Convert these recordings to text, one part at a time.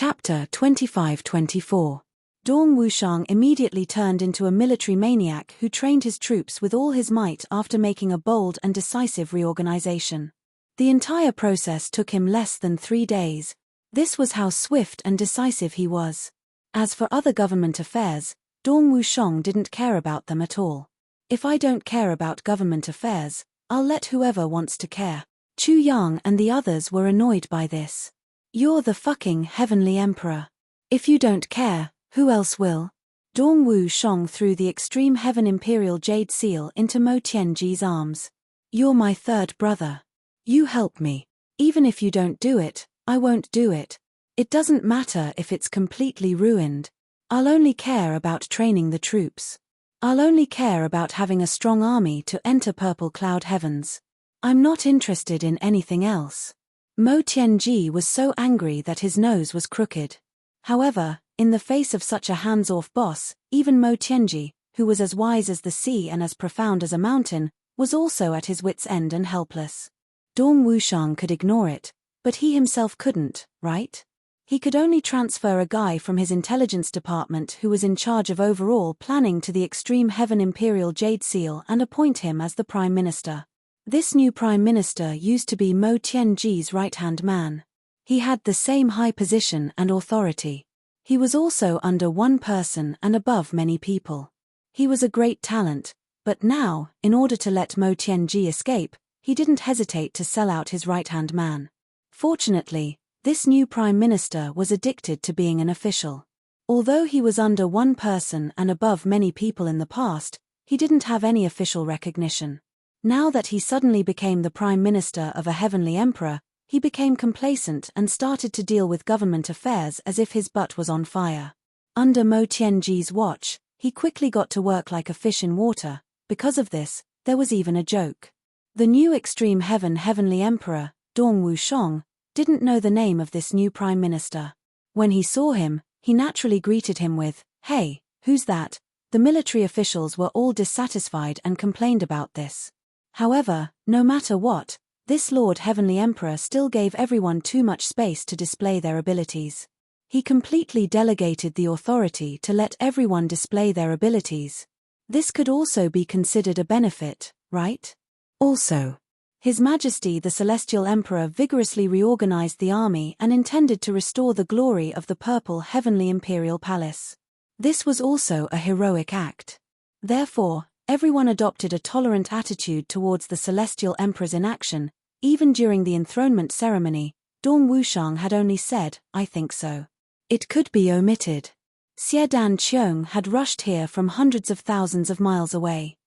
Chapter 25-24. Dong Wushang immediately turned into a military maniac who trained his troops with all his might after making a bold and decisive reorganization. The entire process took him less than 3 days. This was how swift and decisive he was. As for other government affairs, Dong Wushang didn't care about them at all. If I don't care about government affairs, I'll let whoever wants to care. Chu Yang and the others were annoyed by this. You're the fucking heavenly emperor. If you don't care, who else will? Dong Wushang threw the extreme heaven imperial jade seal into Mo Tianji's arms. You're my third brother. You help me. Even if you don't do it, I won't do it. It doesn't matter if it's completely ruined. I'll only care about training the troops. I'll only care about having a strong army to enter purple cloud heavens. I'm not interested in anything else. Mo Tianji was so angry that his nose was crooked. However, in the face of such a hands-off boss, even Mo Tianji, who was as wise as the sea and as profound as a mountain, was also at his wits' end and helpless. Dong Wushang could ignore it, but he himself couldn't, right? He could only transfer a guy from his intelligence department who was in charge of overall planning to the extreme heaven imperial jade seal and appoint him as the prime minister. This new prime minister used to be Mo Tianji's right-hand man. He had the same high position and authority. He was also under one person and above many people. He was a great talent, but now, in order to let Mo Tianji escape, he didn't hesitate to sell out his right-hand man. Fortunately, this new prime minister was addicted to being an official. Although he was under one person and above many people in the past, he didn't have any official recognition. Now that he suddenly became the prime minister of a heavenly emperor, he became complacent and started to deal with government affairs as if his butt was on fire. Under Mo Tianji's watch, he quickly got to work like a fish in water. Because of this, there was even a joke. The new extreme heavenly emperor, Dong Wushang, didn't know the name of this new prime minister. When he saw him, he naturally greeted him with, "Hey, who's that?" The military officials were all dissatisfied and complained about this. However, no matter what, this Lord Heavenly Emperor still gave everyone too much space to display their abilities. He completely delegated the authority to let everyone display their abilities. This could also be considered a benefit, right? Also, His Majesty the Celestial Emperor vigorously reorganized the army and intended to restore the glory of the purple Heavenly Imperial Palace. This was also a heroic act. Therefore, everyone adopted a tolerant attitude towards the Celestial Emperor's inaction. Even during the enthronement ceremony, Dong Wushang had only said, "I think so." It could be omitted. Xiedan Qiong had rushed here from hundreds of thousands of miles away.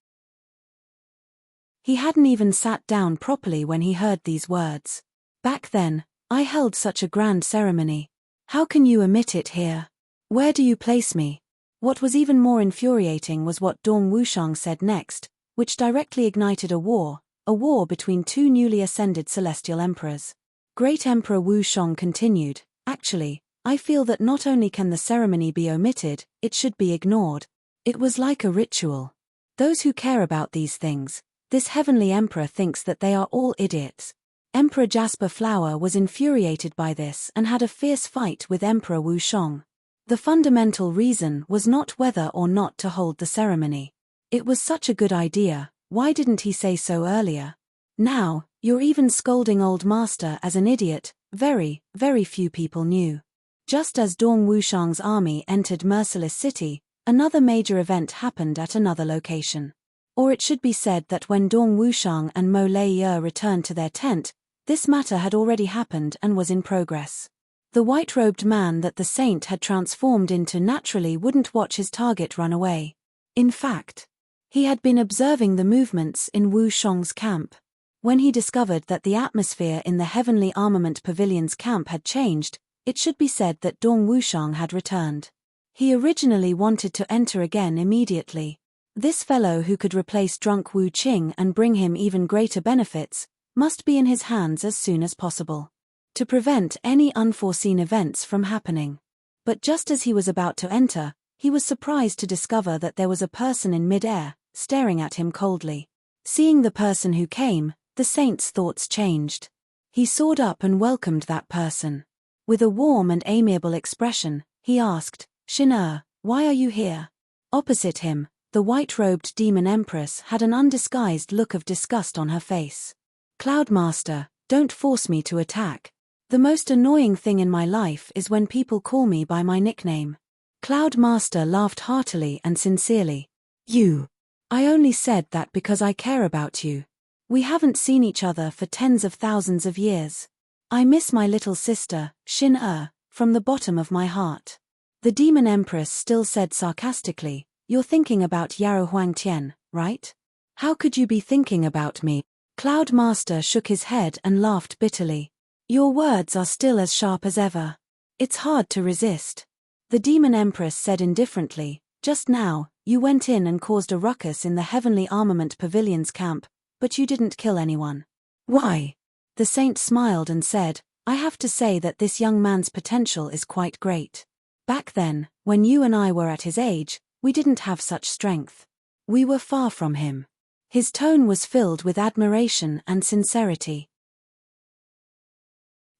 He hadn't even sat down properly when he heard these words. "Back then, I held such a grand ceremony. How can you omit it here? Where do you place me?" What was even more infuriating was what Dong Wushang said next, which directly ignited a war between two newly ascended celestial emperors. Great Emperor Wushang continued, "Actually, I feel that not only can the ceremony be omitted, it should be ignored. It was like a ritual. Those who care about these things, this heavenly emperor thinks that they are all idiots." Emperor Jasper Flower was infuriated by this and had a fierce fight with Emperor Wushang. The fundamental reason was not whether or not to hold the ceremony. It was such a good idea, why didn't he say so earlier? Now, you're even scolding old master as an idiot. Very, very few people knew. Just as Dong Wushang's army entered Merciless City, another major event happened at another location. Or it should be said that when Dong Wushang and Mo Lei returned to their tent, this matter had already happened and was in progress. The white-robed man that the saint had transformed into naturally wouldn't watch his target run away. In fact, he had been observing the movements in Wushang's camp. When he discovered that the atmosphere in the Heavenly Armament Pavilion's camp had changed, it should be said that Dong Wushang had returned. He originally wanted to enter again immediately. This fellow who could replace drunk Wu Qing and bring him even greater benefits, must be in his hands as soon as possible, to prevent any unforeseen events from happening. But just as he was about to enter, he was surprised to discover that there was a person in mid-air, staring at him coldly. Seeing the person who came, the saint's thoughts changed. He soared up and welcomed that person. With a warm and amiable expression, he asked, "Xin, why are you here?" Opposite him, the white-robed demon empress had an undisguised look of disgust on her face. "Cloudmaster, don't force me to attack. The most annoying thing in my life is when people call me by my nickname." Cloudmaster laughed heartily and sincerely. I only said that because I care about you. We haven't seen each other for tens of thousands of years. I miss my little sister, Xin, from the bottom of my heart." The demon empress still said sarcastically, "You're thinking about Yarrow Huangtian, right? How could you be thinking about me?" Cloudmaster shook his head and laughed bitterly. "Your words are still as sharp as ever. It's hard to resist." The demon empress said indifferently, "Just now, you went in and caused a ruckus in the Heavenly Armament Pavilion's camp, but you didn't kill anyone. Why?" The saint smiled and said, "I have to say that this young man's potential is quite great. Back then, when you and I were at his age, we didn't have such strength. We were far from him." His tone was filled with admiration and sincerity.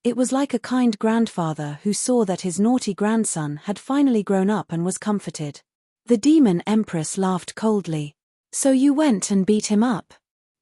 It was like a kind grandfather who saw that his naughty grandson had finally grown up and was comforted. The demon empress laughed coldly. "So you went and beat him up?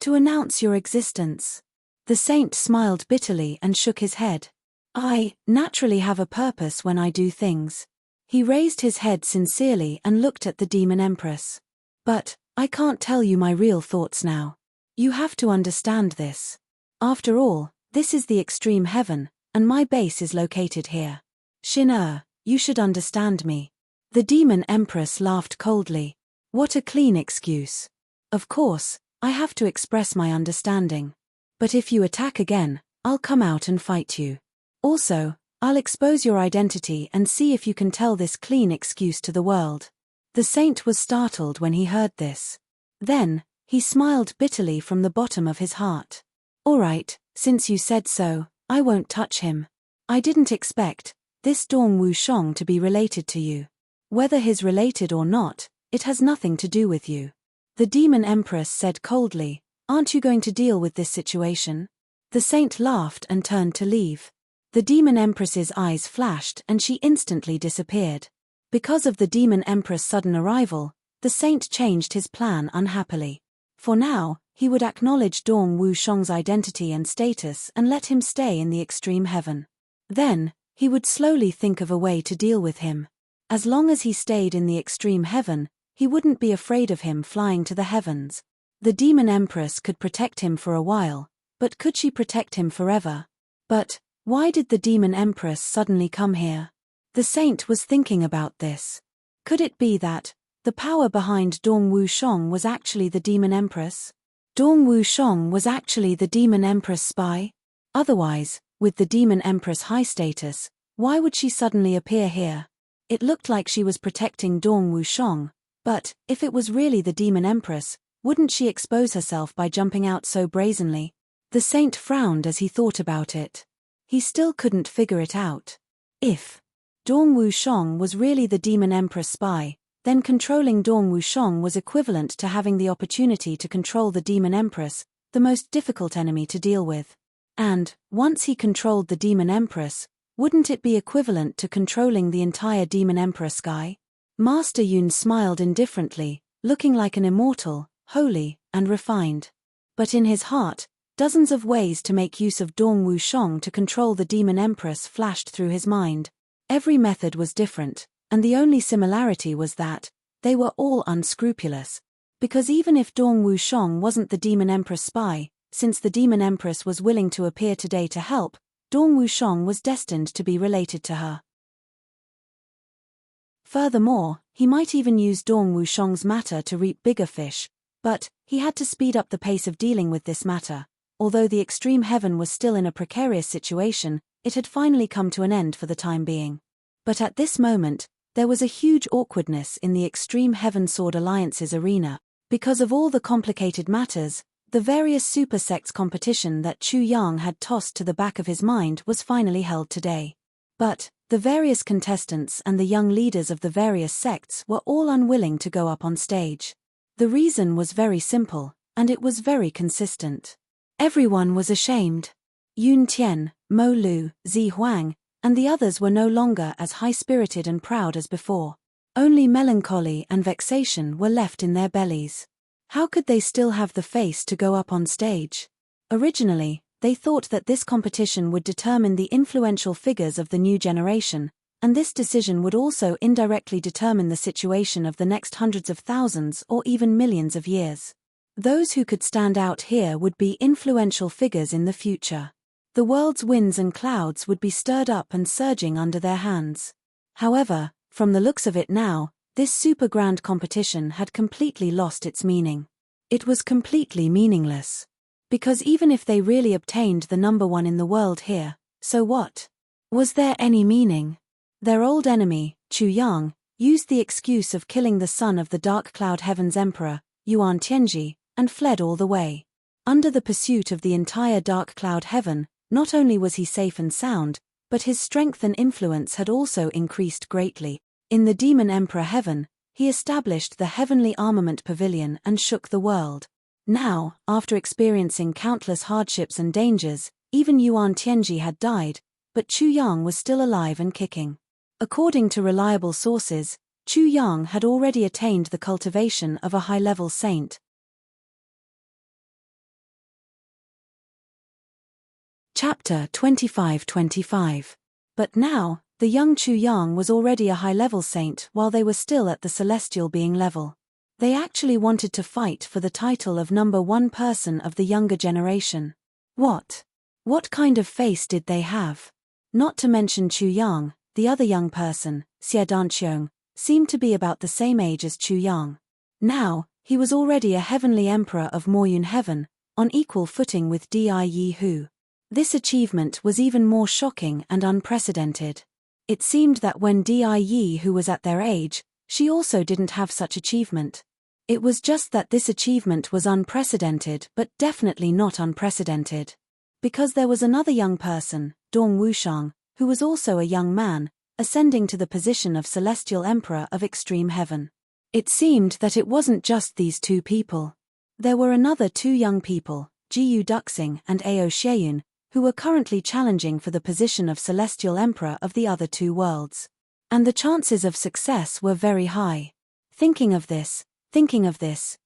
To announce your existence?" The saint smiled bitterly and shook his head. "I naturally have a purpose when I do things." He raised his head sincerely and looked at the demon empress. "But I can't tell you my real thoughts now. You have to understand this. After all, this is the extreme heaven, and my base is located here. Xin, you should understand me." The demon empress laughed coldly. "What a clean excuse. Of course, I have to express my understanding. But if you attack again, I'll come out and fight you. Also, I'll expose your identity and see if you can tell this clean excuse to the world." The saint was startled when he heard this. Then, he smiled bitterly from the bottom of his heart. "All right, since you said so, I won't touch him. I didn't expect this Dong Wushang to be related to you. Whether he's related or not, it has nothing to do with you." The demon empress said coldly, "Aren't you going to deal with this situation?" The saint laughed and turned to leave. The demon empress's eyes flashed and she instantly disappeared. Because of the demon empress' sudden arrival, the saint changed his plan unhappily. For now, he would acknowledge Dong Wushang's identity and status and let him stay in the extreme heaven. Then, he would slowly think of a way to deal with him. As long as he stayed in the extreme heaven, he wouldn't be afraid of him flying to the heavens. The demon empress could protect him for a while, but could she protect him forever? But why did the demon empress suddenly come here? The saint was thinking about this. Could it be that the power behind Dong Wushang was actually the demon empress? Dong Wushang was actually the demon empress spy? Otherwise, with the demon empress' high status, why would she suddenly appear here? It looked like she was protecting Dong Wushang, but if it was really the demon empress, wouldn't she expose herself by jumping out so brazenly? The saint frowned as he thought about it. He still couldn't figure it out. If Dong Wushang was really the demon empress spy, then controlling Dong Wushang was equivalent to having the opportunity to control the demon empress, the most difficult enemy to deal with. And, once he controlled the demon empress, wouldn't it be equivalent to controlling the entire demon emperor sky? Master Yun smiled indifferently, looking like an immortal, holy, and refined. But in his heart, dozens of ways to make use of Dong Wushang to control the demon empress flashed through his mind. Every method was different, and the only similarity was that they were all unscrupulous. Because even if Dong Wushang wasn't the demon empress spy, since the demon empress was willing to appear today to help, Dong Wushang was destined to be related to her. Furthermore, he might even use Dong Wushang's matter to reap bigger fish, but he had to speed up the pace of dealing with this matter. Although the extreme heaven was still in a precarious situation, it had finally come to an end for the time being. But at this moment, there was a huge awkwardness in the extreme heaven sword alliance's arena. Because of all the complicated matters, the various super sects competition that Chu Yang had tossed to the back of his mind was finally held today. But the various contestants and the young leaders of the various sects were all unwilling to go up on stage. The reason was very simple, and it was very consistent. Everyone was ashamed. Yun Tian, Mo Lu, Zi Huang, and the others were no longer as high-spirited and proud as before. Only melancholy and vexation were left in their bellies. How could they still have the face to go up on stage? Originally, they thought that this competition would determine the influential figures of the new generation, and this decision would also indirectly determine the situation of the next hundreds of thousands or even millions of years. Those who could stand out here would be influential figures in the future. The world's winds and clouds would be stirred up and surging under their hands. However, from the looks of it now, this super grand competition had completely lost its meaning. It was completely meaningless. Because even if they really obtained the number one in the world here, so what? Was there any meaning? Their old enemy, Chu Yang, used the excuse of killing the son of the Dark Cloud Heaven's emperor, Yuan Tianji, and fled all the way. Under the pursuit of the entire Dark Cloud Heaven, not only was he safe and sound, but his strength and influence had also increased greatly. In the Demon Emperor Heaven, he established the Heavenly Armament Pavilion and shook the world. Now, after experiencing countless hardships and dangers, even Yuan Tianji had died, but Chu Yang was still alive and kicking. According to reliable sources, Chu Yang had already attained the cultivation of a high-level saint. Chapter 25-25. But now, the young Chu Yang was already a high-level saint while they were still at the celestial being level. They actually wanted to fight for the title of number one person of the younger generation. What kind of face did they have? Not to mention Chu Yang, the other young person, Xie Danqiong, seemed to be about the same age as Chu Yang. Now, he was already a heavenly emperor of Moyun Heaven, on equal footing with Di Hu. This achievement was even more shocking and unprecedented. It seemed that when Di Hu was at their age, she also didn't have such achievement. It was just that this achievement was unprecedented but definitely not unprecedented. Because there was another young person, Dong Wushang, who was also a young man, ascending to the position of Celestial Emperor of Extreme Heaven. It seemed that it wasn't just these two people. There were another two young people, Jiyu Duxing and Ao Xieyun, who were currently challenging for the position of Celestial Emperor of the other two worlds. And the chances of success were very high. Thinking of this,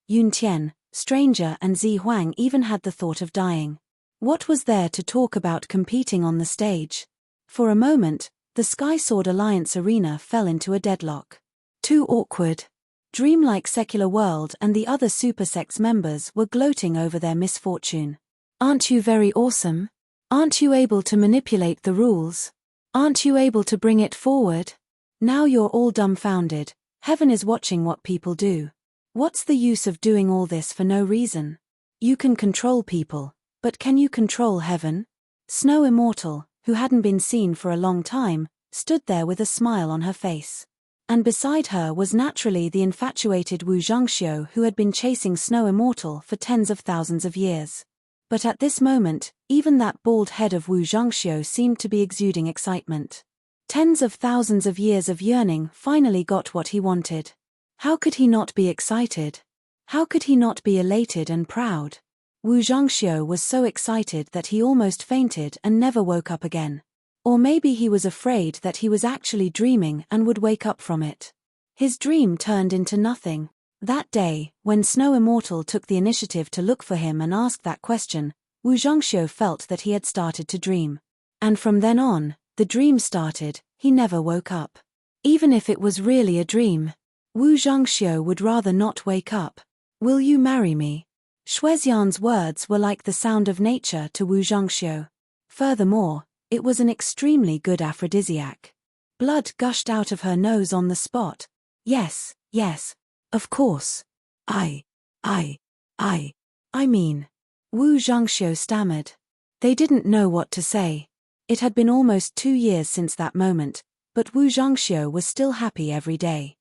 Yun Tian, Stranger and Zi Huang even had the thought of dying. What was there to talk about competing on the stage? For a moment, the Sky Sword Alliance arena fell into a deadlock. Too awkward. Dreamlike Secular World and the other Super Sects members were gloating over their misfortune. Aren't you very awesome? Aren't you able to manipulate the rules? Aren't you able to bring it forward? Now you're all dumbfounded. Heaven is watching what people do. What's the use of doing all this for no reason? You can control people, but can you control heaven? Snow Immortal, who hadn't been seen for a long time, stood there with a smile on her face. And beside her was naturally the infatuated Wu Zhangxiu who had been chasing Snow Immortal for tens of thousands of years. But at this moment, even that bald head of Wu Zhangxiu seemed to be exuding excitement. Tens of thousands of years of yearning finally got what he wanted. How could he not be excited? How could he not be elated and proud? Wu Zhangxiu was so excited that he almost fainted and never woke up again. Or maybe he was afraid that he was actually dreaming and would wake up from it. His dream turned into nothing. That day, when Snow Immortal took the initiative to look for him and ask that question, Wu Zhangxiu felt that he had started to dream. And from then on, the dream started, he never woke up. Even if it was really a dream, Wu Zhangxiu would rather not wake up. Will you marry me? Shuexian's words were like the sound of nature to Wu Zhangxiu. Furthermore, it was an extremely good aphrodisiac. Blood gushed out of her nose on the spot. Yes, of course. I mean. Wu Zhangxiu stammered. They didn't know what to say. It had been almost 2 years since that moment, but Wu Zhangxiu was still happy every day.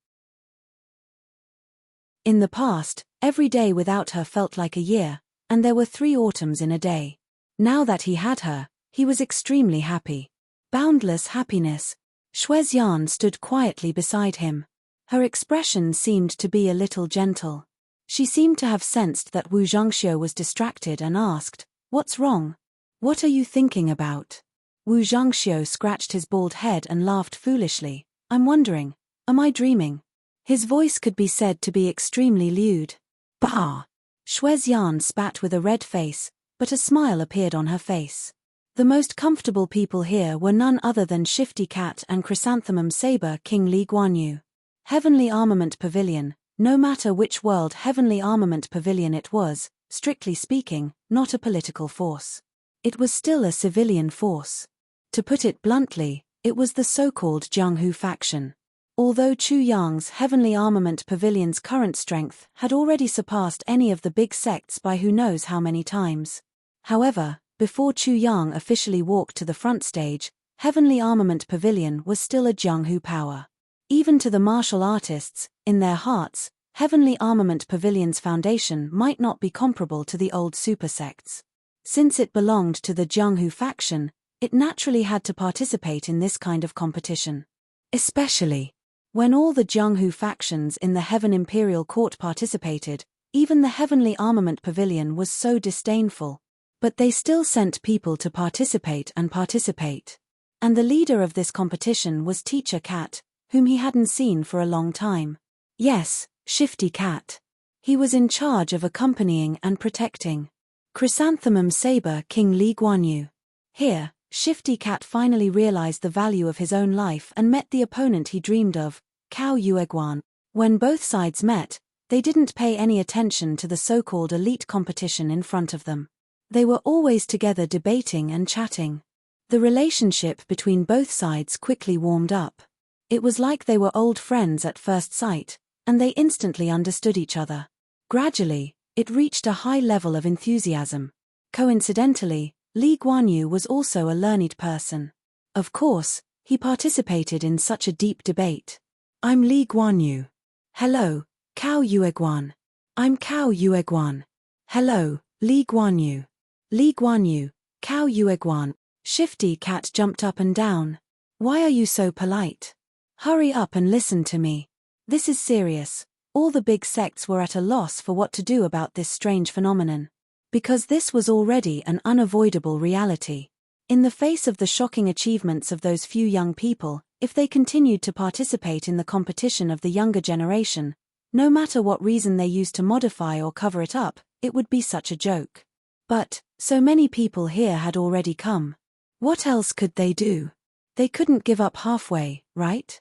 In the past, every day without her felt like a year, and there were 3 autumns in a day. Now that he had her, he was extremely happy. Boundless happiness. Shuexian stood quietly beside him. Her expression seemed to be a little gentle. She seemed to have sensed that Wu Zhangxiu was distracted and asked, "What's wrong? What are you thinking about?" Wu Zhangxiu scratched his bald head and laughed foolishly. I'm wondering, am I dreaming? His voice could be said to be extremely lewd. Bah! Shui Xian spat with a red face, but a smile appeared on her face. The most comfortable people here were none other than Shifty Cat and Chrysanthemum Saber King Li Guanyu. Heavenly Armament Pavilion, no matter which world Heavenly Armament Pavilion it was, strictly speaking, not a political force. It was still a civilian force. To put it bluntly, it was the so-called Jianghu faction. Although Chu Yang's Heavenly Armament Pavilion's current strength had already surpassed any of the big sects by who knows how many times. However, before Chu Yang officially walked to the front stage, Heavenly Armament Pavilion was still a Jianghu power. Even to the martial artists, in their hearts, Heavenly Armament Pavilion's foundation might not be comparable to the old super sects. Since it belonged to the Jianghu faction, it naturally had to participate in this kind of competition. Especially when all the Jianghu factions in the Heaven Imperial Court participated, even the Heavenly Armament Pavilion was so disdainful. But they still sent people to participate. And the leader of this competition was Teacher Cat, whom he hadn't seen for a long time. Yes, Shifty Cat. He was in charge of accompanying and protecting Chrysanthemum Saber King Li Guanyu. Here, Shifty Cat finally realized the value of his own life and met the opponent he dreamed of, Cao Yueguan. When both sides met, they didn't pay any attention to the so-called elite competition in front of them. They were always together debating and chatting. The relationship between both sides quickly warmed up. It was like they were old friends at first sight, and they instantly understood each other. Gradually, it reached a high level of enthusiasm. Coincidentally, Li Guanyu was also a learned person. Of course, he participated in such a deep debate. I'm Li Guanyu. Hello, Cao Yueguan. I'm Cao Yueguan. Hello, Li Guanyu. Li Guanyu, Cao Yueguan. Shifty Cat jumped up and down. Why are you so polite? Hurry up and listen to me. This is serious. All the big sects were at a loss for what to do about this strange phenomenon. Because this was already an unavoidable reality. In the face of the shocking achievements of those few young people, if they continued to participate in the competition of the younger generation, no matter what reason they used to modify or cover it up, it would be such a joke. But, so many people here had already come. What else could they do? They couldn't give up halfway, right?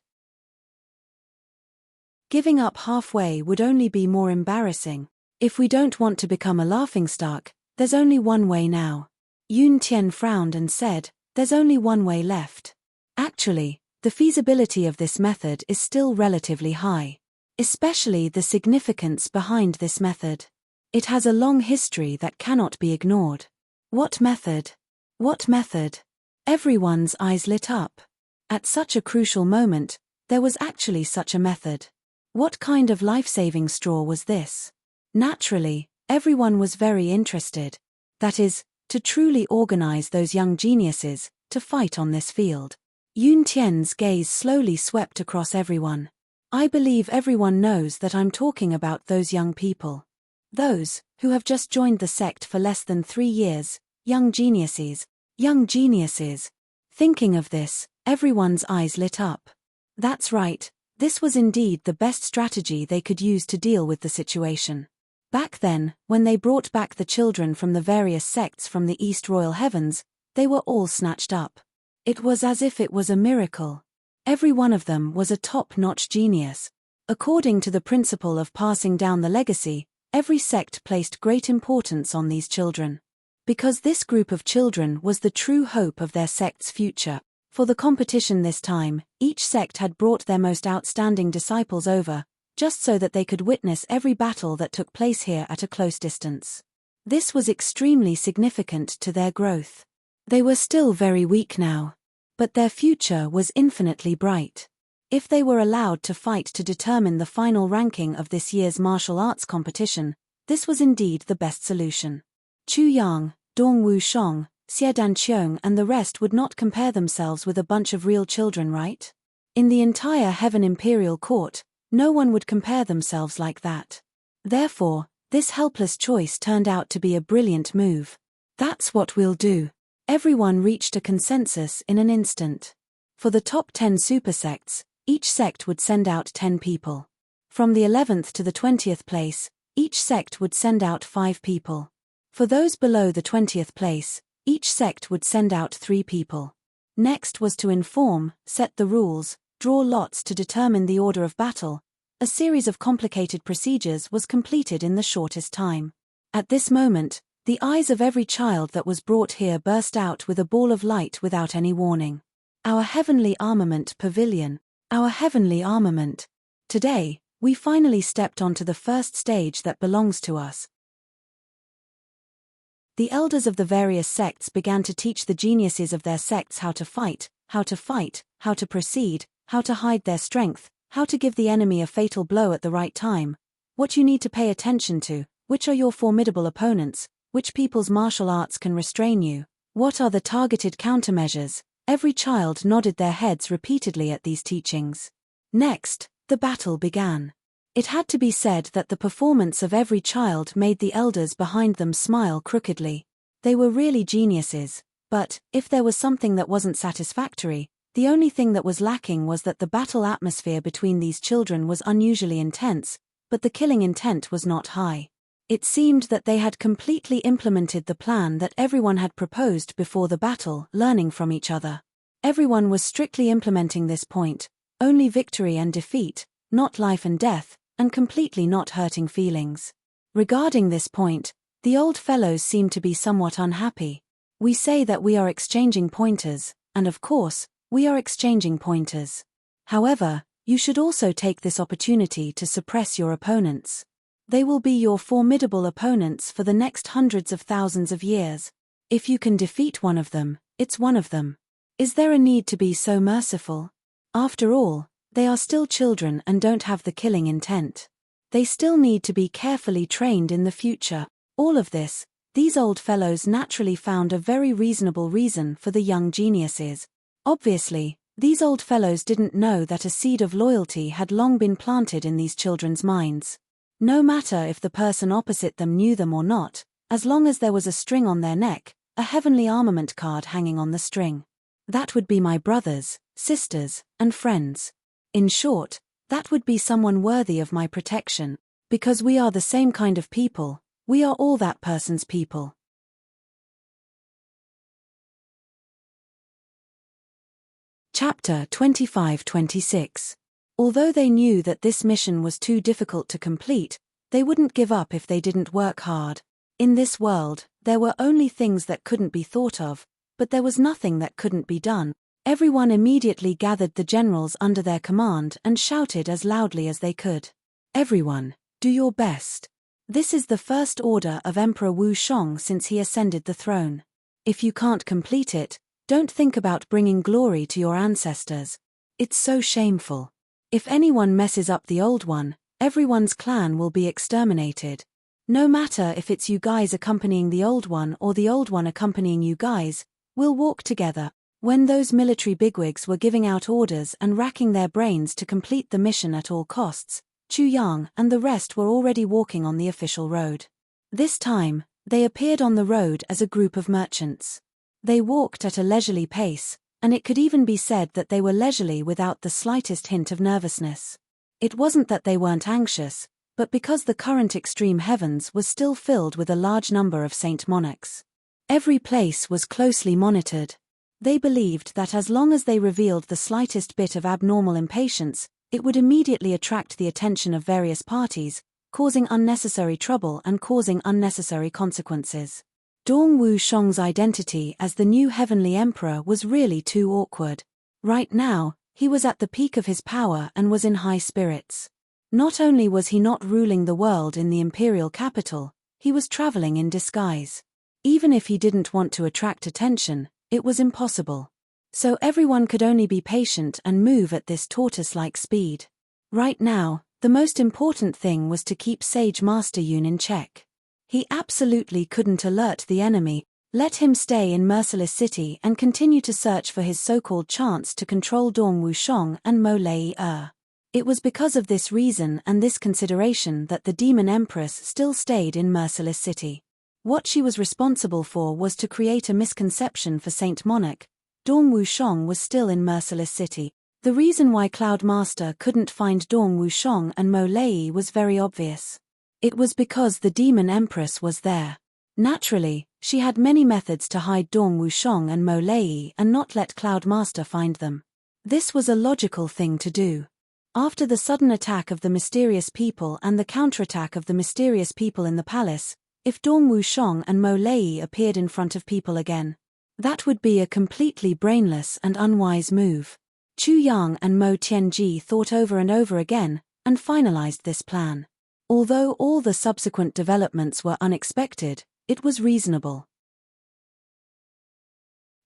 Giving up halfway would only be more embarrassing. If we don't want to become a laughingstock, there's only one way now. Yun Tian frowned and said, there's only one way left. Actually, the feasibility of this method is still relatively high. Especially the significance behind this method. It has a long history that cannot be ignored. What method? What method? Everyone's eyes lit up. At such a crucial moment, there was actually such a method. What kind of life-saving straw was this? Naturally, everyone was very interested. That is, to truly organize those young geniuses, to fight on this field. Yun Tian's gaze slowly swept across everyone. I believe everyone knows that I'm talking about those young people. Those, who have just joined the sect for less than 3 years, young geniuses. Young geniuses. Thinking of this, everyone's eyes lit up. That's right, this was indeed the best strategy they could use to deal with the situation. Back then, when they brought back the children from the various sects from the East Royal Heavens, they were all snatched up. It was as if it was a miracle. Every one of them was a top-notch genius. According to the principle of passing down the legacy, every sect placed great importance on these children. Because this group of children was the true hope of their sect's future. For the competition this time, each sect had brought their most outstanding disciples over, just so that they could witness every battle that took place here at a close distance. This was extremely significant to their growth. They were still very weak now. But their future was infinitely bright. If they were allowed to fight to determine the final ranking of this year's martial arts competition, this was indeed the best solution. Chu Yang, Dong Wushang, Xie Danqiong and the rest would not compare themselves with a bunch of real children, right? In the entire Heaven Imperial Court, no one would compare themselves like that. Therefore, this helpless choice turned out to be a brilliant move. That's what we'll do. Everyone reached a consensus in an instant. For the top 10 supersects, each sect would send out 10 people. From the 11th to the 20th place, each sect would send out 5 people. For those below the 20th place, each sect would send out 3 people. Next was to inform, set the rules, draw lots to determine the order of battle. A series of complicated procedures was completed in the shortest time. At this moment, the eyes of every child that was brought here burst out with a ball of light without any warning. Our heavenly armament pavilion. Our heavenly armament. Today, we finally stepped onto the first stage that belongs to us. The elders of the various sects began to teach the geniuses of their sects how to fight, how to proceed, how to hide their strength, how to give the enemy a fatal blow at the right time, what you need to pay attention to, which are your formidable opponents, which people's martial arts can restrain you, what are the targeted countermeasures. Every child nodded their heads repeatedly at these teachings. Next, the battle began. It had to be said that the performance of every child made the elders behind them smile crookedly. They were really geniuses, but, if there was something that wasn't satisfactory, the only thing that was lacking was that the battle atmosphere between these children was unusually intense, but the killing intent was not high. It seemed that they had completely implemented the plan that everyone had proposed before the battle, learning from each other. Everyone was strictly implementing this point, only victory and defeat, not life and death, and completely not hurting feelings. Regarding this point, the old fellows seemed to be somewhat unhappy. We say that we are exchanging pointers, and of course, we are exchanging pointers. However, you should also take this opportunity to suppress your opponents. They will be your formidable opponents for the next hundreds of thousands of years. If you can defeat one of them, it's one of them. Is there a need to be so merciful? After all, they are still children and don't have the killing intent. They still need to be carefully trained in the future. All of this, these old fellows naturally found a very reasonable reason for the young geniuses. Obviously, these old fellows didn't know that a seed of loyalty had long been planted in these children's minds. No matter if the person opposite them knew them or not, as long as there was a string on their neck, a heavenly armament card hanging on the string. That would be my brothers, sisters, and friends. In short, that would be someone worthy of my protection, because we are the same kind of people, we are all that person's people. Chapter 25-26. Although they knew that this mission was too difficult to complete, they wouldn't give up if they didn't work hard. In this world, there were only things that couldn't be thought of, but there was nothing that couldn't be done. Everyone immediately gathered the generals under their command and shouted as loudly as they could. Everyone, do your best. This is the first order of Emperor Wu Shong since he ascended the throne. If you can't complete it, don't think about bringing glory to your ancestors. It's so shameful. If anyone messes up the old one, everyone's clan will be exterminated. No matter if it's you guys accompanying the old one or the old one accompanying you guys, we'll walk together. When those military bigwigs were giving out orders and racking their brains to complete the mission at all costs, Chu Yang and the rest were already walking on the official road. This time, they appeared on the road as a group of merchants. They walked at a leisurely pace, and it could even be said that they were leisurely without the slightest hint of nervousness. It wasn't that they weren't anxious, but because the current extreme heavens was still filled with a large number of saint monarchs. Every place was closely monitored. They believed that as long as they revealed the slightest bit of abnormal impatience, it would immediately attract the attention of various parties, causing unnecessary trouble and causing unnecessary consequences. Dong Wu Shong's identity as the new heavenly emperor was really too awkward. Right now, he was at the peak of his power and was in high spirits. Not only was he not ruling the world in the imperial capital, he was traveling in disguise. Even if he didn't want to attract attention, it was impossible. So everyone could only be patient and move at this tortoise-like speed. Right now, the most important thing was to keep Sage Master Yun in check. He absolutely couldn't alert the enemy, let him stay in Merciless City and continue to search for his so-called chance to control Dong Wushong and Mo Lei. It was because of this reason and this consideration that the Demon Empress still stayed in Merciless City. What she was responsible for was to create a misconception for Saint Monarch. Dong Wushang was still in Merciless City. The reason why Cloud Master couldn't find Dong Wushang and Mo Lei was very obvious. It was because the Demon Empress was there. Naturally, she had many methods to hide Dong Wushang and Mo Lei and not let Cloud Master find them. This was a logical thing to do. After the sudden attack of the mysterious people and the counterattack of the mysterious people in the palace, if Dong Wushang and Mo Lei appeared in front of people again, that would be a completely brainless and unwise move. Chu Yang and Mo Tianji thought over and over again, and finalized this plan. Although all the subsequent developments were unexpected, it was reasonable.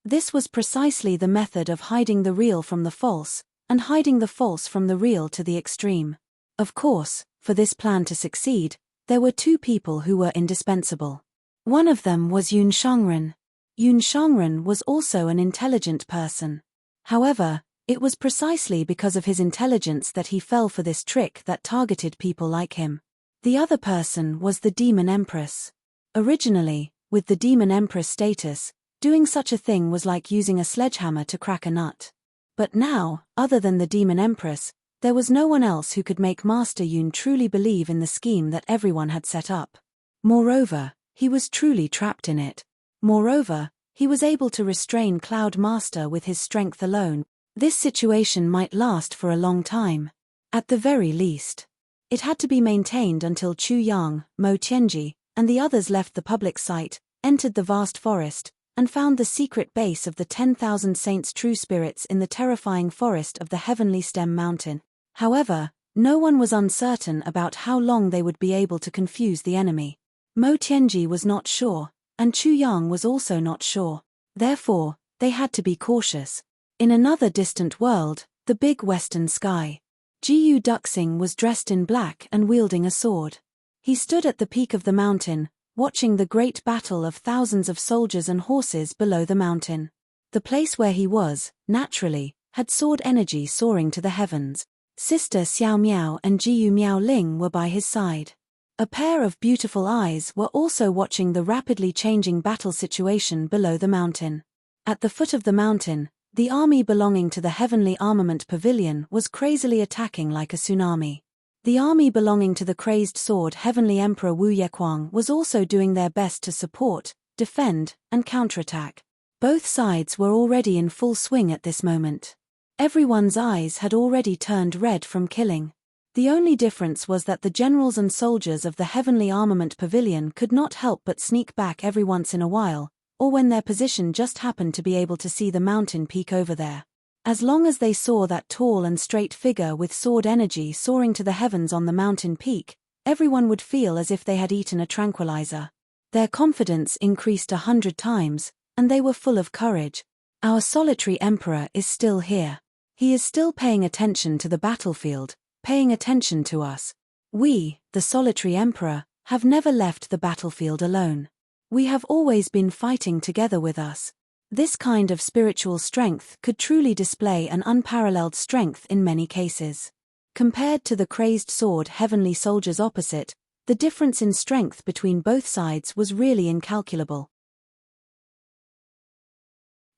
This was precisely the method of hiding the real from the false, and hiding the false from the real to the extreme. Of course, for this plan to succeed, there were two people who were indispensable. One of them was Yun Shangren. Yun Shangren was also an intelligent person. However, it was precisely because of his intelligence that he fell for this trick that targeted people like him. The other person was the Demon Empress. Originally, with the Demon Empress status, doing such a thing was like using a sledgehammer to crack a nut. But now, other than the Demon Empress, there was no one else who could make Master Yun truly believe in the scheme that everyone had set up. Moreover, he was truly trapped in it. Moreover, he was able to restrain Cloud Master with his strength alone. This situation might last for a long time. At the very least. It had to be maintained until Chu Yang, Mo Tianji, and the others left the public site, entered the vast forest, and found the secret base of the 10,000 Saints' true spirits in the terrifying forest of the Heavenly Stem Mountain. However, no one was uncertain about how long they would be able to confuse the enemy. Mo Tianji was not sure, and Chu Yang was also not sure. Therefore, they had to be cautious. In another distant world, the big western sky, Jiyu Duxing was dressed in black and wielding a sword. He stood at the peak of the mountain, watching the great battle of thousands of soldiers and horses below the mountain. The place where he was, naturally, had sword energy soaring to the heavens. Sister Xiao Miao and Jiyu Miao Ling were by his side. A pair of beautiful eyes were also watching the rapidly changing battle situation below the mountain. At the foot of the mountain, the army belonging to the Heavenly Armament Pavilion was crazily attacking like a tsunami. The army belonging to the crazed sword Heavenly Emperor Wu Yequang was also doing their best to support, defend, and counterattack. Both sides were already in full swing at this moment. Everyone's eyes had already turned red from killing. The only difference was that the generals and soldiers of the Heavenly Armament Pavilion could not help but sneak back every once in a while, or when their position just happened to be able to see the mountain peak over there. As long as they saw that tall and straight figure with sword energy soaring to the heavens on the mountain peak, everyone would feel as if they had eaten a tranquilizer. Their confidence increased 100 times, and they were full of courage. Our solitary emperor is still here. He is still paying attention to the battlefield, paying attention to us. We, the solitary emperor, have never left the battlefield alone. We have always been fighting together with us. This kind of spiritual strength could truly display an unparalleled strength in many cases. Compared to the crazed sword heavenly soldiers opposite, the difference in strength between both sides was really incalculable.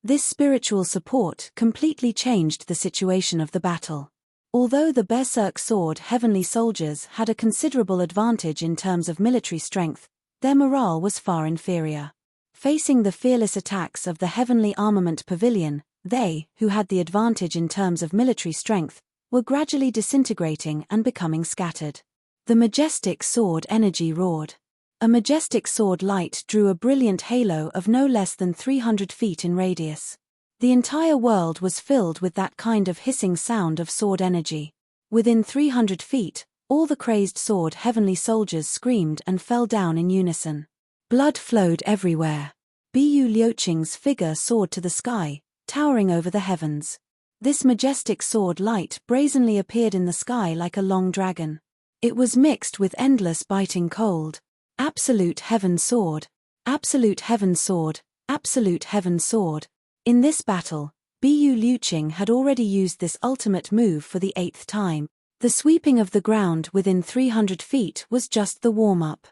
This spiritual support completely changed the situation of the battle. Although the Berserk sword heavenly soldiers had a considerable advantage in terms of military strength, their morale was far inferior. Facing the fearless attacks of the Heavenly Armament Pavilion, they, who had the advantage in terms of military strength, were gradually disintegrating and becoming scattered. The majestic sword energy roared. A majestic sword light drew a brilliant halo of no less than 300 feet in radius. The entire world was filled with that kind of hissing sound of sword energy. Within 300 feet, all the crazed sword heavenly soldiers screamed and fell down in unison. Blood flowed everywhere. Bu Liuqing's figure soared to the sky, towering over the heavens. This majestic sword light brazenly appeared in the sky like a long dragon. It was mixed with endless biting cold. Absolute heaven sword. Absolute heaven sword. Absolute heaven sword. In this battle, Bu Liuqing had already used this ultimate move for the 8th time. The sweeping of the ground within 300 feet was just the warm-up.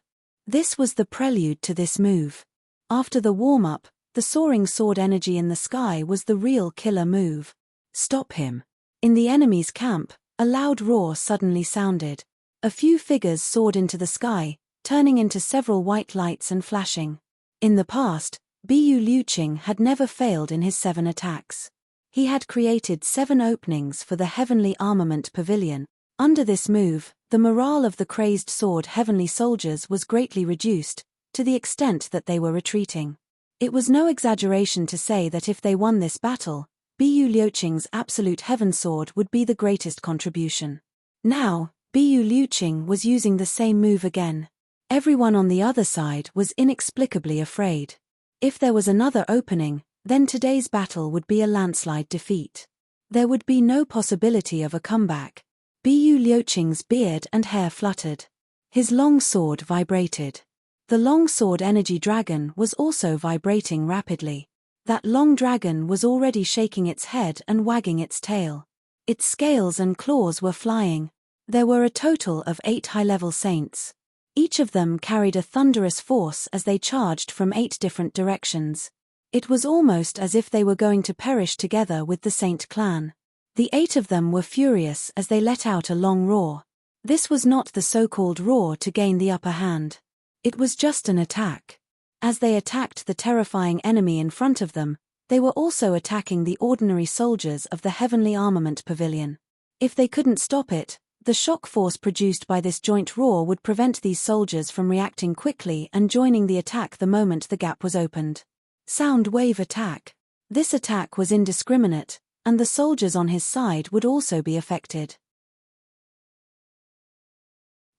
This was the prelude to this move. After the warm-up, the soaring sword energy in the sky was the real killer move. Stop him. In the enemy's camp, a loud roar suddenly sounded. A few figures soared into the sky, turning into several white lights and flashing. In the past, Bu Liuqing had never failed in his 7 attacks. He had created 7 openings for the Heavenly Armament Pavilion. Under this move, the morale of the crazed sword heavenly soldiers was greatly reduced, to the extent that they were retreating. It was no exaggeration to say that if they won this battle, Bu Liuqing's absolute heaven sword would be the greatest contribution. Now, Bu Liuqing was using the same move again. Everyone on the other side was inexplicably afraid. If there was another opening, then today's battle would be a landslide defeat. There would be no possibility of a comeback. Bu Liuqing's beard and hair fluttered. His long sword vibrated. The long sword energy dragon was also vibrating rapidly. That long dragon was already shaking its head and wagging its tail. Its scales and claws were flying. There were a total of 8 high-level saints. Each of them carried a thunderous force as they charged from 8 different directions. It was almost as if they were going to perish together with the Saint clan. The 8 of them were furious as they let out a long roar. This was not the so-called roar to gain the upper hand. It was just an attack. As they attacked the terrifying enemy in front of them, they were also attacking the ordinary soldiers of the Heavenly Armament Pavilion. If they couldn't stop it, the shock force produced by this joint roar would prevent these soldiers from reacting quickly and joining the attack the moment the gap was opened. Sound wave attack. This attack was indiscriminate, and the soldiers on his side would also be affected.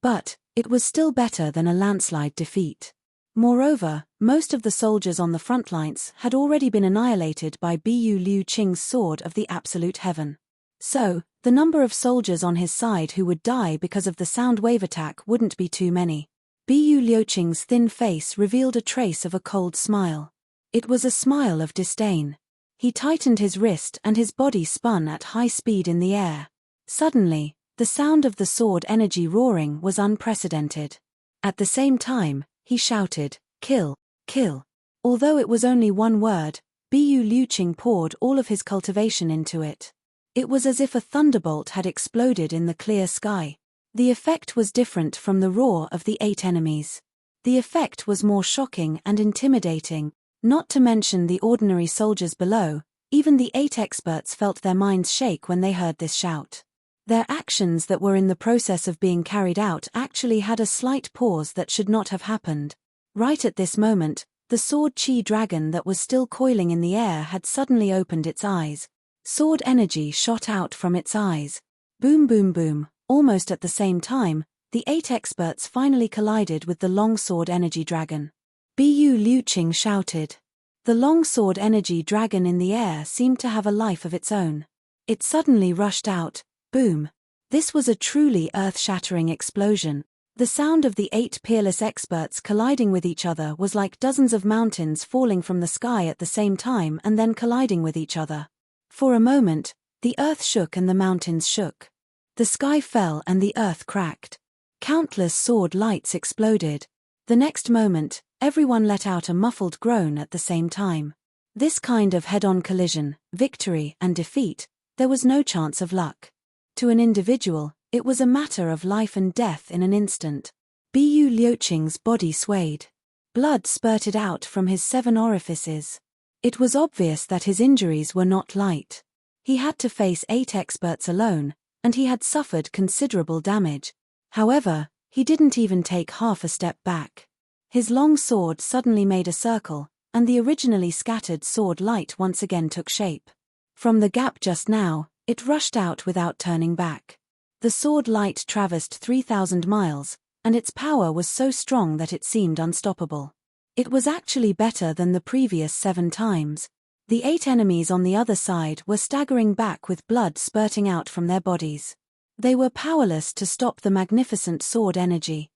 But it was still better than a landslide defeat. Moreover, most of the soldiers on the front lines had already been annihilated by Bu Liuqing's sword of the absolute heaven. So, the number of soldiers on his side who would die because of the sound wave attack wouldn't be too many. Bu Liuqing's thin face revealed a trace of a cold smile. It was a smile of disdain. He tightened his wrist and his body spun at high speed in the air. Suddenly, the sound of the sword energy roaring was unprecedented. At the same time, he shouted, "Kill, kill." Although it was only one word, Bu Liuqing poured all of his cultivation into it. It was as if a thunderbolt had exploded in the clear sky. The effect was different from the roar of the 8 enemies. The effect was more shocking and intimidating, not to mention the ordinary soldiers below. Even the 8 experts felt their minds shake when they heard this shout. Their actions that were in the process of being carried out actually had a slight pause that should not have happened. Right at this moment, the sword chi dragon that was still coiling in the air had suddenly opened its eyes. Sword energy shot out from its eyes. Boom boom boom, almost at the same time, the 8 experts finally collided with the long sword energy dragon. Bu Liuqing shouted. The long sword energy dragon in the air seemed to have a life of its own. It suddenly rushed out. Boom. This was a truly earth-shattering explosion. The sound of the 8 peerless experts colliding with each other was like dozens of mountains falling from the sky at the same time and then colliding with each other. For a moment, the earth shook and the mountains shook. The sky fell and the earth cracked. Countless sword lights exploded. The next moment, everyone let out a muffled groan at the same time. This kind of head-on collision, victory and defeat, there was no chance of luck. To an individual, it was a matter of life and death in an instant. Bu Liuqing's body swayed. Blood spurted out from his 7 orifices. It was obvious that his injuries were not light. He had to face 8 experts alone, and he had suffered considerable damage. However, he didn't even take half a step back. His long sword suddenly made a circle, and the originally scattered sword light once again took shape. From the gap just now, it rushed out without turning back. The sword light traversed 3,000 miles, and its power was so strong that it seemed unstoppable. It was actually better than the previous 7 times. The 8 enemies on the other side were staggering back with blood spurting out from their bodies. They were powerless to stop the magnificent sword energy.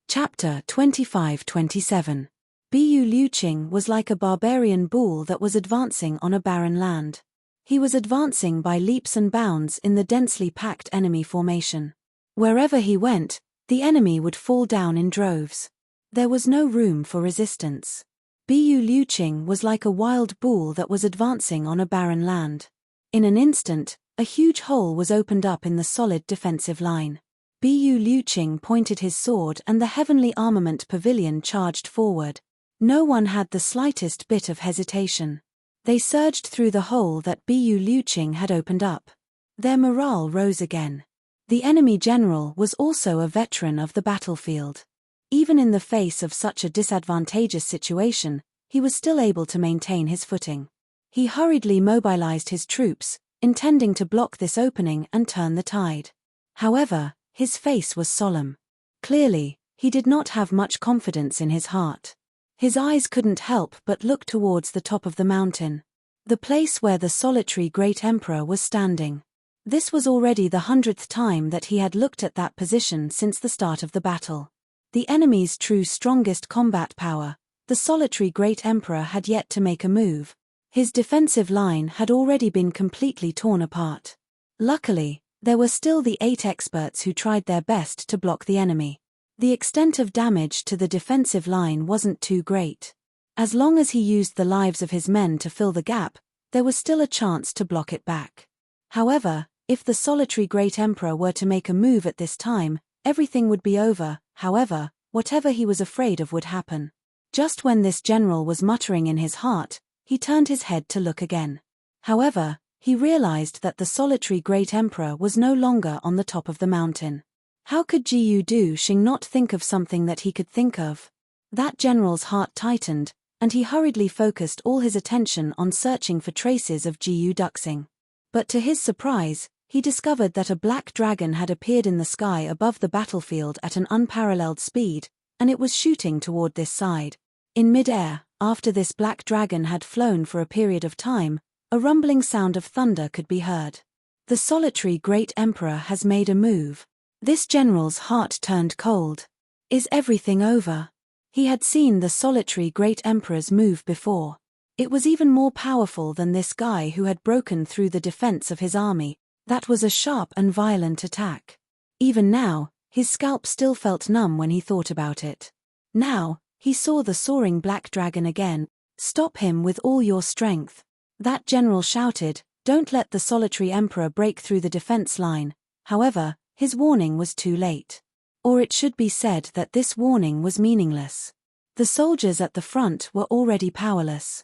Chapter 25-27. Bu Liuqing was like a barbarian bull that was advancing on a barren land. He was advancing by leaps and bounds in the densely packed enemy formation. Wherever he went, the enemy would fall down in droves. There was no room for resistance. Bu Liuqing was like a wild bull that was advancing on a barren land. In an instant, a huge hole was opened up in the solid defensive line. Bu Liuqing pointed his sword and the heavenly armament pavilion charged forward. No one had the slightest bit of hesitation. They surged through the hole that Bu Liuqing had opened up. Their morale rose again. The enemy general was also a veteran of the battlefield. Even in the face of such a disadvantageous situation, he was still able to maintain his footing. He hurriedly mobilized his troops, intending to block this opening and turn the tide. However, his face was solemn. Clearly, he did not have much confidence in his heart. His eyes couldn't help but look towards the top of the mountain. The place where the solitary great emperor was standing. This was already the 100th time that he had looked at that position since the start of the battle. The enemy's true strongest combat power, the solitary great emperor, had yet to make a move. His defensive line had already been completely torn apart. Luckily, there were still the 8 experts who tried their best to block the enemy. The extent of damage to the defensive line wasn't too great. As long as he used the lives of his men to fill the gap, there was still a chance to block it back. However, if the solitary great emperor were to make a move at this time, everything would be over. However, whatever he was afraid of would happen. Just when this general was muttering in his heart, he turned his head to look again. However, he realized that the solitary great emperor was no longer on the top of the mountain. How could Jiyu Duxing not think of something that he could think of? That general's heart tightened, and he hurriedly focused all his attention on searching for traces of Jiyu Duxing. But to his surprise, he discovered that a black dragon had appeared in the sky above the battlefield at an unparalleled speed, and it was shooting toward this side. In mid-air, after this black dragon had flown for a period of time, a rumbling sound of thunder could be heard. The solitary great emperor has made a move. This general's heart turned cold. Is everything over? He had seen the solitary great emperor's move before. It was even more powerful than this guy who had broken through the defense of his army. That was a sharp and violent attack. Even now, his scalp still felt numb when he thought about it. Now, he saw the soaring black dragon again. Stop him with all your strength. That general shouted, don't let the solitary emperor break through the defense line. However, his warning was too late. Or it should be said that this warning was meaningless. The soldiers at the front were already powerless.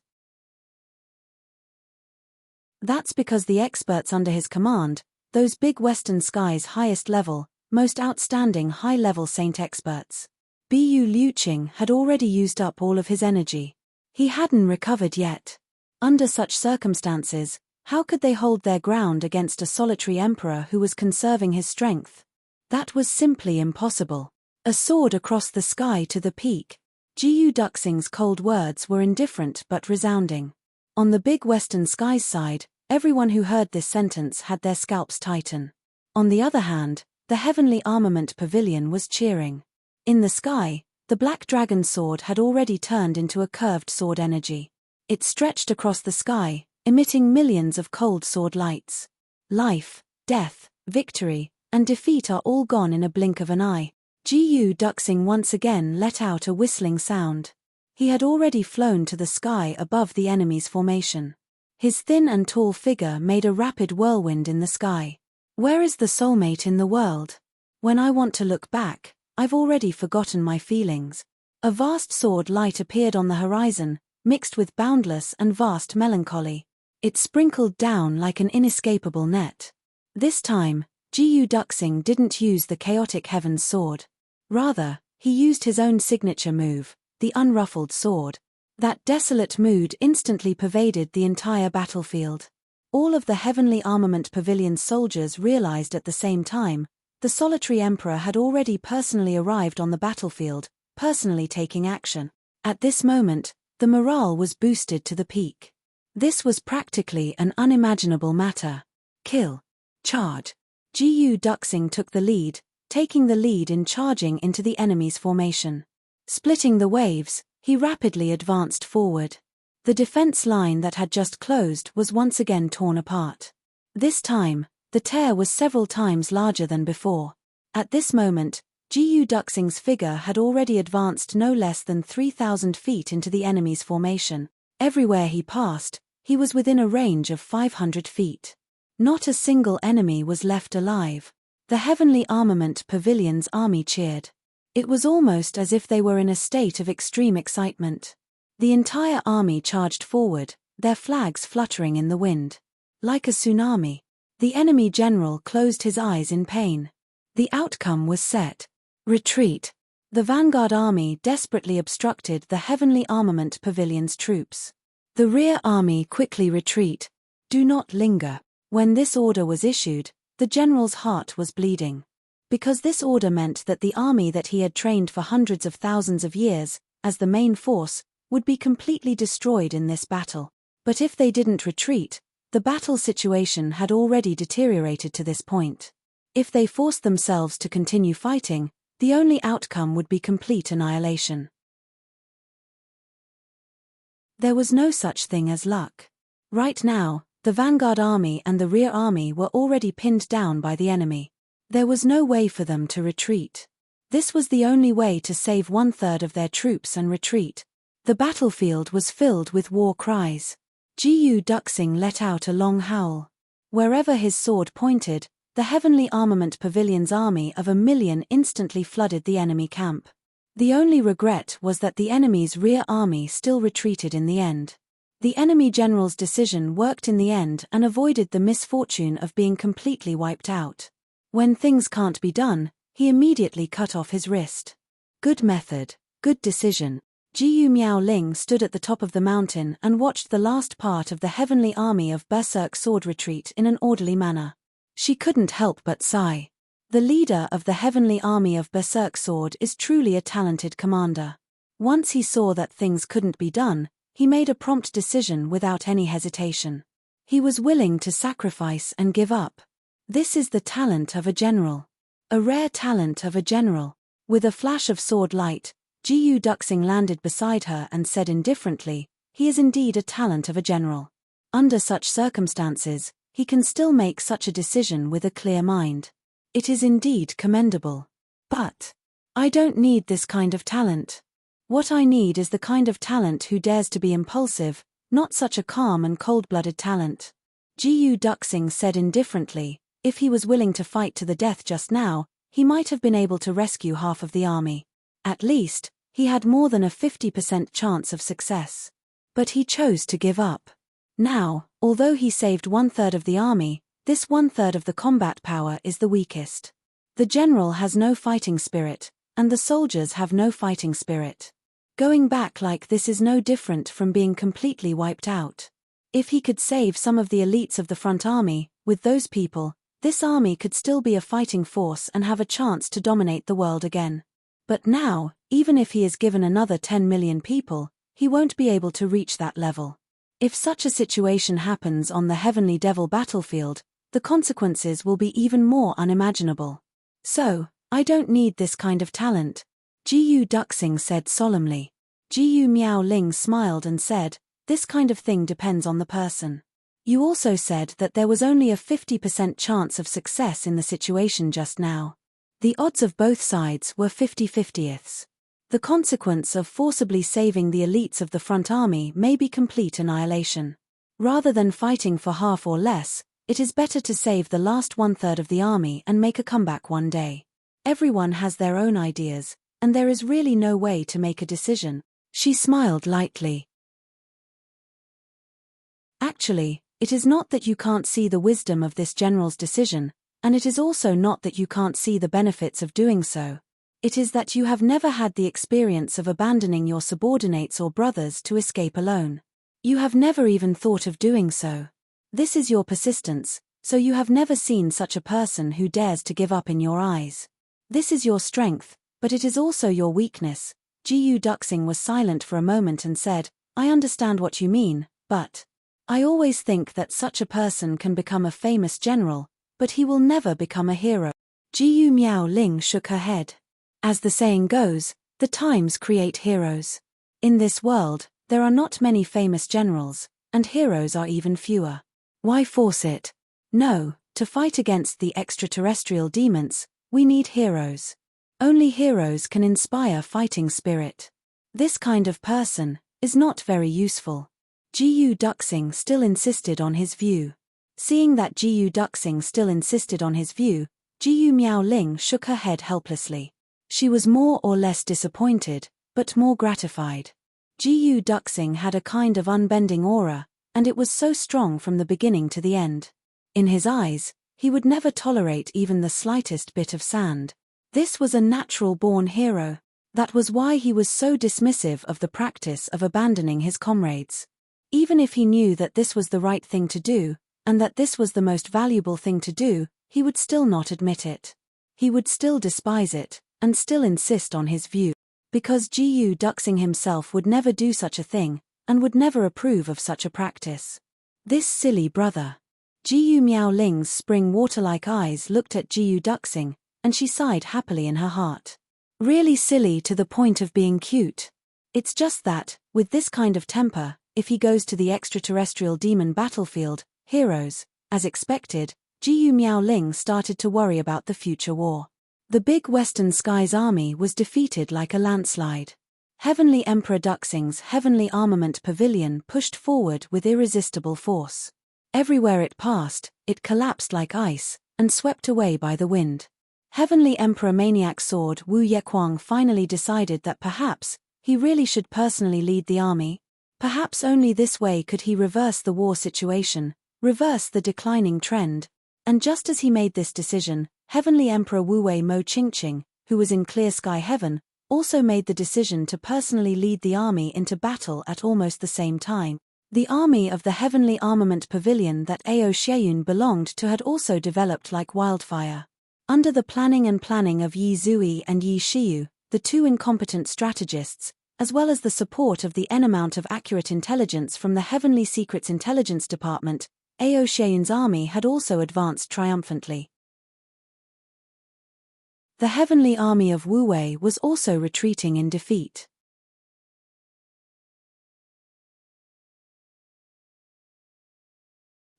That's because the experts under his command, those big Western Sky's highest level, most outstanding high-level saint experts. Bu Liuqing had already used up all of his energy. He hadn't recovered yet. Under such circumstances, how could they hold their ground against a solitary emperor who was conserving his strength? That was simply impossible. A sword across the sky to the peak. Jiyu Duxing's cold words were indifferent but resounding. On the big Western Sky's side, everyone who heard this sentence had their scalps tighten. On the other hand, the heavenly armament pavilion was cheering. In the sky, the black dragon sword had already turned into a curved sword energy. It stretched across the sky, emitting millions of cold sword lights. Life, death, victory, and defeat are all gone in a blink of an eye. Jiyu Duxing once again let out a whistling sound. He had already flown to the sky above the enemy's formation. His thin and tall figure made a rapid whirlwind in the sky. Where is the soulmate in the world? When I want to look back, I've already forgotten my feelings. A vast sword light appeared on the horizon, mixed with boundless and vast melancholy. It sprinkled down like an inescapable net. This time, Jiyu Duxing didn't use the chaotic heavens sword. Rather, he used his own signature move, the unruffled sword. That desolate mood instantly pervaded the entire battlefield. All of the heavenly armament pavilion's soldiers realized at the same time, the solitary emperor had already personally arrived on the battlefield, personally taking action. At this moment, the morale was boosted to the peak. This was practically an unimaginable matter. Kill. Charge. Jiyu Duxing took the lead, taking the lead in charging into the enemy's formation. Splitting the waves, he rapidly advanced forward. The defense line that had just closed was once again torn apart. This time, the tear was several times larger than before. At this moment, Gu Duxing's figure had already advanced no less than 3,000 feet into the enemy's formation. Everywhere he passed, he was within a range of 500 feet. Not a single enemy was left alive. The Heavenly Armament Pavilion's army cheered. It was almost as if they were in a state of extreme excitement. The entire army charged forward, their flags fluttering in the wind. Like a tsunami. The enemy general closed his eyes in pain. The outcome was set. Retreat. The vanguard army desperately obstructed the Heavenly Armament Pavilion's troops. The rear army quickly retreat. Do not linger. When this order was issued, the general's heart was bleeding. Because this order meant that the army that he had trained for hundreds of thousands of years, as the main force, would be completely destroyed in this battle. But if they didn't retreat, the battle situation had already deteriorated to this point. If they forced themselves to continue fighting, the only outcome would be complete annihilation. There was no such thing as luck. Right now, the vanguard army and the rear army were already pinned down by the enemy. There was no way for them to retreat. This was the only way to save 1/3 of their troops and retreat. The battlefield was filled with war cries. Gu Duxing let out a long howl. Wherever his sword pointed, the Heavenly Armament Pavilion's army of 1,000,000 instantly flooded the enemy camp. The only regret was that the enemy's rear army still retreated in the end. The enemy general's decision worked in the end and avoided the misfortune of being completely wiped out. When things can't be done, he immediately cut off his wrist. Good method, good decision. Jiu Miaoling stood at the top of the mountain and watched the last part of the Heavenly Army of Berserk sword retreat in an orderly manner. She couldn't help but sigh. The leader of the Heavenly Army of Berserk Sword is truly a talented commander. Once he saw that things couldn't be done, he made a prompt decision without any hesitation. He was willing to sacrifice and give up. This is the talent of a general. A rare talent of a general. With a flash of sword light, Gu Duxing landed beside her and said indifferently, "He is indeed a talent of a general. Under such circumstances, he can still make such a decision with a clear mind. It is indeed commendable. But I don't need this kind of talent. What I need is the kind of talent who dares to be impulsive, not such a calm and cold-blooded talent." Gu Duxing said indifferently, if he was willing to fight to the death just now, he might have been able to rescue half of the army. At least, he had more than a 50% chance of success. But he chose to give up. Now, although he saved 1/3 of the army, this 1/3 of the combat power is the weakest. The general has no fighting spirit, and the soldiers have no fighting spirit. Going back like this is no different from being completely wiped out. If he could save some of the elites of the front army, with those people, this army could still be a fighting force and have a chance to dominate the world again. But now, even if he is given another 10 million people, he won't be able to reach that level. If such a situation happens on the Heavenly Devil battlefield, the consequences will be even more unimaginable. So, I don't need this kind of talent, Gu Duxing said solemnly. Jiu Miaoling smiled and said, "This kind of thing depends on the person. You also said that there was only a 50% chance of success in the situation just now. The odds of both sides were 50-50ths. The consequence of forcibly saving the elites of the front army may be complete annihilation. Rather than fighting for half or less, it is better to save the last 1/3 of the army and make a comeback one day. Everyone has their own ideas, and there is really no way to make a decision." She smiled lightly. Actually, it is not that you can't see the wisdom of this general's decision, and it is also not that you can't see the benefits of doing so. It is that you have never had the experience of abandoning your subordinates or brothers to escape alone. You have never even thought of doing so. This is your persistence, so you have never seen such a person who dares to give up in your eyes. This is your strength, but it is also your weakness. Gu Duxing was silent for a moment and said, "I understand what you mean, but I always think that such a person can become a famous general, but he will never become a hero." Jiu Miaoling shook her head. As the saying goes, the times create heroes. In this world, There are not many famous generals, and heroes are even fewer. Why force it? No, to fight against the extraterrestrial demons, we need heroes. Only heroes can inspire fighting spirit. This kind of person is not very useful. Gu Duxing still insisted on his view. Seeing that Gu Duxing still insisted on his view, Gu Miaoling shook her head helplessly. She was more or less disappointed, but more gratified. Gu Duxing had a kind of unbending aura, and it was so strong from the beginning to the end. In his eyes, he would never tolerate even the slightest bit of sand. This was a natural-born hero. That was why he was so dismissive of the practice of abandoning his comrades. Even if he knew that this was the right thing to do, and that this was the most valuable thing to do, he would still not admit it. He would still despise it, and still insist on his view. Because Gu Duxing himself would never do such a thing, and would never approve of such a practice. This silly brother. Gu Miaoling's spring water-like eyes looked at Gu Duxing, and she sighed happily in her heart. Really silly to the point of being cute. It's just that, with this kind of temper, if he goes to the extraterrestrial demon battlefield, heroes, as expected, Gu Miaoling started to worry about the future war. The big Western Skies army was defeated like a landslide. Heavenly Emperor Duxing's heavenly armament pavilion pushed forward with irresistible force. Everywhere it passed, it collapsed like ice, and swept away by the wind. Heavenly Emperor Maniac Sword Wu Yequang finally decided that perhaps he really should personally lead the army. Perhaps only this way could he reverse the war situation, reverse the declining trend. And just as he made this decision, Heavenly Emperor Wu Wei Mo Qingqing, who was in clear sky heaven, also made the decision to personally lead the army into battle at almost the same time. The army of the Heavenly Armament Pavilion that Ao Xieyun belonged to had also developed like wildfire. Under the planning of Yi Zui and Yi Shiyu, the two incompetent strategists, as well as the support of the N amount of accurate intelligence from the Heavenly Secrets Intelligence Department, Ao Xieyun's army had also advanced triumphantly. The heavenly army of Wu Wei was also retreating in defeat.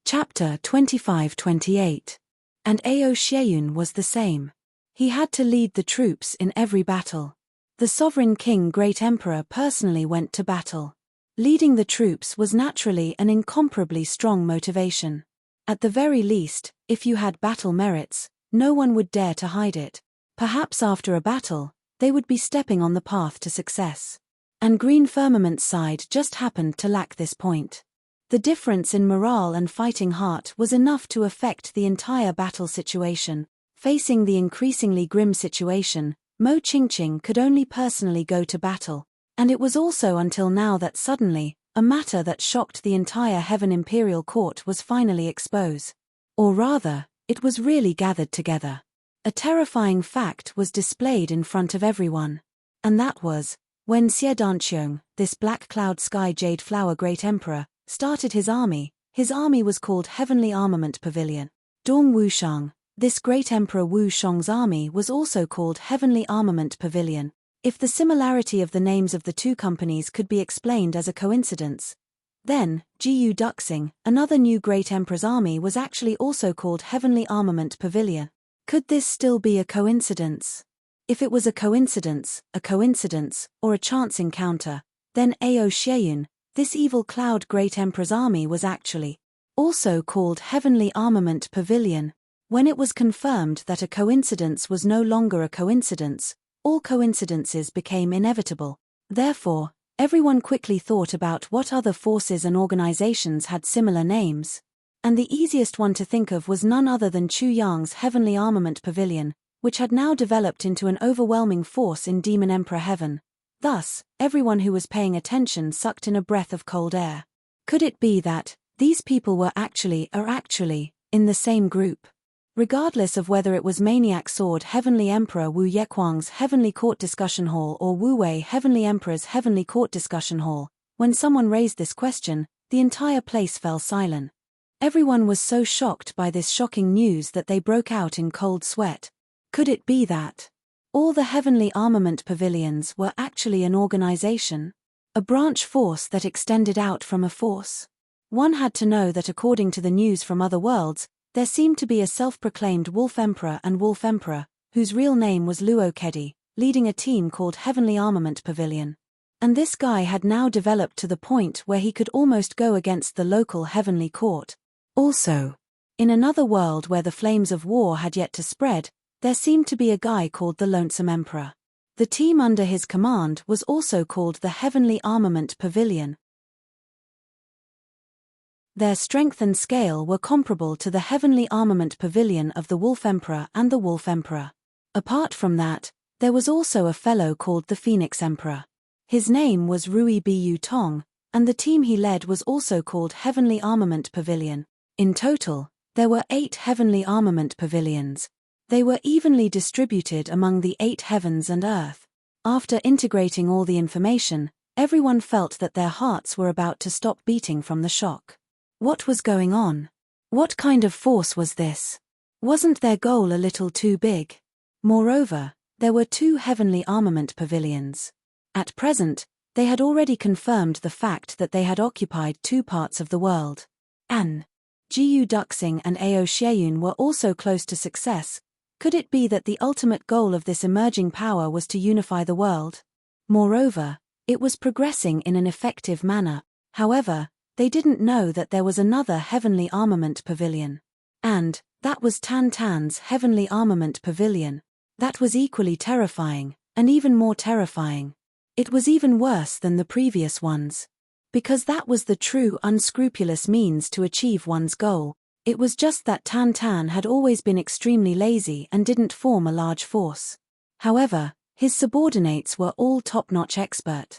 Chapter 25-28. And Ao Xieyun was the same. He had to lead the troops in every battle. The sovereign king Great Emperor personally went to battle. Leading the troops was naturally an incomparably strong motivation. At the very least, if you had battle merits, no one would dare to hide it. Perhaps after a battle, they would be stepping on the path to success. And Green Firmament's side just happened to lack this point. The difference in morale and fighting heart was enough to affect the entire battle situation. Facing the increasingly grim situation, Mo Qingqing could only personally go to battle, and it was also until now that suddenly, a matter that shocked the entire Heaven Imperial Court was finally exposed. Or rather, it was really gathered together. A terrifying fact was displayed in front of everyone. And that was, when Xie Danqiong, this black cloud sky jade flower great emperor, started his army was called Heavenly Armament Pavilion. Dong Wushang, this great emperor Wu Shang's army was also called Heavenly Armament Pavilion. If the similarity of the names of the two companies could be explained as a coincidence, then, Gu Duxing, another new great emperor's army was actually also called Heavenly Armament Pavilion. Could this still be a coincidence? If it was a coincidence, or a chance encounter, then Ao Xieyun, this evil cloud great emperor's army was actually also called Heavenly Armament Pavilion. When it was confirmed that a coincidence was no longer a coincidence, all coincidences became inevitable. Therefore, everyone quickly thought about what other forces and organizations had similar names. And the easiest one to think of was none other than Chu Yang's Heavenly Armament Pavilion, which had now developed into an overwhelming force in Demon Emperor Heaven. Thus, everyone who was paying attention sucked in a breath of cold air. Could it be that these people were actually in the same group? Regardless of whether it was Maniac Sword Heavenly Emperor Wu Yequang's Heavenly Court Discussion Hall or Wu Wei Heavenly Emperor's Heavenly Court Discussion Hall, when someone raised this question, the entire place fell silent. Everyone was so shocked by this shocking news that they broke out in cold sweat. Could it be that all the Heavenly Armament Pavilions were actually an organization? A branch force that extended out from a force. One had to know that according to the news from other worlds, there seemed to be a self-proclaimed Wolf Emperor and Wolf Emperor, whose real name was Luo Kedi, leading a team called Heavenly Armament Pavilion. And this guy had now developed to the point where he could almost go against the local Heavenly Court. Also, in another world where the flames of war had yet to spread, there seemed to be a guy called the Lonesome Emperor. The team under his command was also called the Heavenly Armament Pavilion. Their strength and scale were comparable to the Heavenly Armament Pavilion of the Wolf Emperor and the Wolf Emperor. Apart from that, there was also a fellow called the Phoenix Emperor. His name was Rui Bu Tong, and the team he led was also called Heavenly Armament Pavilion. In total, there were 8 Heavenly Armament Pavilions. They were evenly distributed among the 8 heavens and earth. After integrating all the information, everyone felt that their hearts were about to stop beating from the shock. What was going on? What kind of force was this? Wasn't their goal a little too big? Moreover, there were 2 Heavenly Armament Pavilions. At present, they had already confirmed the fact that they had occupied 2 parts of the world. An Jiu Duxing and Ao Xieyun were also close to success. Could it be that the ultimate goal of this emerging power was to unify the world? Moreover, it was progressing in an effective manner. However, they didn't know that there was another Heavenly Armament Pavilion. And that was Tan Tan's Heavenly Armament Pavilion. That was equally terrifying, and even more terrifying. It was even worse than the previous ones. Because that was the true unscrupulous means to achieve one's goal. It was just that Tan Tan had always been extremely lazy and didn't form a large force. However, his subordinates were all top-notch expert.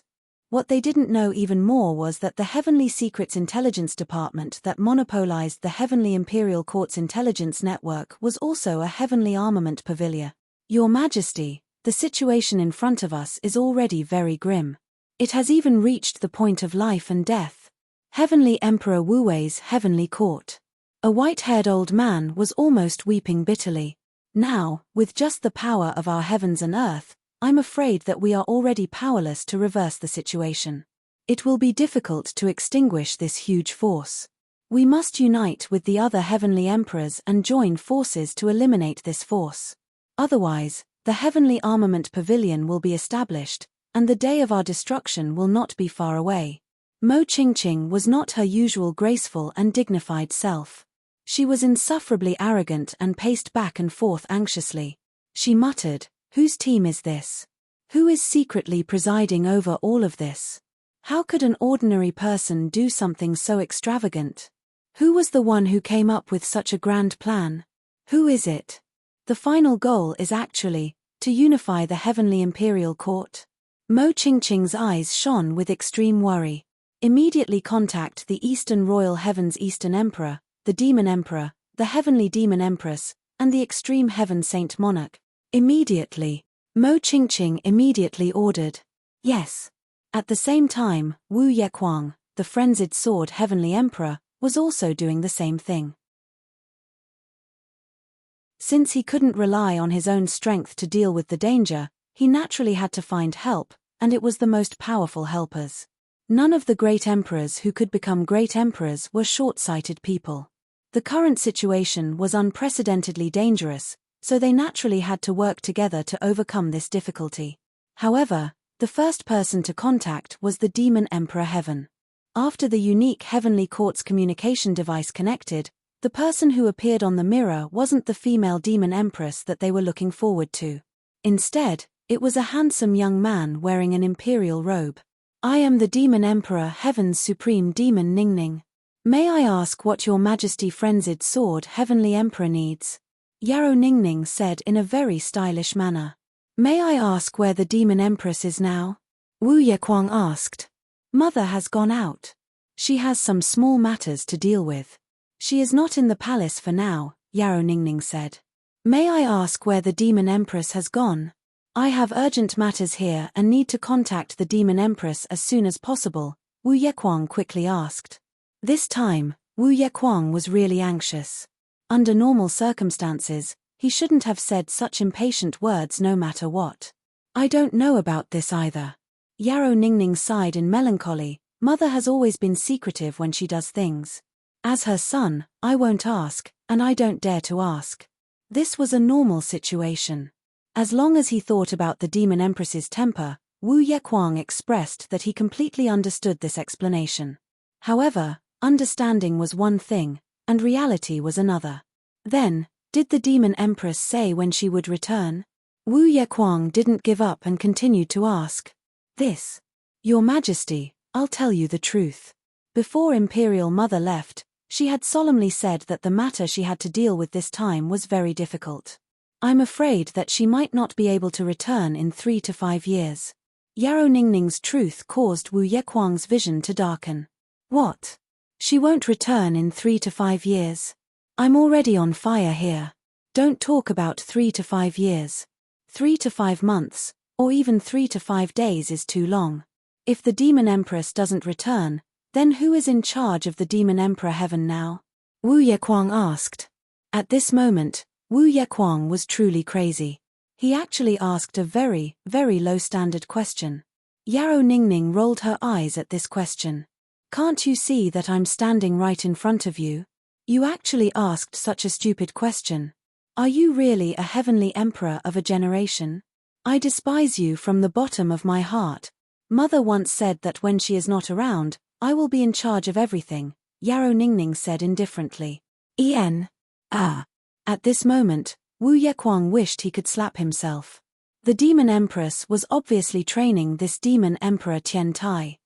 What they didn't know even more was that the Heavenly Secrets Intelligence Department that monopolized the Heavenly Imperial Court's intelligence network was also a Heavenly Armament Pavilion. Your Majesty, the situation in front of us is already very grim. It has even reached the point of life and death. Heavenly Emperor Wu Wei's Heavenly Court. A white-haired old man was almost weeping bitterly. Now, with just the power of our heavens and earth, I'm afraid that we are already powerless to reverse the situation. It will be difficult to extinguish this huge force. We must unite with the other heavenly emperors and join forces to eliminate this force. Otherwise, the Heavenly Armament Pavilion will be established, and the day of our destruction will not be far away. Mo Qingqing was not her usual graceful and dignified self. She was insufferably arrogant and paced back and forth anxiously. She muttered, "Whose team is this? Who is secretly presiding over all of this? How could an ordinary person do something so extravagant? Who was the one who came up with such a grand plan? Who is it? The final goal is actually to unify the Heavenly Imperial Court." Mo Qingqing's eyes shone with extreme worry. Immediately contact the Eastern Royal Heaven's Eastern Emperor, the Demon Emperor, the Heavenly Demon Empress, and the Extreme Heaven Saint Monarch. Immediately. Mo Qingqing immediately ordered. Yes. At the same time, Wu Yequang, the Frenzied Sword Heavenly Emperor, was also doing the same thing. Since he couldn't rely on his own strength to deal with the danger, he naturally had to find help, and it was the most powerful helpers. None of the great emperors who could become great emperors were short-sighted people. The current situation was unprecedentedly dangerous, so they naturally had to work together to overcome this difficulty. However, the first person to contact was the Demon Emperor Heaven. After the unique Heavenly Court's communication device connected, the person who appeared on the mirror wasn't the female Demon Empress that they were looking forward to. Instead, it was a handsome young man wearing an imperial robe. "I am the Demon Emperor Heaven's Supreme Demon Ningning. May I ask what your Majesty Frenzied Sword Heavenly Emperor needs?" Yarrow Ningning said in a very stylish manner. "May I ask where the Demon Empress is now?" Wu Yequang asked. "Mother has gone out. She has some small matters to deal with. She is not in the palace for now," Yarrow Ningning said. "May I ask where the Demon Empress has gone? I have urgent matters here and need to contact the Demon Empress as soon as possible," Wu Yequang quickly asked. This time, Wu Yequang was really anxious. Under normal circumstances, he shouldn't have said such impatient words no matter what. "I don't know about this either. Yarrow Ningning sighed in melancholy. Mother has always been secretive when she does things. As her son, I won't ask, and I don't dare to ask. This was a normal situation. As long as he thought about the demon empress's temper, Wu Yequang expressed that he completely understood this explanation. However, understanding was one thing, and reality was another. Then, did the demon empress say when she would return? Wu Yequang didn't give up and continued to ask. This. Your Majesty, I'll tell you the truth. Before Imperial Mother left, she had solemnly said that the matter she had to deal with this time was very difficult. I'm afraid that she might not be able to return in 3 to 5 years. Yarrow Ningning's truth caused Wu Yequang's vision to darken. What? She won't return in 3 to 5 years? I'm already on fire here. Don't talk about 3 to 5 years. 3 to 5 months, or even 3 to 5 days is too long. If the Demon Empress doesn't return, then who is in charge of the Demon Emperor Heaven now? Wu Yequang asked. At this moment, Wu Yequang was truly crazy. He actually asked a very, very low-standard question. Yarrow Ningning rolled her eyes at this question. Can't you see that I'm standing right in front of you? You actually asked such a stupid question. Are you really a heavenly emperor of a generation? I despise you from the bottom of my heart. Mother once said that when she is not around, I will be in charge of everything, Yarrow Ningning said indifferently. At this moment, Wu Yequang wished he could slap himself. The Demon Empress was obviously training this Demon Emperor Tian Tai.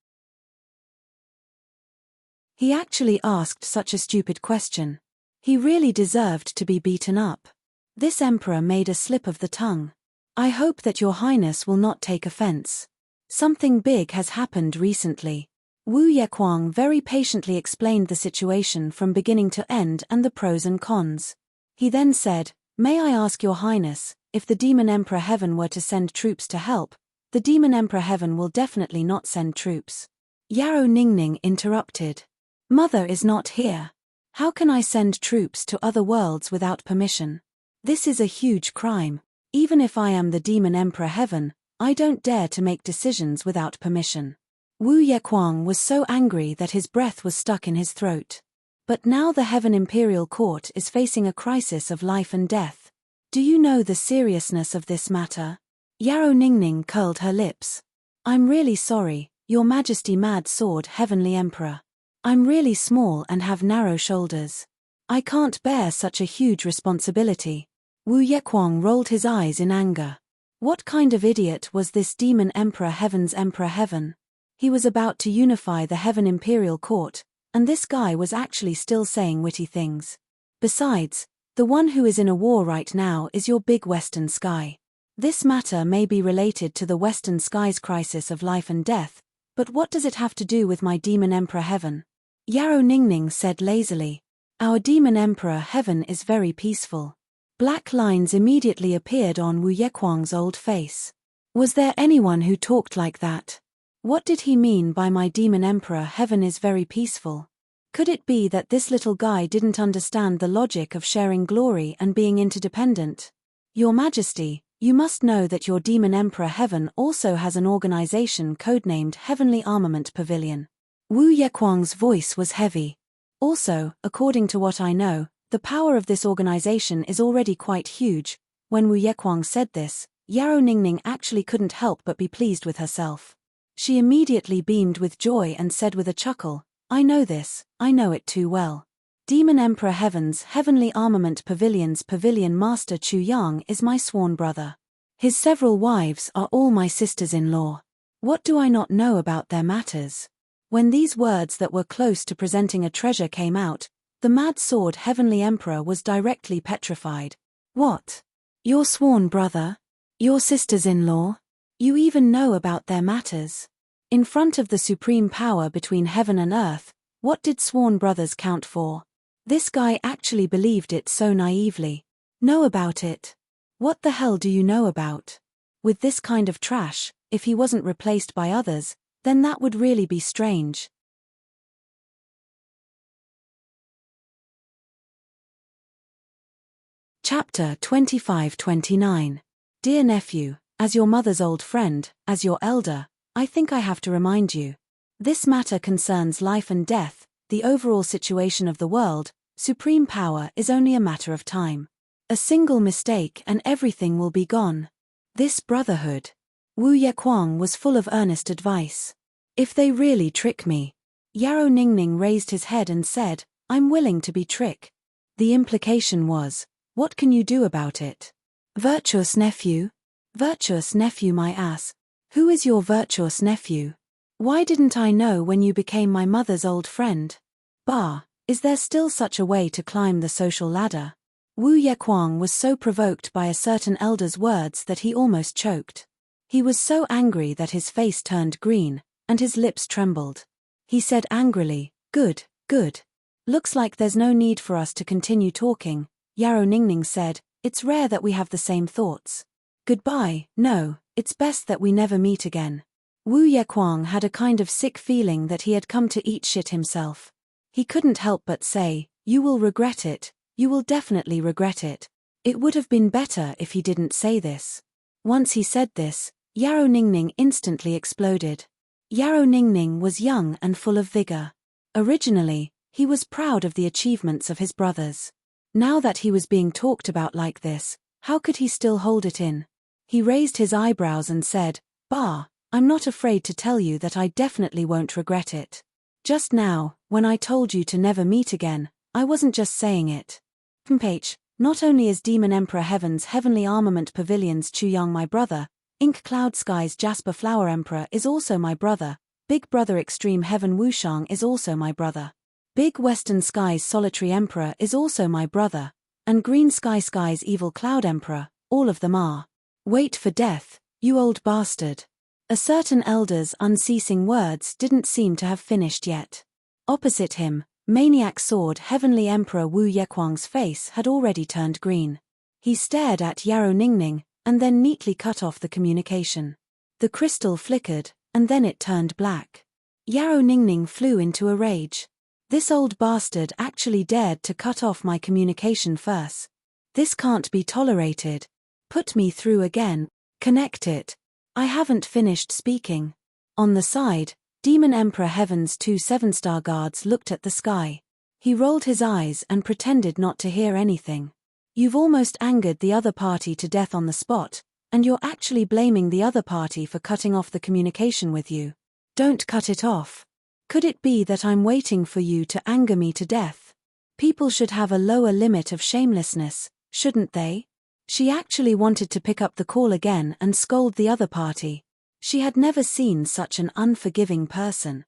He actually asked such a stupid question. He really deserved to be beaten up. This emperor made a slip of the tongue. I hope that your highness will not take offense. Something big has happened recently. Wu Yequang very patiently explained the situation from beginning to end and the pros and cons. He then said, May I ask your highness, if the Demon Emperor Heaven were to send troops to help, the Demon Emperor Heaven will definitely not send troops. Yarrow Ningning interrupted. Mother is not here. How can I send troops to other worlds without permission? This is a huge crime. Even if I am the Demon Emperor Heaven, I don't dare to make decisions without permission. Wu Yequang was so angry that his breath was stuck in his throat. But now the Heaven Imperial Court is facing a crisis of life and death. Do you know the seriousness of this matter? Yarrow Ningning curled her lips. I'm really sorry, Your Majesty Mad Sword Heavenly Emperor. I'm really small and have narrow shoulders. I can't bear such a huge responsibility. Wu Yequang rolled his eyes in anger. What kind of idiot was this Demon Emperor Heaven's Emperor Heaven? He was about to unify the Heaven Imperial Court, and this guy was actually still saying witty things. Besides, the one who is in a war right now is your big Western Sky. This matter may be related to the Western Sky's crisis of life and death, but what does it have to do with my Demon Emperor Heaven? Yarrow Ningning said lazily. Our Demon Emperor Heaven is very peaceful. Black lines immediately appeared on Wu Yequang's old face. Was there anyone who talked like that? What did he mean by my Demon Emperor Heaven is very peaceful? Could it be that this little guy didn't understand the logic of sharing glory and being interdependent? Your Majesty, you must know that your Demon Emperor Heaven also has an organization codenamed Heavenly Armament Pavilion. Wu Yequang's voice was heavy. Also, according to what I know, the power of this organization is already quite huge. When Wu Yequang said this, Yarrow Ningning actually couldn't help but be pleased with herself. She immediately beamed with joy and said with a chuckle, I know this, I know it too well. Demon Emperor Heaven's Heavenly Armament Pavilion's Pavilion Master Chu Yang is my sworn brother. His several wives are all my sisters-in-law. What do I not know about their matters? When these words that were close to presenting a treasure came out, the Mad Sword Heavenly Emperor was directly petrified. What? Your sworn brother? Your sisters-in-law? You even know about their matters? In front of the supreme power between heaven and earth, what did sworn brothers count for? This guy actually believed it so naively. Know about it? What the hell do you know about? With this kind of trash, if he wasn't replaced by others, then that would really be strange. Chapter 25-29. Dear nephew, as your mother's old friend, as your elder, I think I have to remind you. This matter concerns life and death, the overall situation of the world. Supreme power is only a matter of time. A single mistake and everything will be gone. This brotherhood. Wu Yequang was full of earnest advice. If they really trick me. Yarrow Ningning raised his head and said, I'm willing to be tricked. The implication was, what can you do about it? Virtuous nephew? Virtuous nephew, my ass. Who is your virtuous nephew? Why didn't I know when you became my mother's old friend? Bah, is there still such a way to climb the social ladder? Wu Yequang was so provoked by a certain elder's words that he almost choked. He was so angry that his face turned green, and his lips trembled. He said angrily, good, good. Looks like there's no need for us to continue talking, Yarrow Ningning said, it's rare that we have the same thoughts. Goodbye, no, it's best that we never meet again. Wu Yequang had a kind of sick feeling that he had come to eat shit himself. He couldn't help but say, you will regret it, you will definitely regret it. It would have been better if he didn't say this. Once he said this, Yarrow Ningning instantly exploded. Yarrow Ningning was young and full of vigor. Originally, he was proud of the achievements of his brothers. Now that he was being talked about like this, how could he still hold it in? He raised his eyebrows and said, bah, I'm not afraid to tell you that I definitely won't regret it. Just now, when I told you to never meet again, I wasn't just saying it. Page, not only is Demon Emperor Heaven's Heavenly Armament Pavilion's Chuyang my brother, Ink Cloud Sky's Jasper Flower Emperor is also my brother, Big Brother Extreme Heaven Wushang is also my brother. Big Western Sky's Solitary Emperor is also my brother, and Green Sky's Evil Cloud Emperor, all of them are. Wait for death, you old bastard. A certain elder's unceasing words didn't seem to have finished yet. Opposite him, Maniac Sword Heavenly Emperor Wu Yequang's face had already turned green. He stared at Yarrow Ningning, and then neatly cut off the communication. The crystal flickered, and then it turned black. Yarrow Ningning flew into a rage. This old bastard actually dared to cut off my communication first. This can't be tolerated. Put me through again. Connect it. I haven't finished speaking. On the side, Demon Emperor Heaven's 2 7-star guards looked at the sky. He rolled his eyes and pretended not to hear anything. You've almost angered the other party to death on the spot, and you're actually blaming the other party for cutting off the communication with you. Don't cut it off. Could it be that I'm waiting for you to anger me to death? People should have a lower limit of shamelessness, shouldn't they? She actually wanted to pick up the call again and scold the other party. She had never seen such an unforgiving person.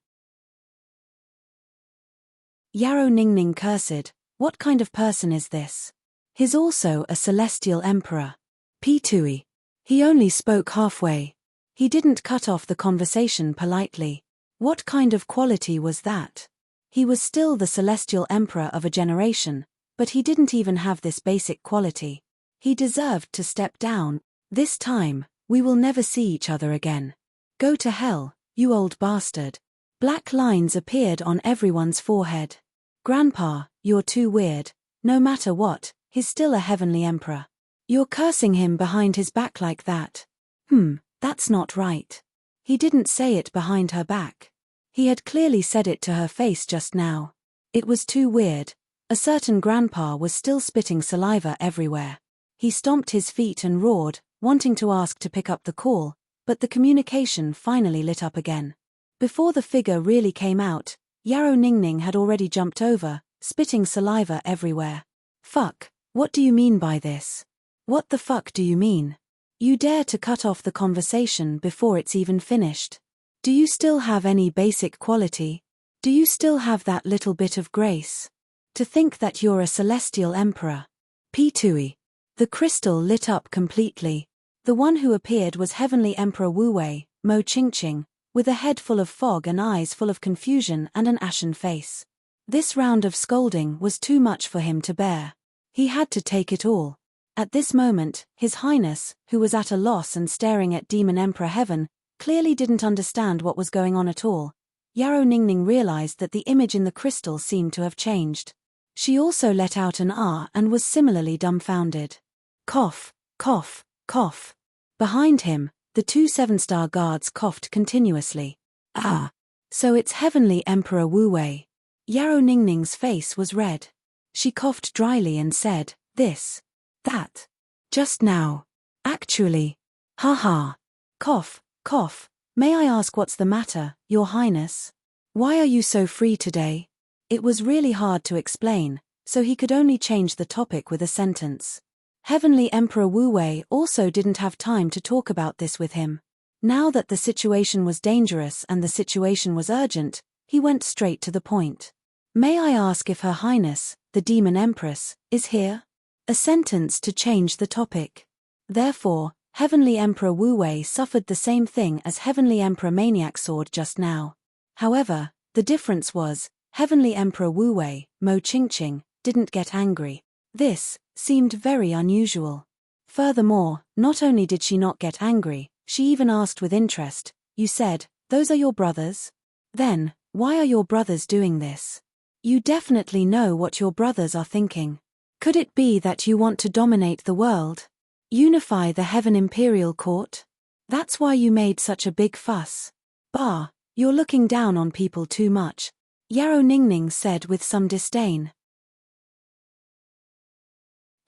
Yarrow Ningning cursed, what kind of person is this? He's also a celestial emperor. P2E. He only spoke halfway. He didn't cut off the conversation politely. What kind of quality was that? He was still the celestial emperor of a generation, but he didn't even have this basic quality. He deserved to step down. This time, we will never see each other again. Go to hell, you old bastard. Black lines appeared on everyone's forehead. Grandpa, you're too weird. No matter what, he's still a heavenly emperor. You're cursing him behind his back like that. That's not right. He didn't say it behind her back. He had clearly said it to her face just now. It was too weird. A certain grandpa was still spitting saliva everywhere. He stomped his feet and roared, wanting to ask to pick up the call, but the communication finally lit up again. Before the figure really came out, Yarrow Ningning had already jumped over, spitting saliva everywhere. Fuck, what do you mean by this? What the fuck do you mean? You dare to cut off the conversation before it's even finished? Do you still have any basic quality? Do you still have that little bit of grace? To think that you're a celestial emperor. P2E. The crystal lit up completely. The one who appeared was Heavenly Emperor Wu Wei, Mo Qingqing, with a head full of fog and eyes full of confusion and an ashen face. This round of scolding was too much for him to bear. He had to take it all. At this moment, His Highness, who was at a loss and staring at Demon Emperor Heaven, clearly didn't understand what was going on at all. Yarrow Ningning realized that the image in the crystal seemed to have changed. She also let out an ah and was similarly dumbfounded. Cough, cough, cough. Behind him, The two seven-star guards coughed continuously. Ah. So it's Heavenly Emperor Wu Wei. Yarrow Ningning's face was red. She coughed dryly and said, this. That. Just now. Actually. Ha ha. Cough, cough. May I ask what's the matter, Your Highness? Why are you so free today? It was really hard to explain, so he could only change the topic with a sentence. Heavenly Emperor Wu Wei also didn't have time to talk about this with him. Now that the situation was dangerous and the situation was urgent, he went straight to the point. May I ask if Her Highness, the Demon Empress, is here? A sentence to change the topic. Therefore, Heavenly Emperor Wu Wei suffered the same thing as Heavenly Emperor Maniac Sword just now. However, the difference was, Heavenly Emperor Wu Wei, Mo Qingqing, didn't get angry. This seemed very unusual. Furthermore, not only did she not get angry, she even asked with interest, you said, those are your brothers? Then, why are your brothers doing this? You definitely know what your brothers are thinking. Could it be that you want to dominate the world? Unify the Heaven Imperial Court? That's why you made such a big fuss. Bah, you're looking down on people too much, Yarrow Ningning said with some disdain.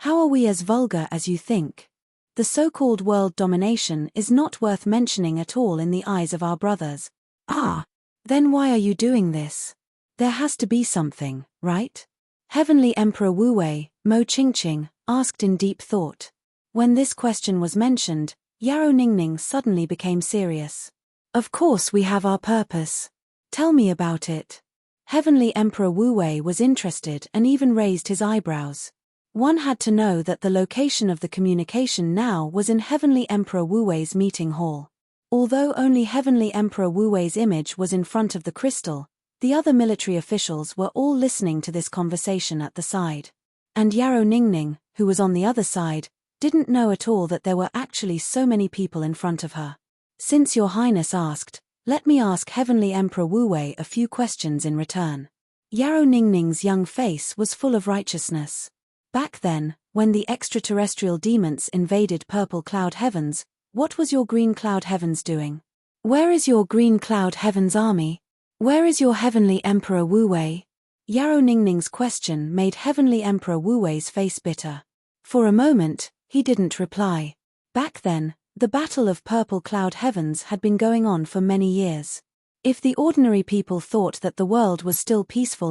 How are we as vulgar as you think? The so-called world domination is not worth mentioning at all in the eyes of our brothers. Ah, then why are you doing this? There has to be something, right? Heavenly Emperor Wu Wei, Mo Qingqing, asked in deep thought. When this question was mentioned, Yarrow Ningning suddenly became serious. Of course we have our purpose. Tell me about it. Heavenly Emperor Wu Wei was interested and even raised his eyebrows. One had to know that the location of the communication now was in Heavenly Emperor Wu Wei's meeting hall. Although only Heavenly Emperor Wu Wei's image was in front of the crystal, the other military officials were all listening to this conversation at the side. And Yarrow Ningning, who was on the other side, didn't know at all that there were actually so many people in front of her. Since Your Highness asked, let me ask Heavenly Emperor Wu Wei a few questions in return. Yarrow Ningning's young face was full of righteousness. Back then, when the extraterrestrial demons invaded Purple Cloud Heavens, what was your Green Cloud Heavens doing? Where is your Green Cloud Heavens army? Where is your Heavenly Emperor Wu Wei? Yarrow Ningning's question made Heavenly Emperor Wu Wei's face bitter. For a moment, he didn't reply. Back then, the Battle of Purple Cloud Heavens had been going on for many years. If the ordinary people thought that the world was still peaceful,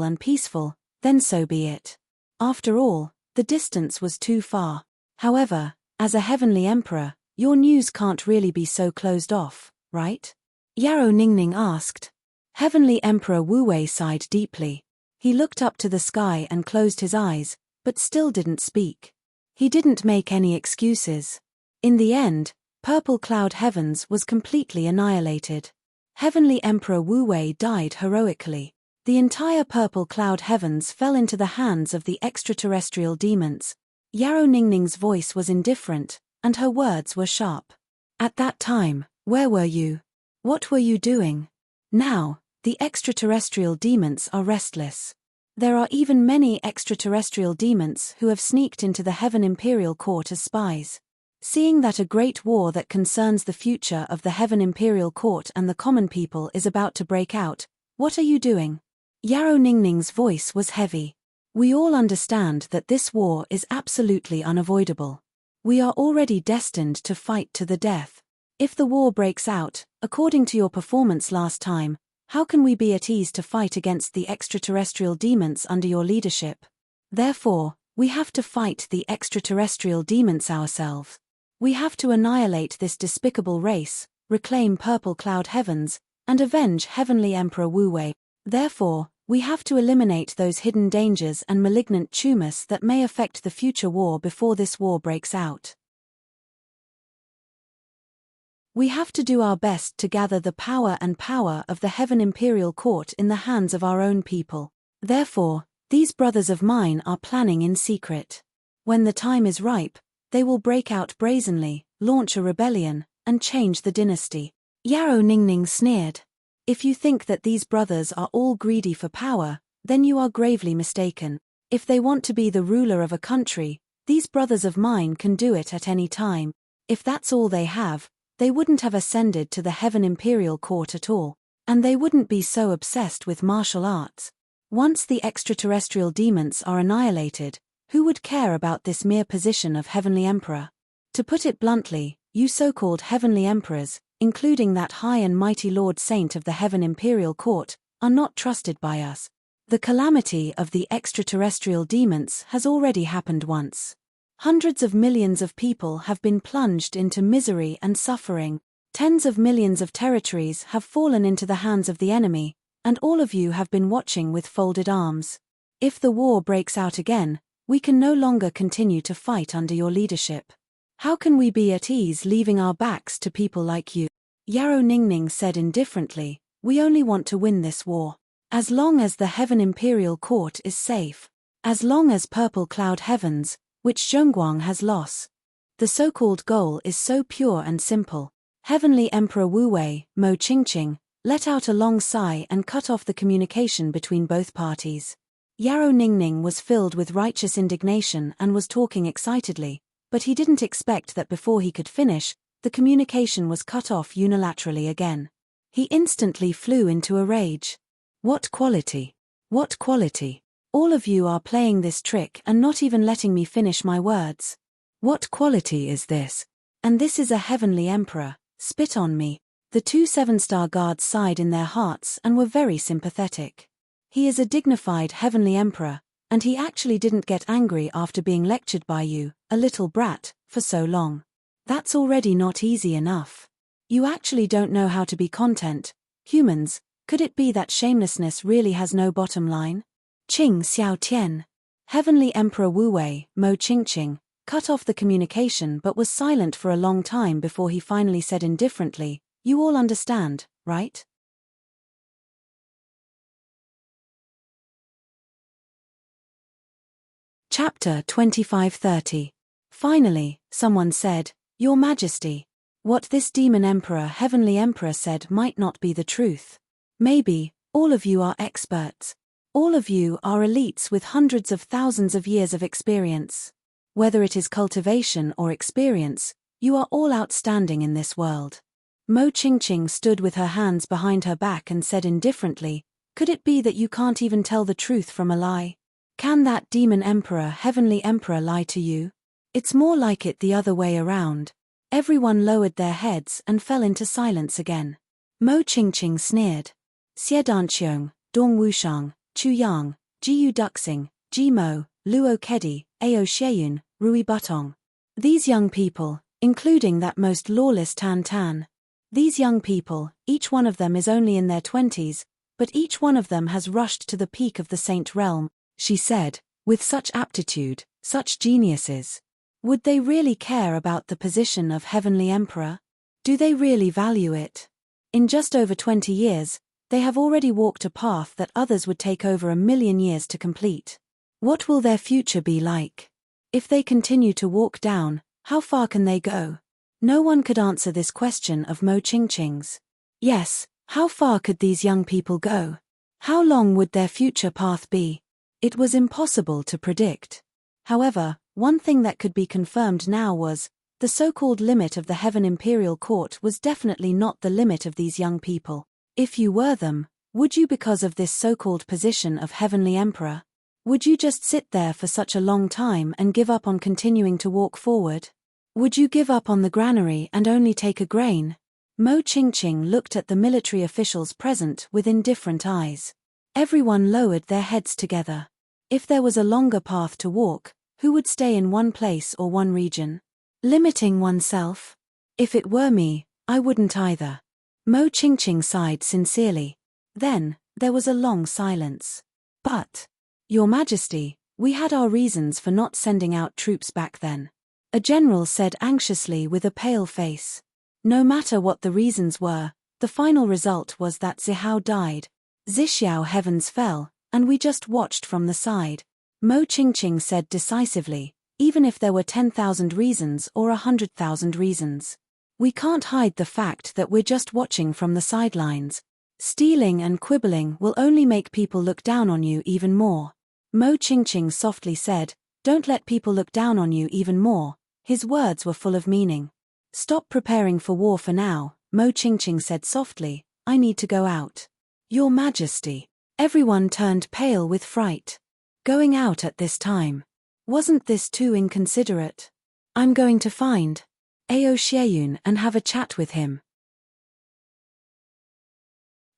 then so be it. After all, the distance was too far. However, as a Heavenly Emperor, your news can't really be so closed off, right? Yarrow Ningning asked. Heavenly Emperor Wu Wei sighed deeply. He looked up to the sky and closed his eyes, but still didn't speak. He didn't make any excuses. In the end, Purple Cloud Heavens was completely annihilated. Heavenly Emperor Wu Wei died heroically. The entire Purple Cloud Heavens fell into the hands of the extraterrestrial demons. Yarrow Ningning's voice was indifferent, and her words were sharp. At that time, where were you? What were you doing? Now, the extraterrestrial demons are restless. There are even many extraterrestrial demons who have sneaked into the Heaven Imperial Court as spies. Seeing that a great war that concerns the future of the Heaven Imperial Court and the common people is about to break out, what are you doing? Yarrow Ningning's voice was heavy. We all understand that this war is absolutely unavoidable. We are already destined to fight to the death. If the war breaks out, according to your performance last time, how can we be at ease to fight against the extraterrestrial demons under your leadership? Therefore, we have to fight the extraterrestrial demons ourselves. We have to annihilate this despicable race, reclaim Purple Cloud Heavens, and avenge Heavenly Emperor Wu Wei. Therefore, we have to eliminate those hidden dangers and malignant tumors that may affect the future war before this war breaks out. We have to do our best to gather the power of the Heaven Imperial Court in the hands of our own people. Therefore, these brothers of mine are planning in secret. When the time is ripe, they will break out brazenly, launch a rebellion, and change the dynasty. Yarrow Ningning sneered. If you think that these brothers are all greedy for power, then you are gravely mistaken. If they want to be the ruler of a country, these brothers of mine can do it at any time. If that's all they have, they wouldn't have ascended to the Heaven Imperial Court at all, and they wouldn't be so obsessed with martial arts. Once the extraterrestrial demons are annihilated, who would care about this mere position of Heavenly Emperor? To put it bluntly, you so-called Heavenly Emperors, including that high and mighty Lord Saint of the Heaven Imperial Court, are not trusted by us. The calamity of the extraterrestrial demons has already happened once. Hundreds of millions of people have been plunged into misery and suffering, tens of millions of territories have fallen into the hands of the enemy, and all of you have been watching with folded arms. If the war breaks out again, we can no longer continue to fight under your leadership. How can we be at ease leaving our backs to people like you? Yarrow Ningning said indifferently, we only want to win this war. As long as the Heaven Imperial Court is safe. As long as Purple Cloud Heavens, which Zhongguang has lost. The so-called goal is so pure and simple. Heavenly Emperor Wu Wei, Mo Qingqing, let out a long sigh and cut off the communication between both parties. Yarrow Ningning was filled with righteous indignation and was talking excitedly, but he didn't expect that before he could finish, the communication was cut off unilaterally again. He instantly flew into a rage. What quality? What quality? All of you are playing this trick and not even letting me finish my words. What quality is this? And this is a Heavenly Emperor, spit on me. The two 7-star guards sighed in their hearts and were very sympathetic. He is a dignified Heavenly Emperor, and he actually didn't get angry after being lectured by you, a little brat, for so long. That's already not easy enough. You actually don't know how to be content. Humans, could it be that shamelessness really has no bottom line? Qing Xiao Tian. Heavenly Emperor Wu Wei, Mo Qingqing, cut off the communication but was silent for a long time before he finally said indifferently, you all understand, right? Chapter 2530. Finally, someone said, Your Majesty. What this demon emperor Heavenly Emperor said might not be the truth. Maybe, all of you are experts. All of you are elites with hundreds of thousands of years of experience. Whether it is cultivation or experience, you are all outstanding in this world. Mo Qingqing stood with her hands behind her back and said indifferently, could it be that you can't even tell the truth from a lie? Can that demon emperor Heavenly Emperor lie to you? It's more like it the other way around. Everyone lowered their heads and fell into silence again. Mo Qingqing sneered. Xie Danqiong, Dong Wushang, Chu Yang, Jiyu Duxing, Jimo, Luo Kedi, Ao Xieyun, Rui Butong. These young people, including that most lawless Tan Tan. These young people, each one of them is only in their 20s, but each one of them has rushed to the peak of the Saint Realm, she said, with such aptitude, such geniuses. Would they really care about the position of Heavenly Emperor? Do they really value it? In just over 20 years, they have already walked a path that others would take over 1,000,000 years to complete. What will their future be like? If they continue to walk down, how far can they go? No one could answer this question of Mo Qingqing's. Yes, how far could these young people go? How long would their future path be? It was impossible to predict. However, one thing that could be confirmed now was, the so-called limit of the Heaven Imperial Court was definitely not the limit of these young people. If you were them, would you because of this so-called position of Heavenly Emperor? Would you just sit there for such a long time and give up on continuing to walk forward? Would you give up on the granary and only take a grain? Mo Qingqing looked at the military officials present with indifferent eyes. Everyone lowered their heads together. If there was a longer path to walk, who would stay in one place or one region? Limiting oneself? If it were me, I wouldn't either. Mo Qingqing sighed sincerely. Then, there was a long silence. But, Your Majesty, we had our reasons for not sending out troops back then. A general said anxiously with a pale face. No matter what the reasons were, the final result was that Zihao died. Zixiao heavens fell, and we just watched from the side. Mo Qingqing said decisively, even if there were 10,000 reasons or 100,000 reasons. We can't hide the fact that we're just watching from the sidelines. Stealing and quibbling will only make people look down on you even more. Mo Qingqing softly said, don't let people look down on you even more. His words were full of meaning. Stop preparing for war for now, Mo Qingqing said softly. I need to go out. Your Majesty. Everyone turned pale with fright. Going out at this time. Wasn't this too inconsiderate? I'm going to find Ao Xieyun and have a chat with him.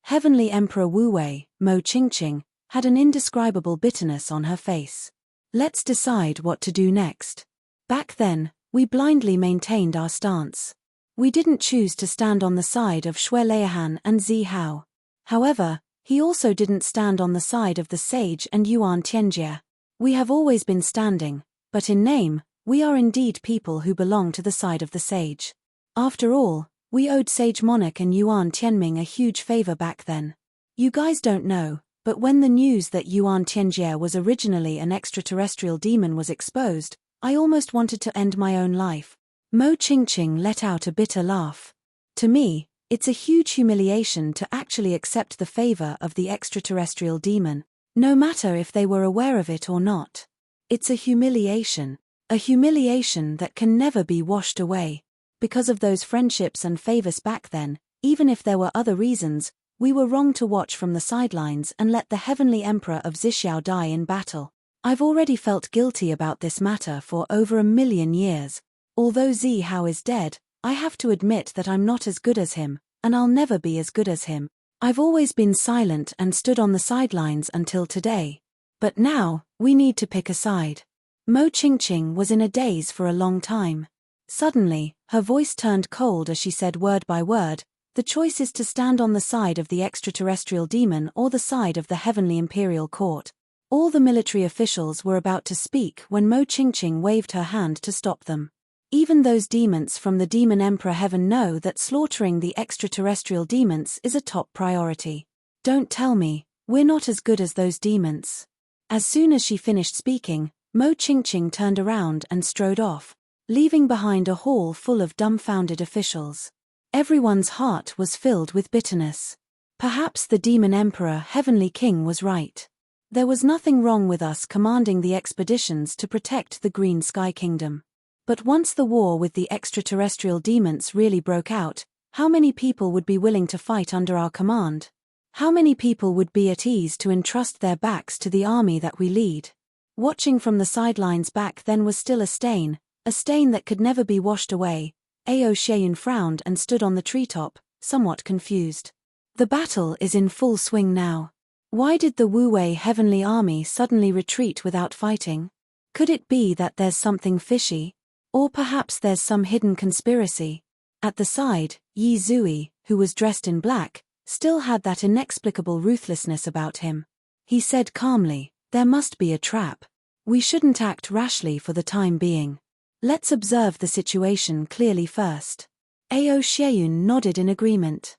Heavenly Emperor Wu Wei, Mo Qingqing, had an indescribable bitterness on her face. Let's decide what to do next. Back then, we blindly maintained our stance. We didn't choose to stand on the side of Xue Leihan and Zi Hao. However, he also didn't stand on the side of the sage and Yuan Tianjie. We have always been standing, but in name, we are indeed people who belong to the side of the sage. After all, we owed Sage Monarch and Yuan Tianming a huge favor back then. You guys don't know, but when the news that Yuan Tianjie was originally an extraterrestrial demon was exposed, I almost wanted to end my own life. Mo Qingqing let out a bitter laugh. To me, it's a huge humiliation to actually accept the favor of the extraterrestrial demon, no matter if they were aware of it or not. It's a humiliation that can never be washed away. Because of those friendships and favors back then, even if there were other reasons, we were wrong to watch from the sidelines and let the Heavenly Emperor of Zixiao die in battle. I've already felt guilty about this matter for over 1,000,000 years. Although Zi Hao is dead, I have to admit that I'm not as good as him, and I'll never be as good as him. I've always been silent and stood on the sidelines until today. But now, we need to pick a side. Mo Qingqing was in a daze for a long time. Suddenly, her voice turned cold as she said word by word, the choice is to stand on the side of the extraterrestrial demon or the side of the Heavenly Imperial Court. All the military officials were about to speak when Mo Qingqing waved her hand to stop them. Even those demons from the Demon Emperor Heaven know that slaughtering the extraterrestrial demons is a top priority. Don't tell me, we're not as good as those demons. As soon as she finished speaking, Mo Qingqing turned around and strode off, leaving behind a hall full of dumbfounded officials. Everyone's heart was filled with bitterness. Perhaps the Demon Emperor Heavenly King was right. There was nothing wrong with us commanding the expeditions to protect the Green Sky Kingdom. But once the war with the extraterrestrial demons really broke out, how many people would be willing to fight under our command? How many people would be at ease to entrust their backs to the army that we lead? Watching from the sidelines back then was still a stain that could never be washed away. Ao Xieyun frowned and stood on the treetop, somewhat confused. The battle is in full swing now. Why did the Wu Wei Heavenly Army suddenly retreat without fighting? Could it be that there's something fishy? Or perhaps there's some hidden conspiracy? At the side, Yi Zui, who was dressed in black, still had that inexplicable ruthlessness about him. He said calmly, there must be a trap. We shouldn't act rashly for the time being. Let's observe the situation clearly first. Ao Xieyun nodded in agreement.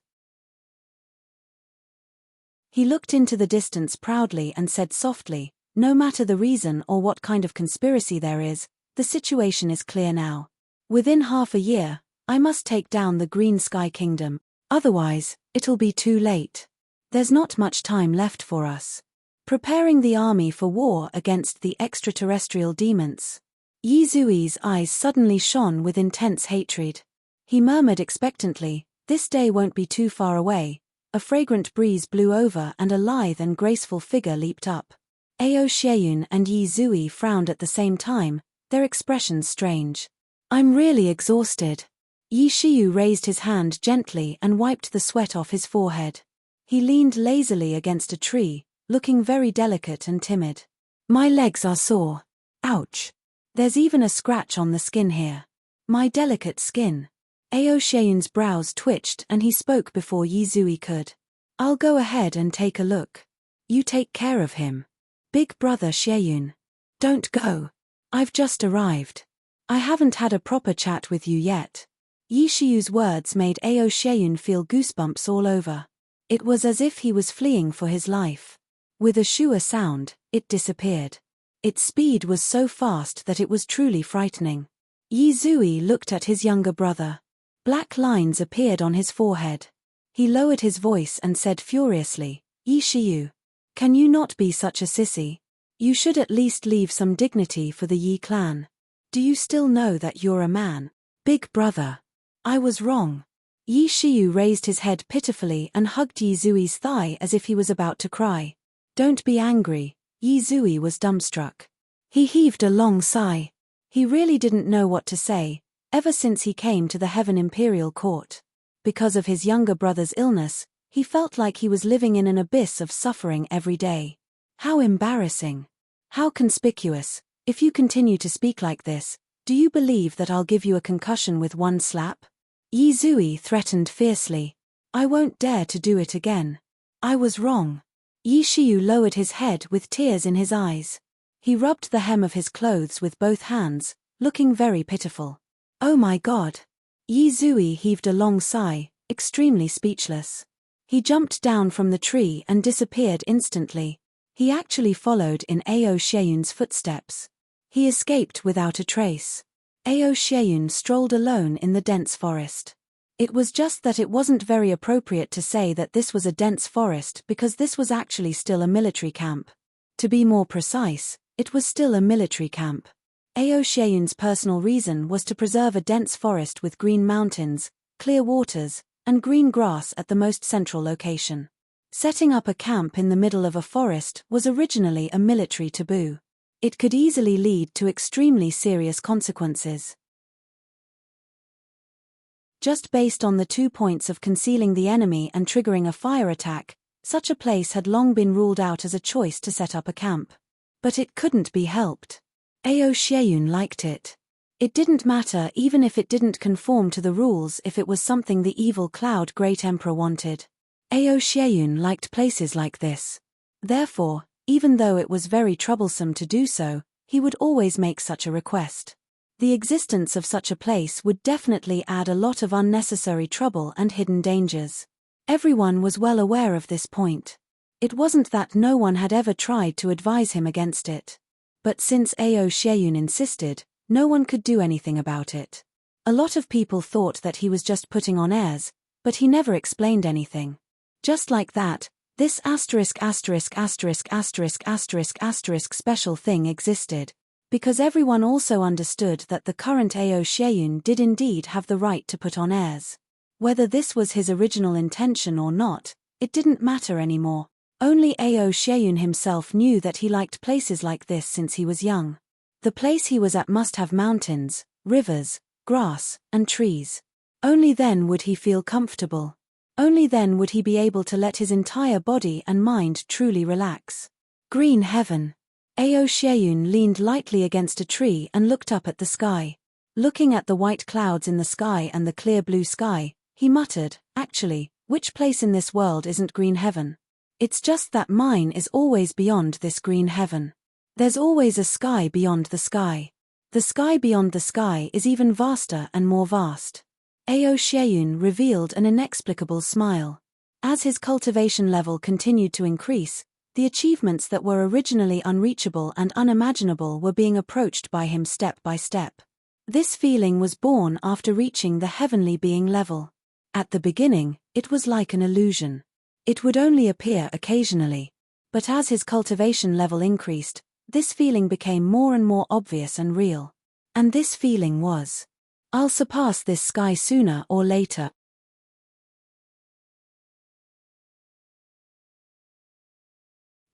He looked into the distance proudly and said softly, no matter the reason or what kind of conspiracy there is, the situation is clear now. Within half a year, I must take down the Green Sky Kingdom, otherwise, it'll be too late. There's not much time left for us. Preparing the army for war against the extraterrestrial demons. Yi Zui's eyes suddenly shone with intense hatred. He murmured expectantly, this day won't be too far away. A fragrant breeze blew over and a lithe and graceful figure leaped up. Ao Xieyun and Yi Zui frowned at the same time, their expressions strange. I'm really exhausted. Yi Shiyu raised his hand gently and wiped the sweat off his forehead. He leaned lazily against a tree, looking very delicate and timid. My legs are sore. Ouch. There's even a scratch on the skin here. My delicate skin. Ao Xieyun's brows twitched and he spoke before Yi Zui could. I'll go ahead and take a look. You take care of him. Big brother Xieyun. Don't go. I've just arrived. I haven't had a proper chat with you yet. Yi Shiyu's words made Ao Xieyun feel goosebumps all over. It was as if he was fleeing for his life. With a shua sound, it disappeared. Its speed was so fast that it was truly frightening. Yi Zui looked at his younger brother. Black lines appeared on his forehead. He lowered his voice and said furiously, Yi Shiyu, can you not be such a sissy? You should at least leave some dignity for the Yi clan. Do you still know that you're a man? Big brother. I was wrong. Yi Shiyu raised his head pitifully and hugged Yi Zui's thigh as if he was about to cry. Don't be angry. Yi Zui was dumbstruck. He heaved a long sigh. He really didn't know what to say, ever since he came to the Heaven Imperial Court. Because of his younger brother's illness, he felt like he was living in an abyss of suffering every day. How embarrassing. How conspicuous. If you continue to speak like this, do you believe that I'll give you a concussion with one slap? Yi Zui threatened fiercely. I won't dare to do it again. I was wrong. Yi Shiyu lowered his head with tears in his eyes. He rubbed the hem of his clothes with both hands, looking very pitiful. Oh my God. Yi Zui heaved a long sigh, extremely speechless. He jumped down from the tree and disappeared instantly. He actually followed in Ao Xieyun's footsteps. He escaped without a trace. Ao Xieyun strolled alone in the dense forest. It was just that it wasn't very appropriate to say that this was a dense forest because this was actually still a military camp. To be more precise, it was still a military camp. Ao Xieyun's personal reason was to preserve a dense forest with green mountains, clear waters, and green grass at the most central location. Setting up a camp in the middle of a forest was originally a military taboo. It could easily lead to extremely serious consequences. Just based on the 2 points of concealing the enemy and triggering a fire attack, such a place had long been ruled out as a choice to set up a camp. But it couldn't be helped. Ao Xieyun liked it. It didn't matter even if it didn't conform to the rules if it was something the evil Cloud Great Emperor wanted. Ao Xieyun liked places like this. Therefore, even though it was very troublesome to do so, he would always make such a request. The existence of such a place would definitely add a lot of unnecessary trouble and hidden dangers. Everyone was well aware of this point. It wasn't that no one had ever tried to advise him against it. But since Ao Xieyun insisted, no one could do anything about it. A lot of people thought that he was just putting on airs, but he never explained anything. Just like that, this ******* special thing existed, because everyone also understood that the current Ao Xieyun did indeed have the right to put on airs. Whether this was his original intention or not, it didn't matter anymore. Only Ao Xieyun himself knew that he liked places like this since he was young. The place he was at must have mountains, rivers, grass, and trees. Only then would he feel comfortable. Only then would he be able to let his entire body and mind truly relax. Green heaven. Ao Xieyun leaned lightly against a tree and looked up at the sky. Looking at the white clouds in the sky and the clear blue sky, he muttered, actually, which place in this world isn't green heaven? It's just that mine is always beyond this green heaven. There's always a sky beyond the sky. The sky beyond the sky is even vaster and more vast. Ao Xieyun revealed an inexplicable smile. As his cultivation level continued to increase, the achievements that were originally unreachable and unimaginable were being approached by him step by step. This feeling was born after reaching the heavenly being level. At the beginning, it was like an illusion. It would only appear occasionally. But as his cultivation level increased, this feeling became more and more obvious and real. And this feeling was, I'll surpass this sky sooner or later.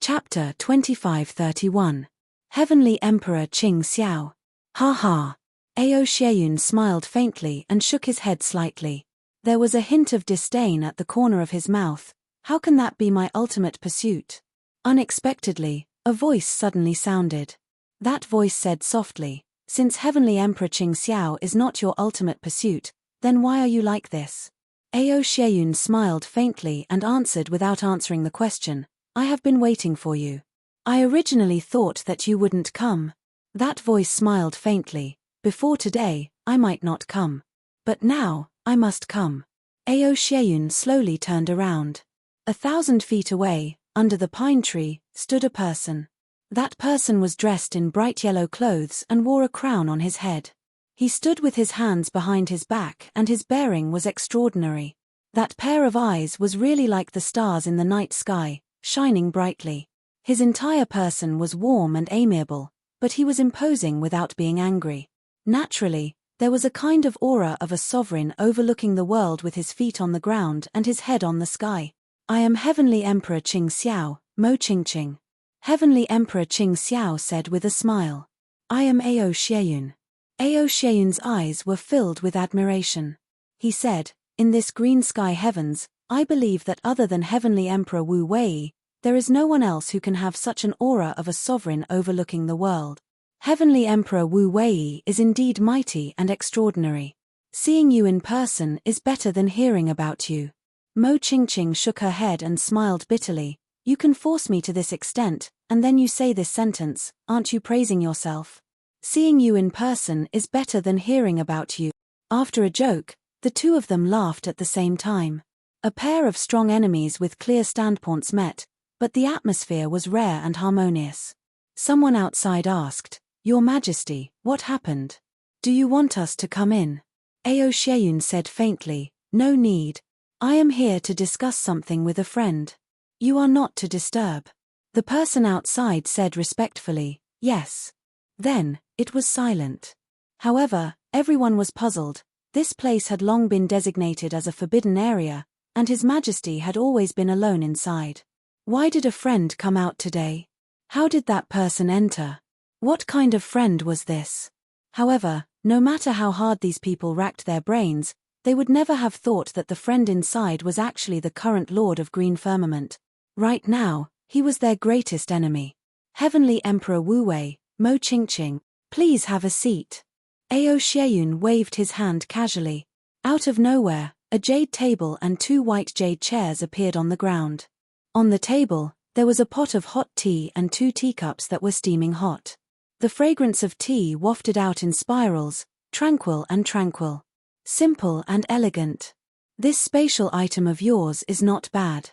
Chapter 2531. Heavenly Emperor Qing Xiao. Ha ha. Ao Xieyun smiled faintly and shook his head slightly. There was a hint of disdain at the corner of his mouth. How can that be my ultimate pursuit? Unexpectedly, a voice suddenly sounded. That voice said softly, since Heavenly Emperor Qing Xiao is not your ultimate pursuit, then why are you like this? Ao Xieyun smiled faintly and answered without answering the question, I have been waiting for you. I originally thought that you wouldn't come. That voice smiled faintly, before today, I might not come. But now, I must come. Ao Xieyun slowly turned around. 1,000 feet away, under the pine tree, stood a person. That person was dressed in bright yellow clothes and wore a crown on his head. He stood with his hands behind his back and his bearing was extraordinary. That pair of eyes was really like the stars in the night sky, shining brightly. His entire person was warm and amiable, but he was imposing without being angry. Naturally, There was a kind of aura of a sovereign overlooking the world with his feet on the ground and his head on the sky. I am Heavenly Emperor Qing Xiao, Mo Qingqing. Heavenly Emperor Qing Xiao said with a smile. I am Ao Xieyun. Ao Xieyun's eyes were filled with admiration. He said, in this green sky heavens, I believe that other than Heavenly Emperor Wu Wei, there is no one else who can have such an aura of a sovereign overlooking the world. Heavenly Emperor Wu Wei is indeed mighty and extraordinary. Seeing you in person is better than hearing about you. Mo Qingqing shook her head and smiled bitterly. You can force me to this extent, and then you say this sentence, aren't you praising yourself? Seeing you in person is better than hearing about you. After a joke, the two of them laughed at the same time. A pair of strong enemies with clear standpoints met, but the atmosphere was rare and harmonious. Someone outside asked, Your Majesty, what happened? Do you want us to come in? Ao Xieyun said faintly, No need. I am here to discuss something with a friend. You are not to disturb. The person outside said respectfully, Yes. Then, it was silent. However, everyone was puzzled. This place had long been designated as a forbidden area, and His Majesty had always been alone inside. Why did a friend come out today? How did that person enter? What kind of friend was this? However, no matter how hard these people racked their brains, they would never have thought that the friend inside was actually the current Lord of Green Firmament. Right now, he was their greatest enemy. Heavenly Emperor Wu Wei, Mo Qingqing, please have a seat. Ao Xieyun waved his hand casually. Out of nowhere, a jade table and two white jade chairs appeared on the ground. On the table, there was a pot of hot tea and two teacups that were steaming hot. The fragrance of tea wafted out in spirals, tranquil and tranquil. Simple and elegant. This spatial item of yours is not bad.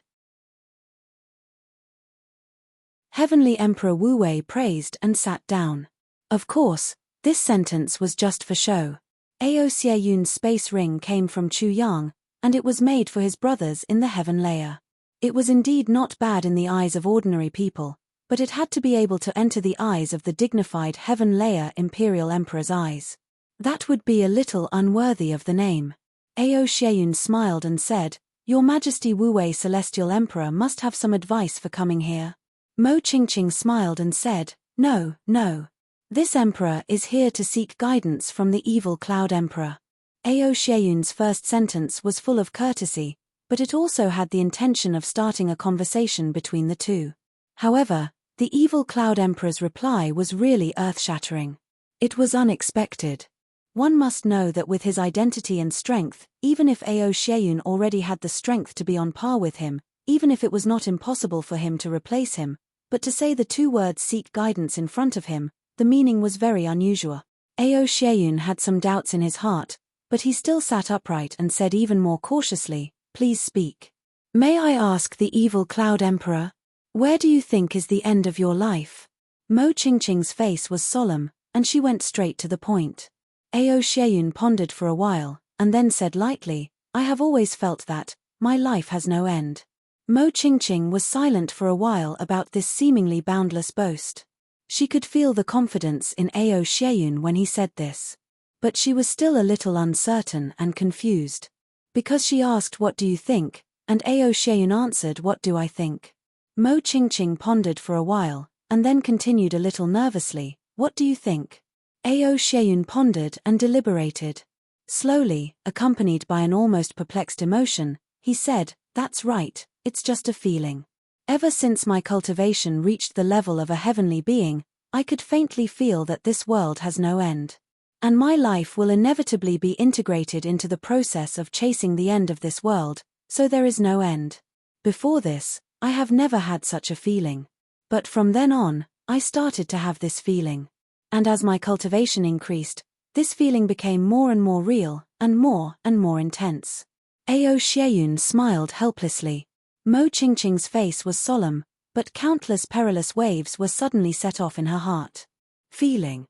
Heavenly Emperor Wu Wei praised and sat down. Of course, this sentence was just for show. Ao Xieyun's space ring came from Chu Yang, and it was made for his brothers in the heaven layer. It was indeed not bad in the eyes of ordinary people, but it had to be able to enter the eyes of the dignified heaven layer Imperial Emperor's eyes. That would be a little unworthy of the name. Ao Xieyun smiled and said, Your Majesty Wu Wei Celestial Emperor must have some advice for coming here. Mo Qingqing smiled and said, No, no. This emperor is here to seek guidance from the evil Cloud Emperor. Ao Xieyun's first sentence was full of courtesy, but it also had the intention of starting a conversation between the two. However, the evil Cloud Emperor's reply was really earth-shattering. It was unexpected. One must know that with his identity and strength, even if Ao Xieyun already had the strength to be on par with him, even if it was not impossible for him to replace him, but to say the two words seek guidance in front of him, the meaning was very unusual. Ao Xieyun had some doubts in his heart, but he still sat upright and said even more cautiously, Please speak. May I ask the evil Cloud Emperor? Where do you think is the end of your life? Mo Qingqing's face was solemn, and she went straight to the point. Ao Xieyun pondered for a while, and then said lightly, I have always felt that, my life has no end. Mo Qingqing was silent for a while about this seemingly boundless boast. She could feel the confidence in Ao Xieyun when he said this. But she was still a little uncertain and confused. Because she asked what do you think, and Ao Xieyun answered what do I think. Mo Qingqing pondered for a while, and then continued a little nervously, what do you think? Ao Xieyun pondered and deliberated. Slowly, accompanied by an almost perplexed emotion, he said, That's right, it's just a feeling. Ever since my cultivation reached the level of a heavenly being, I could faintly feel that this world has no end. And my life will inevitably be integrated into the process of chasing the end of this world, so there is no end. Before this, I have never had such a feeling. But from then on, I started to have this feeling. And as my cultivation increased, this feeling became more and more real, and more intense. Ao Xieyun smiled helplessly. Mo Qingqing's face was solemn, but countless perilous waves were suddenly set off in her heart. Feeling.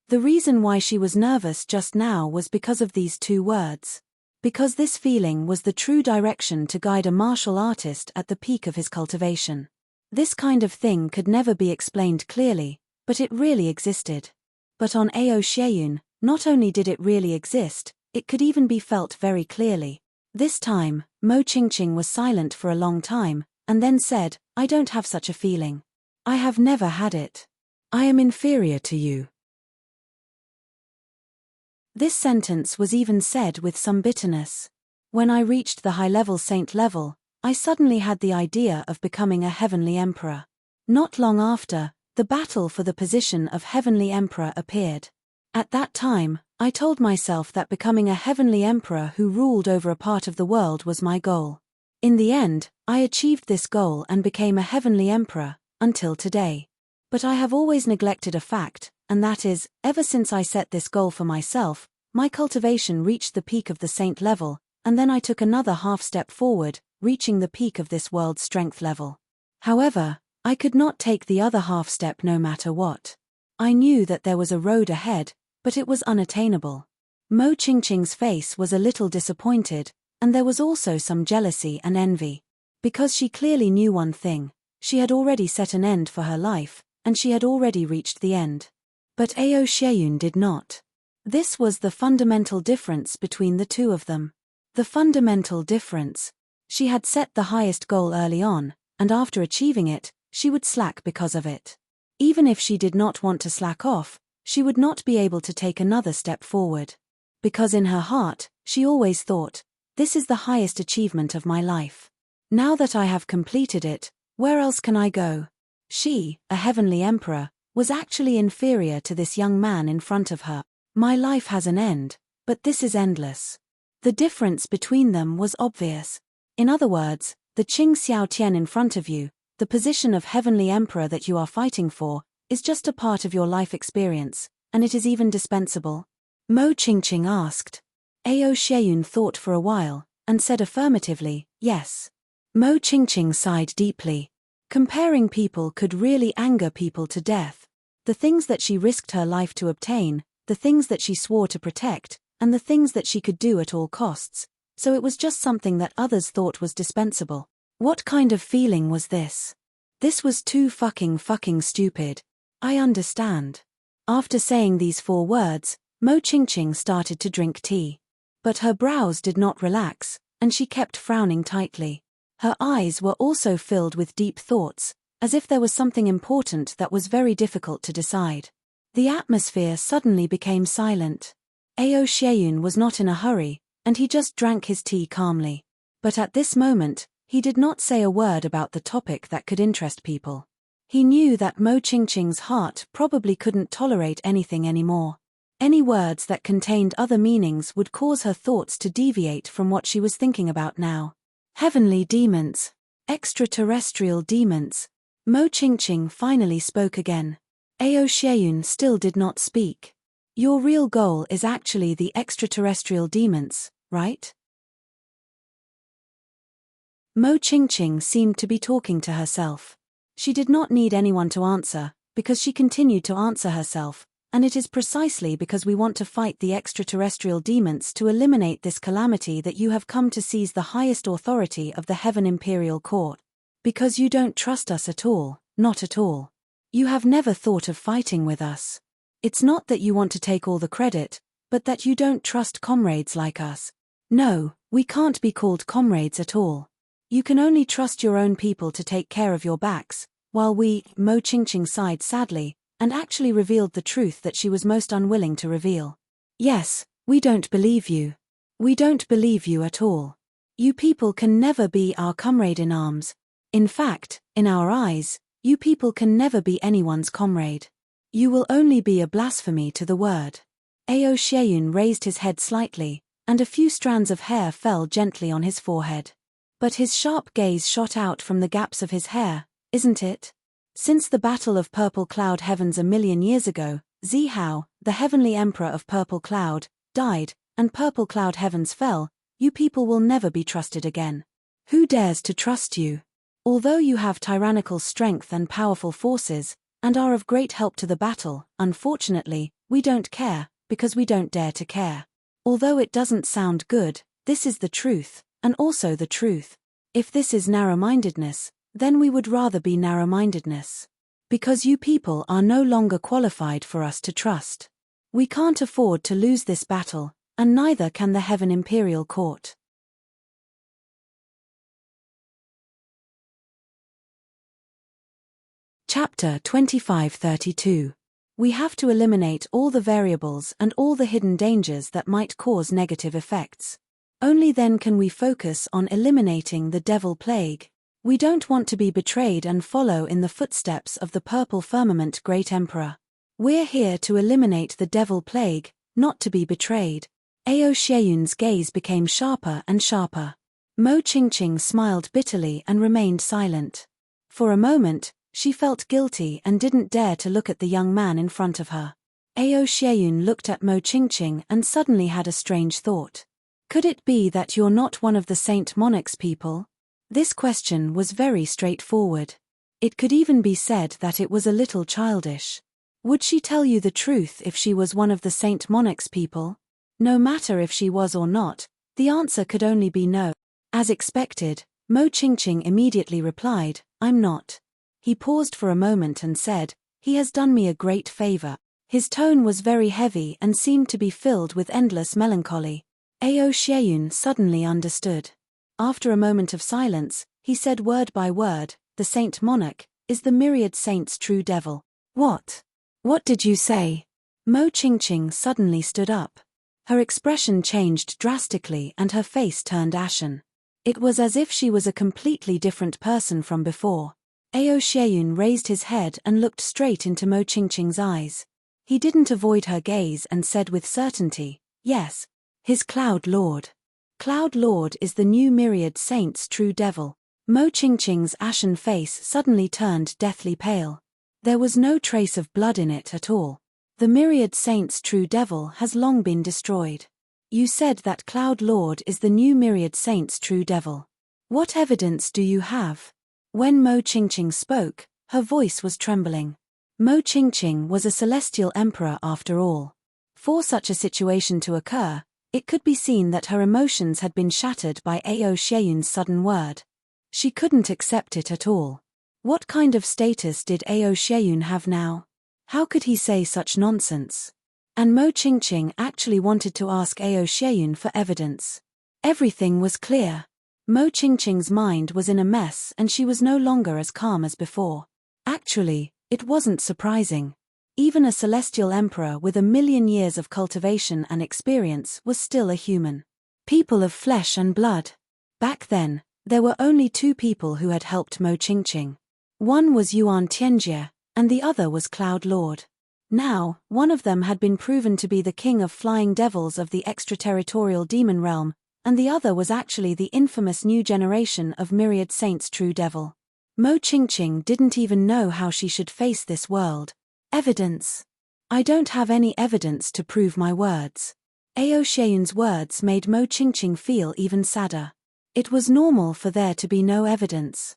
The reason why she was nervous just now was because of these two words. Because this feeling was the true direction to guide a martial artist at the peak of his cultivation. This kind of thing could never be explained clearly, but it really existed. But on Ao Xieyun, Not only did it really exist, it could even be felt very clearly. This time, Mo Qingqing was silent for a long time, and then said, "I don't have such a feeling. I have never had it. I am inferior to you." This sentence was even said with some bitterness. When I reached the high-level saint level, I suddenly had the idea of becoming a heavenly emperor. Not long after, the battle for the position of heavenly emperor appeared. At that time, I told myself that becoming a heavenly emperor who ruled over a part of the world was my goal. In the end, I achieved this goal and became a heavenly emperor, until today. But I have always neglected a fact, and that is, ever since I set this goal for myself, my cultivation reached the peak of the saint level, and then I took another half-step forward, reaching the peak of this world's strength level. However, I could not take the other half-step no matter what. I knew that there was a road ahead, but it was unattainable. Mo Qingqing's face was a little disappointed, and there was also some jealousy and envy. Because she clearly knew one thing: she had already set an end for her life, and she had already reached the end. But Ao Xieyun did not. This was the fundamental difference between the two of them. The fundamental difference. She had set the highest goal early on, and after achieving it, she would slack because of it. Even if she did not want to slack off, she would not be able to take another step forward. Because in her heart, she always thought, "This is the highest achievement of my life. Now that I have completed it, where else can I go?" She, a heavenly emperor, was actually inferior to this young man in front of her. My life has an end, but this is endless. The difference between them was obvious. In other words, the Qing Xiao Tian in front of you, the position of heavenly emperor that you are fighting for, is just a part of your life experience, and it is even dispensable. Mo Qingqing asked. Ao Xieyun thought for a while, and said affirmatively, "Yes." Mo Qingqing sighed deeply. Comparing people could really anger people to death. The things that she risked her life to obtain, the things that she swore to protect, and the things that she could do at all costs, so it was just something that others thought was dispensable. What kind of feeling was this? This was too fucking stupid. I understand. After saying these 4 words, Mo Qingqing started to drink tea. But her brows did not relax, and she kept frowning tightly. Her eyes were also filled with deep thoughts, as if there was something important that was very difficult to decide. The atmosphere suddenly became silent. Ao Xieyun was not in a hurry, and he just drank his tea calmly. But at this moment, he did not say a word about the topic that could interest people. He knew that Mo Qingqing's heart probably couldn't tolerate anything anymore. Any words that contained other meanings would cause her thoughts to deviate from what she was thinking about now. Heavenly demons. Extraterrestrial demons. Mo Qingqing finally spoke again. Ao Xieyun still did not speak. Your real goal is actually the extraterrestrial demons, right? Mo Qingqing seemed to be talking to herself. She did not need anyone to answer, because she continued to answer herself, and it is precisely because we want to fight the extraterrestrial demons to eliminate this calamity that you have come to seize the highest authority of the Heaven Imperial Court. Because you don't trust us at all, not at all. You have never thought of fighting with us. It's not that you want to take all the credit, but that you don't trust comrades like us. No, we can't be called comrades at all. You can only trust your own people to take care of your backs, while we, Mo Qingqing sighed sadly, and actually revealed the truth that she was most unwilling to reveal. Yes, we don't believe you. We don't believe you at all. You people can never be our comrade in arms. In fact, in our eyes, you people can never be anyone's comrade. You will only be a blasphemy to the word. Ao Xieyun raised his head slightly, and a few strands of hair fell gently on his forehead. But his sharp gaze shot out from the gaps of his hair, isn't it? Since the Battle of Purple Cloud Heavens a million years ago, Zihao, the heavenly emperor of Purple Cloud, died, and Purple Cloud Heavens fell. You people will never be trusted again. Who dares to trust you? Although you have tyrannical strength and powerful forces, and are of great help to the battle, unfortunately, we don't care, because we don't dare to care. Although it doesn't sound good, this is the truth, and also the truth. If this is narrow-mindedness, then we would rather be narrow-mindedness. Because you people are no longer qualified for us to trust. We can't afford to lose this battle, and neither can the Heaven Imperial Court. Chapter 2532. We have to eliminate all the variables and all the hidden dangers that might cause negative effects. Only then can we focus on eliminating the devil plague. We don't want to be betrayed and follow in the footsteps of the Purple Firmament Great Emperor. We're here to eliminate the devil plague, not to be betrayed. Ao Xieyun's gaze became sharper and sharper. Mo Qingqing smiled bitterly and remained silent. For a moment, she felt guilty and didn't dare to look at the young man in front of her. Ao Xieyun looked at Mo Qingqing and suddenly had a strange thought. Could it be that you're not one of the Saint Monarch's people? This question was very straightforward. It could even be said that it was a little childish. Would she tell you the truth if she was one of the Saint Monarch's people? No matter if she was or not, the answer could only be no. As expected, Mo Qingqing immediately replied, "I'm not." He paused for a moment and said, "He has done me a great favor." His tone was very heavy and seemed to be filled with endless melancholy. Ao Xieyun suddenly understood. After a moment of silence, he said word by word, "The Saint Monarch is the myriad saints' true devil." What? What did you say? Mo Qingqing suddenly stood up. Her expression changed drastically and her face turned ashen. It was as if she was a completely different person from before. Ao Xieyun raised his head and looked straight into Mo Qingqing's eyes. He didn't avoid her gaze and said with certainty, "Yes. His Cloud Lord. Cloud Lord is the new myriad saint's true devil." Mo Qingqing's ashen face suddenly turned deathly pale. There was no trace of blood in it at all. The myriad saint's true devil has long been destroyed. You said that Cloud Lord is the new myriad saint's true devil. What evidence do you have? When Mo Qingqing spoke, her voice was trembling. Mo Qingqing was a celestial emperor after all. For such a situation to occur, it could be seen that her emotions had been shattered by Ao Xieyun's sudden word. She couldn't accept it at all. What kind of status did Ao Xieyun have now? How could he say such nonsense? And Mo Qingqing actually wanted to ask Ao Xieyun for evidence. Everything was clear. Mo Qingqing's mind was in a mess and she was no longer as calm as before. Actually, it wasn't surprising. Even a celestial emperor with 1,000,000 years of cultivation and experience was still a human. People of flesh and blood. Back then, there were only two people who had helped Mo Qingqing. One was Yuan Tianjie, and the other was Cloud Lord. Now, one of them had been proven to be the king of flying devils of the extraterritorial demon realm, and the other was actually the infamous new generation of myriad saints' true devil. Mo Qingqing didn't even know how she should face this world. Evidence. I don't have any evidence to prove my words. Ao Xieyun's words made Mo Qingqing feel even sadder. It was normal for there to be no evidence.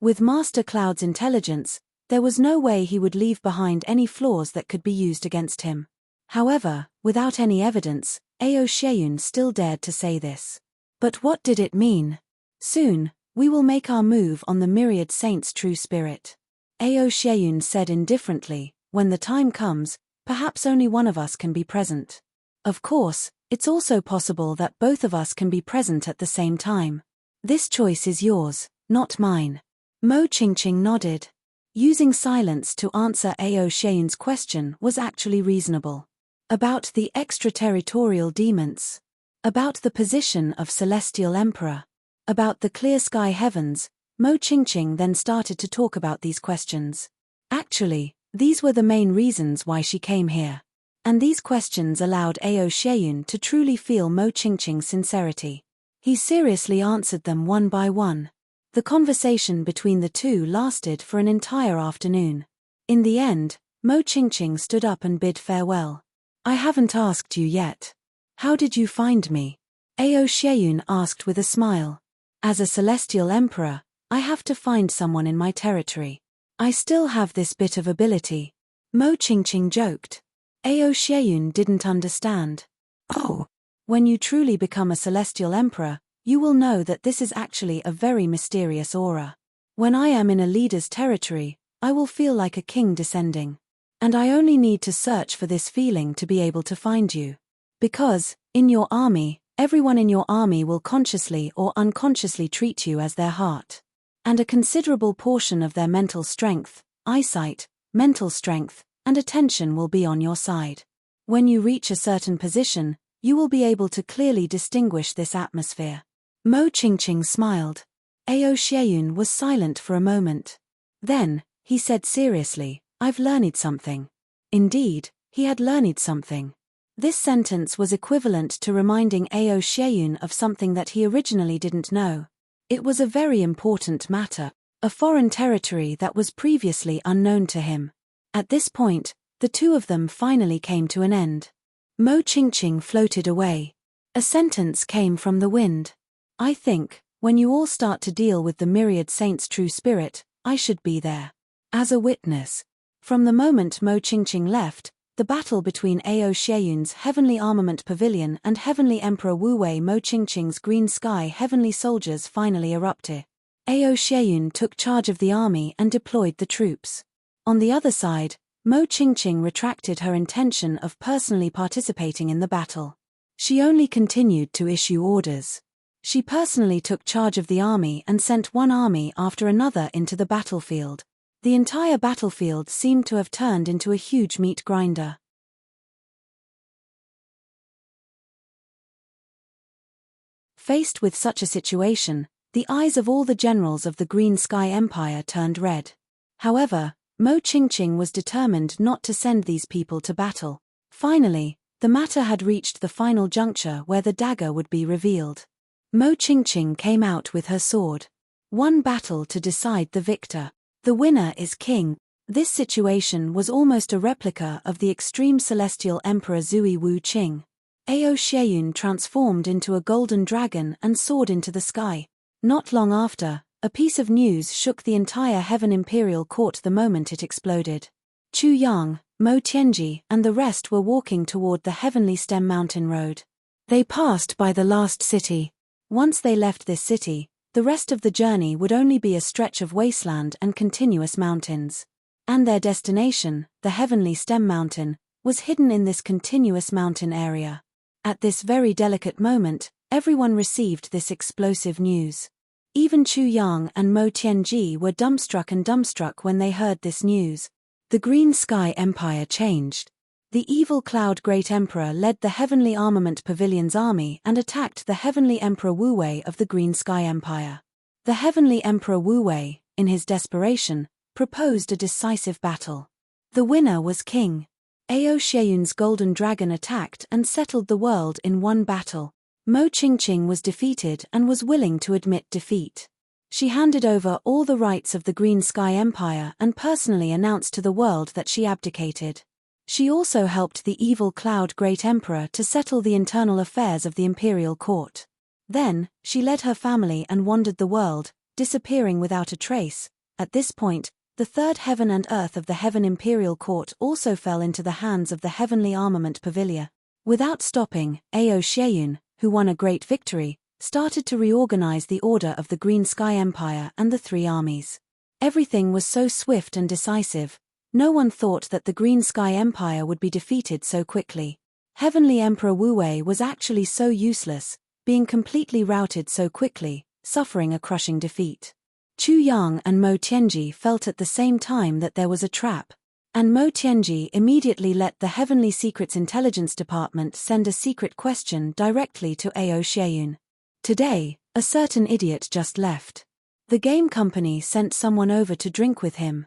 With Master Cloud's intelligence, there was no way he would leave behind any flaws that could be used against him. However, without any evidence, Ao Xieyun still dared to say this. But what did it mean? Soon, we will make our move on the myriad saints' true spirit. Ao Xieyun said indifferently, when the time comes, perhaps only one of us can be present. Of course, it's also possible that both of us can be present at the same time. This choice is yours, not mine. Mo Qingqing nodded. Using silence to answer Ao Xieyun's question was actually reasonable. About the extraterritorial demons. About the position of Celestial Emperor. About the clear sky heavens, Mo Qingqing then started to talk about these questions. Actually, these were the main reasons why she came here. And these questions allowed Ao Xieyun to truly feel Mo Qingqing's sincerity. He seriously answered them one by one. The conversation between the two lasted for an entire afternoon. In the end, Mo Qingqing stood up and bid farewell. "I haven't asked you yet. How did you find me?" Ao Xieyun asked with a smile. "As a celestial emperor, I have to find someone in my territory. I still have this bit of ability." Mo Qingqing joked. Ao Xieyun didn't understand. "Oh, when you truly become a celestial emperor, you will know that this is actually a very mysterious aura. When I am in a leader's territory, I will feel like a king descending. And I only need to search for this feeling to be able to find you. Because, in your army, everyone in your army will consciously or unconsciously treat you as their heart. And a considerable portion of their mental strength, eyesight, mental strength, and attention will be on your side. When you reach a certain position, you will be able to clearly distinguish this atmosphere. Mo Qingqing smiled. Ao Xieyun was silent for a moment. Then, he said seriously, I've learned something. Indeed, he had learned something. This sentence was equivalent to reminding Ao Xieyun of something that he originally didn't know. It was a very important matter, a foreign territory that was previously unknown to him. At this point, the two of them finally came to an end. Mo Qingqing floated away. A sentence came from the wind. I think, when you all start to deal with the myriad saints' true spirit, I should be there. As a witness. From the moment Mo Qingqing left, the battle between Ao Xieyun's Heavenly Armament Pavilion and Heavenly Emperor Wu Wei Mo Qingqing's Green Sky Heavenly Soldiers finally erupted. Ao Xieyun took charge of the army and deployed the troops. On the other side, Mo Qingqing retracted her intention of personally participating in the battle. She only continued to issue orders. She personally took charge of the army and sent one army after another into the battlefield. The entire battlefield seemed to have turned into a huge meat grinder. Faced with such a situation, the eyes of all the generals of the Green Sky Empire turned red. However, Mo Qingqing was determined not to send these people to battle. Finally, the matter had reached the final juncture where the dagger would be revealed. Mo Qingqing came out with her sword. One battle to decide the victor. The winner is king. This situation was almost a replica of the extreme celestial emperor Zui Wu Qing. Ao Xieyun transformed into a golden dragon and soared into the sky. Not long after, a piece of news shook the entire Heaven Imperial Court the moment it exploded. Chu Yang, Mo Tianji, and the rest were walking toward the Heavenly Stem Mountain Road. They passed by the last city. Once they left this city, the rest of the journey would only be a stretch of wasteland and continuous mountains. And their destination, the Heavenly Stem Mountain, was hidden in this continuous mountain area. At this very delicate moment, everyone received this explosive news. Even Chu Yang and Mo Tianji were dumbstruck when they heard this news. The Green Sky Empire changed. The evil Cloud Great Emperor led the Heavenly Armament Pavilion's army and attacked the Heavenly Emperor Wu Wei of the Green Sky Empire. The Heavenly Emperor Wu Wei, in his desperation, proposed a decisive battle. The winner was King. Ao Xieyun's Golden Dragon attacked and settled the world in one battle. Mo Qingqing was defeated and was willing to admit defeat. She handed over all the rights of the Green Sky Empire and personally announced to the world that she abdicated. She also helped the evil Cloud Great Emperor to settle the internal affairs of the imperial court. Then, she led her family and wandered the world, disappearing without a trace. At this point, the third heaven and earth of the Heaven Imperial Court also fell into the hands of the Heavenly Armament Pavilion. Without stopping, Ao Xieyun, who won a great victory, started to reorganize the order of the Green Sky Empire and the three armies. Everything was so swift and decisive. No one thought that the Green Sky Empire would be defeated so quickly. Heavenly Emperor Wu Wei was actually so useless, being completely routed so quickly, suffering a crushing defeat. Chu Yang and Mo Tianji felt at the same time that there was a trap, and Mo Tianji immediately let the Heavenly Secrets Intelligence Department send a secret question directly to Ao Xieyun. Today, a certain idiot just left. The game company sent someone over to drink with him.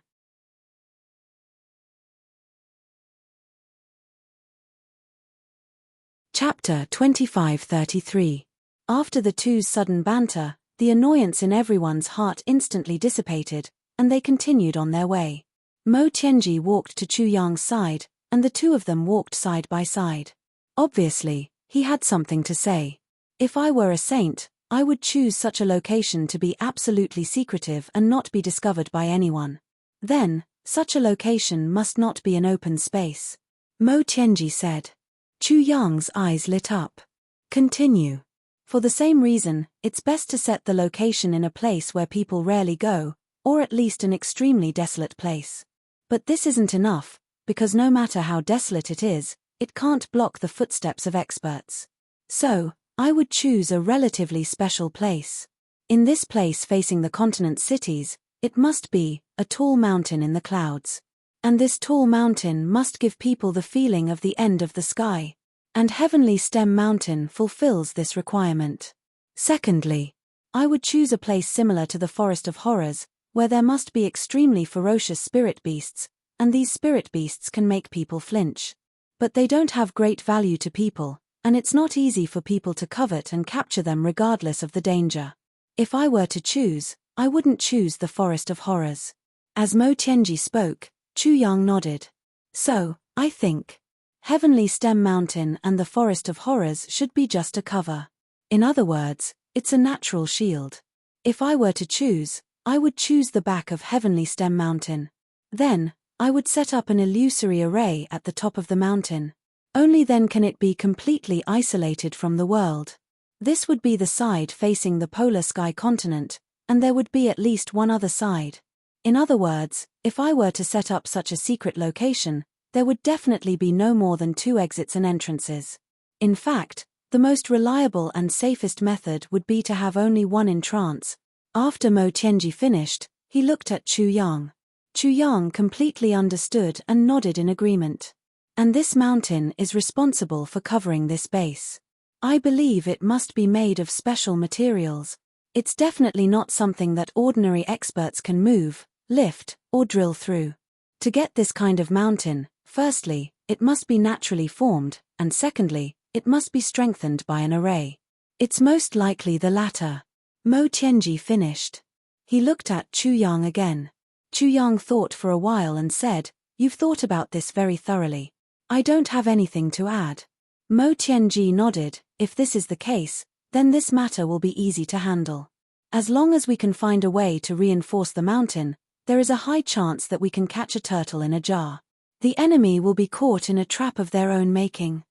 Chapter 2533. After the two's sudden banter, the annoyance in everyone's heart instantly dissipated, and they continued on their way. Mo Tianji walked to Chu Yang's side, and the two of them walked side by side. Obviously, he had something to say. If I were a saint, I would choose such a location to be absolutely secretive and not be discovered by anyone. Then, such a location must not be an open space. Mo Tianji said. Chu Yang's eyes lit up. Continue. For the same reason, it's best to set the location in a place where people rarely go, or at least an extremely desolate place. But this isn't enough, because no matter how desolate it is, it can't block the footsteps of experts. So, I would choose a relatively special place. In this place facing the continent's cities, it must be a tall mountain in the clouds. And this tall mountain must give people the feeling of the end of the sky. And Heavenly Stem Mountain fulfills this requirement. Secondly, I would choose a place similar to the Forest of Horrors, where there must be extremely ferocious spirit beasts, and these spirit beasts can make people flinch. But they don't have great value to people, and it's not easy for people to covet and capture them regardless of the danger. If I were to choose, I wouldn't choose the Forest of Horrors. As Mo Tianji spoke, Chu Yang nodded. So, I think Heavenly Stem Mountain and the Forest of Horrors should be just a cover. In other words, it's a natural shield. If I were to choose, I would choose the back of Heavenly Stem Mountain. Then, I would set up an illusory array at the top of the mountain. Only then can it be completely isolated from the world. This would be the side facing the polar sky continent, and there would be at least one other side. In other words, if I were to set up such a secret location, there would definitely be no more than 2 exits and entrances. In fact, the most reliable and safest method would be to have only one entrance. After Mo Tianji finished, he looked at Chu Yang. Chu Yang completely understood and nodded in agreement. And this mountain is responsible for covering this base. I believe it must be made of special materials. It's definitely not something that ordinary experts can move, lift, or drill through. To get this kind of mountain, firstly, it must be naturally formed, and secondly, it must be strengthened by an array. It's most likely the latter. Mo Tianji finished. He looked at Chu Yang again. Chu Yang thought for a while and said, "You've thought about this very thoroughly. I don't have anything to add." Mo Tianji nodded. If this is the case, then this matter will be easy to handle. As long as we can find a way to reinforce the mountain, there is a high chance that we can catch a turtle in a jar. The enemy will be caught in a trap of their own making.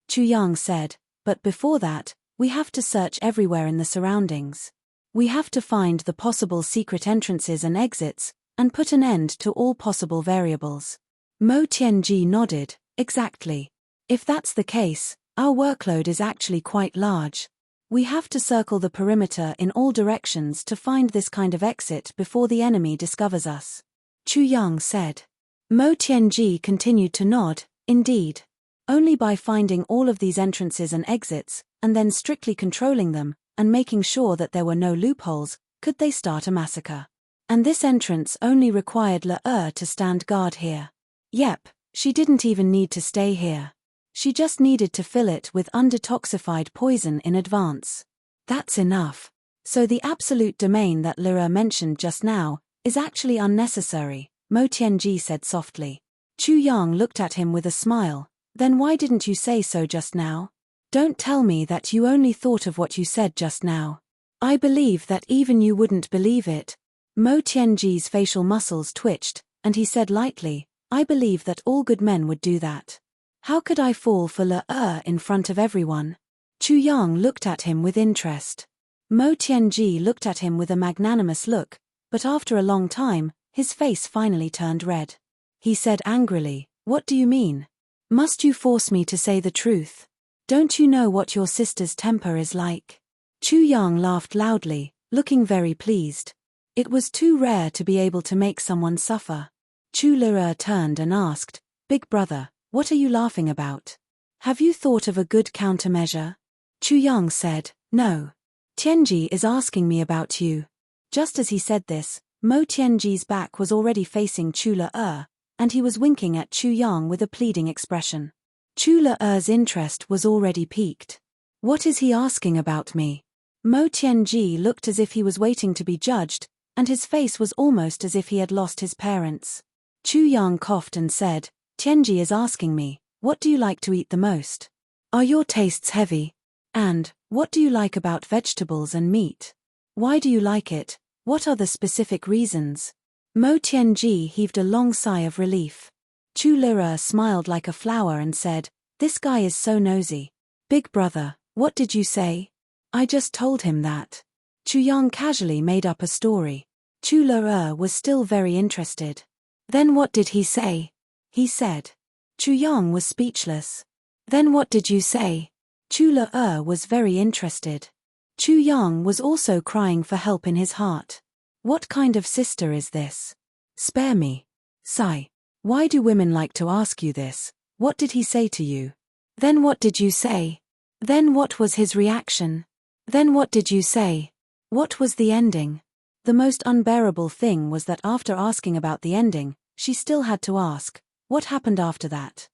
Chu Yang said, "But before that, we have to search everywhere in the surroundings. We have to find the possible secret entrances and exits, and put an end to all possible variables." Mo Tianji nodded. Exactly. If that's the case, our workload is actually quite large. We have to circle the perimeter in all directions to find this kind of exit before the enemy discovers us. Chu Yang said. Mo Tianji continued to nod. Indeed. Only by finding all of these entrances and exits, and then strictly controlling them, and making sure that there were no loopholes, could they start a massacre. And this entrance only required Le to stand guard here. Yep, she didn't even need to stay here. She just needed to fill it with undetoxified poison in advance. That's enough. So the absolute domain that Le mentioned just now is actually unnecessary, Mo Tianji said softly. Chu Yang looked at him with a smile. Then why didn't you say so just now? Don't tell me that you only thought of what you said just now. I believe that even you wouldn't believe it. Mo Tianji's facial muscles twitched, and he said lightly, I believe that all good men would do that. How could I fall for Le in front of everyone? Chu Yang looked at him with interest. Mo Tianji looked at him with a magnanimous look, but after a long time, his face finally turned red. He said angrily, What do you mean? Must you force me to say the truth? Don't you know what your sister's temper is like? Chu Yang laughed loudly, looking very pleased. It was too rare to be able to make someone suffer. Chu Le turned and asked, Big brother, what are you laughing about? Have you thought of a good countermeasure? Chu Yang said, No. Tianji is asking me about you. Just as he said this, Mo Tianji's back was already facing Chu Le, and he was winking at Chu Yang with a pleading expression. Chu Le's interest was already piqued. What is he asking about me? Mo Tianji looked as if he was waiting to be judged, and his face was almost as if he had lost his parents. Chu Yang coughed and said, Tianji is asking me, what do you like to eat the most? Are your tastes heavy? And, what do you like about vegetables and meat? Why do you like it? What are the specific reasons? Mo Tianji heaved a long sigh of relief. Chu Le smiled like a flower and said, This guy is so nosy. Big brother, what did you say? I just told him that. Chu Yang casually made up a story. Chu Le was still very interested. Then what did he say? He said. Chu Yang was speechless. Then what did you say? Chu Le was very interested. Chu Yang was also crying for help in his heart. What kind of sister is this? Spare me. Sigh. Why do women like to ask you this? What did he say to you? Then what did you say? Then what was his reaction? Then what did you say? What was the ending? The most unbearable thing was that after asking about the ending, she still had to ask, what happened after that?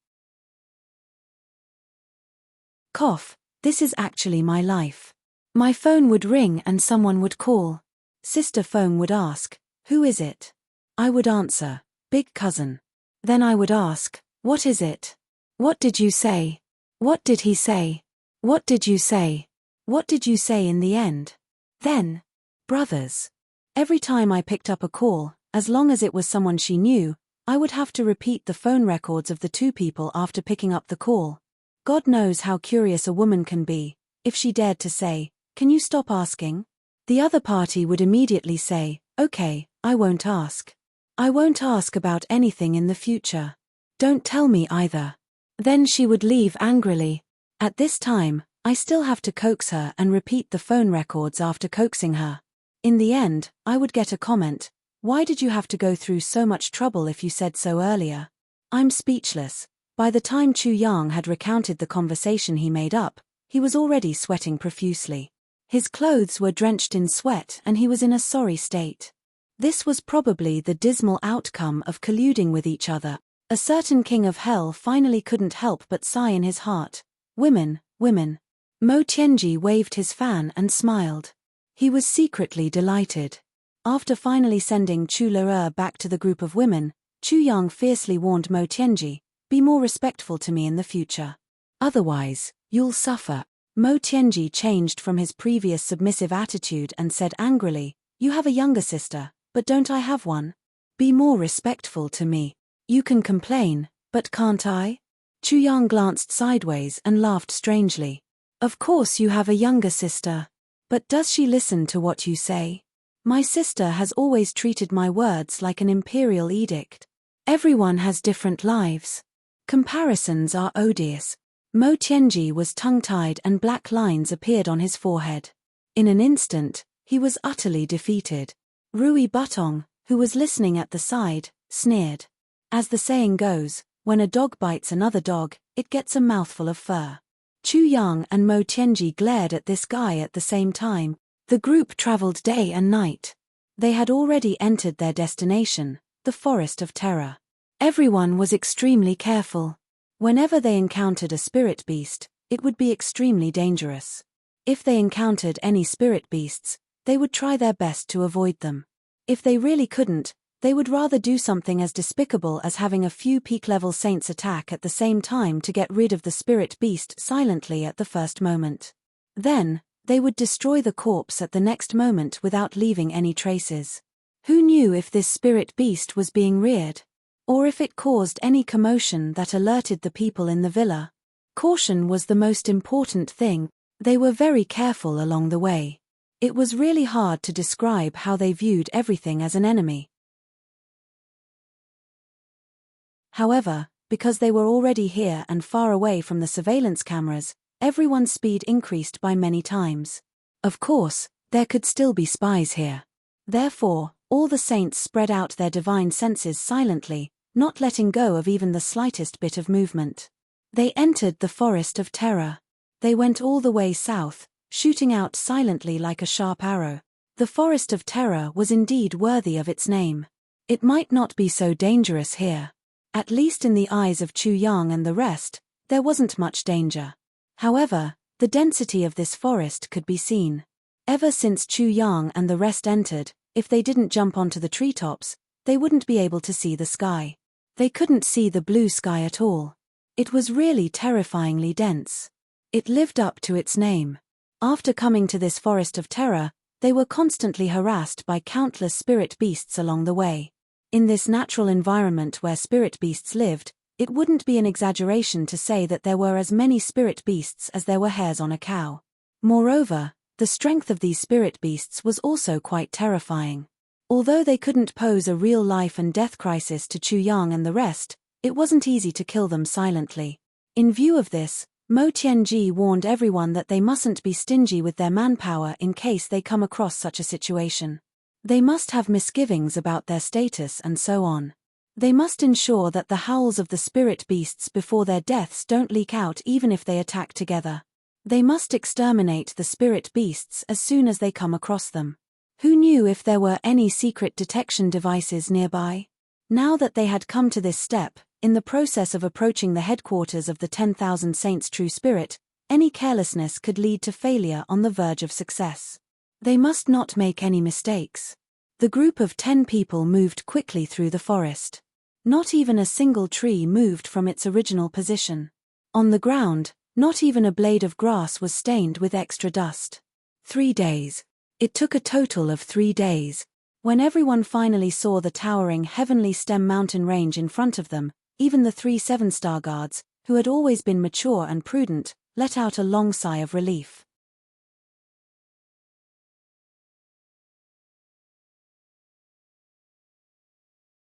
Cough, this is actually my life. My phone would ring and someone would call. Sister phone would ask, who is it? I would answer, big cousin. Then I would ask, what is it? What did you say? What did he say? What did you say? What did you say in the end? Then, brothers. Every time I picked up a call, as long as it was someone she knew, I would have to repeat the phone records of the two people after picking up the call. God knows how curious a woman can be. If she dared to say, can you stop asking? The other party would immediately say, okay, I won't ask. I won't ask about anything in the future. Don't tell me either. Then she would leave angrily. At this time, I still have to coax her and repeat the phone records after coaxing her. In the end, I would get a comment, why did you have to go through so much trouble if you said so earlier? I'm speechless. By the time Chu Yang had recounted the conversation he made up, he was already sweating profusely. His clothes were drenched in sweat and he was in a sorry state. This was probably the dismal outcome of colluding with each other. A certain king of hell finally couldn't help but sigh in his heart. Women, women. Mo Tianji waved his fan and smiled. He was secretly delighted. After finally sending Chu Le back to the group of women, Chu Yang fiercely warned Mo Tianji, be more respectful to me in the future. Otherwise, you'll suffer. Mo Tianji changed from his previous submissive attitude and said angrily, you have a younger sister, but don't I have one? Be more respectful to me. You can complain, but can't I? Chu Yang glanced sideways and laughed strangely. Of course you have a younger sister. But does she listen to what you say? My sister has always treated my words like an imperial edict. Everyone has different lives. Comparisons are odious. Mo Tianji was tongue-tied and black lines appeared on his forehead. In an instant, he was utterly defeated. Rui Butong, who was listening at the side, sneered. As the saying goes, when a dog bites another dog, it gets a mouthful of fur. Chu Yang and Mo Tianji glared at this guy at the same time. The group traveled day and night. They had already entered their destination, the Forest of Terror. Everyone was extremely careful. Whenever they encountered a spirit beast, it would be extremely dangerous. If they encountered any spirit beasts, they would try their best to avoid them. If they really couldn't, they would rather do something as despicable as having a few peak-level saints attack at the same time to get rid of the spirit beast silently at the first moment. Then, they would destroy the corpse at the next moment without leaving any traces. Who knew if this spirit beast was being reared? Or if it caused any commotion that alerted the people in the villa? Caution was the most important thing. They were very careful along the way. It was really hard to describe how they viewed everything as an enemy. However, because they were already here and far away from the surveillance cameras, everyone's speed increased by many times. Of course, there could still be spies here. Therefore, all the saints spread out their divine senses silently, not letting go of even the slightest bit of movement. They entered the Forest of Terror. They went all the way south, shooting out silently like a sharp arrow. The Forest of Terror was indeed worthy of its name. It might not be so dangerous here. At least in the eyes of Chu Yang and the rest, there wasn't much danger. However, the density of this forest could be seen. Ever since Chu Yang and the rest entered, if they didn't jump onto the treetops, they wouldn't be able to see the sky. They couldn't see the blue sky at all. It was really terrifyingly dense. It lived up to its name. After coming to this Forest of Terror, they were constantly harassed by countless spirit beasts along the way. In this natural environment where spirit beasts lived, it wouldn't be an exaggeration to say that there were as many spirit beasts as there were hairs on a cow. Moreover, the strength of these spirit beasts was also quite terrifying. Although they couldn't pose a real life and death crisis to Chu Yang and the rest, it wasn't easy to kill them silently. In view of this, Mo Tianji warned everyone that they mustn't be stingy with their manpower in case they come across such a situation. They must have misgivings about their status and so on. They must ensure that the howls of the spirit beasts before their deaths don't leak out even if they attack together. They must exterminate the spirit beasts as soon as they come across them. Who knew if there were any secret detection devices nearby? Now that they had come to this step, in the process of approaching the headquarters of the 10,000 Saints' true spirit, any carelessness could lead to failure on the verge of success. They must not make any mistakes. The group of 10 people moved quickly through the forest. Not even a single tree moved from its original position. On the ground, not even a blade of grass was stained with extra dust. 3 days. It took a total of 3 days. When everyone finally saw the towering heavenly stem mountain range in front of them, even the 3 7-star guards, who had always been mature and prudent, let out a long sigh of relief.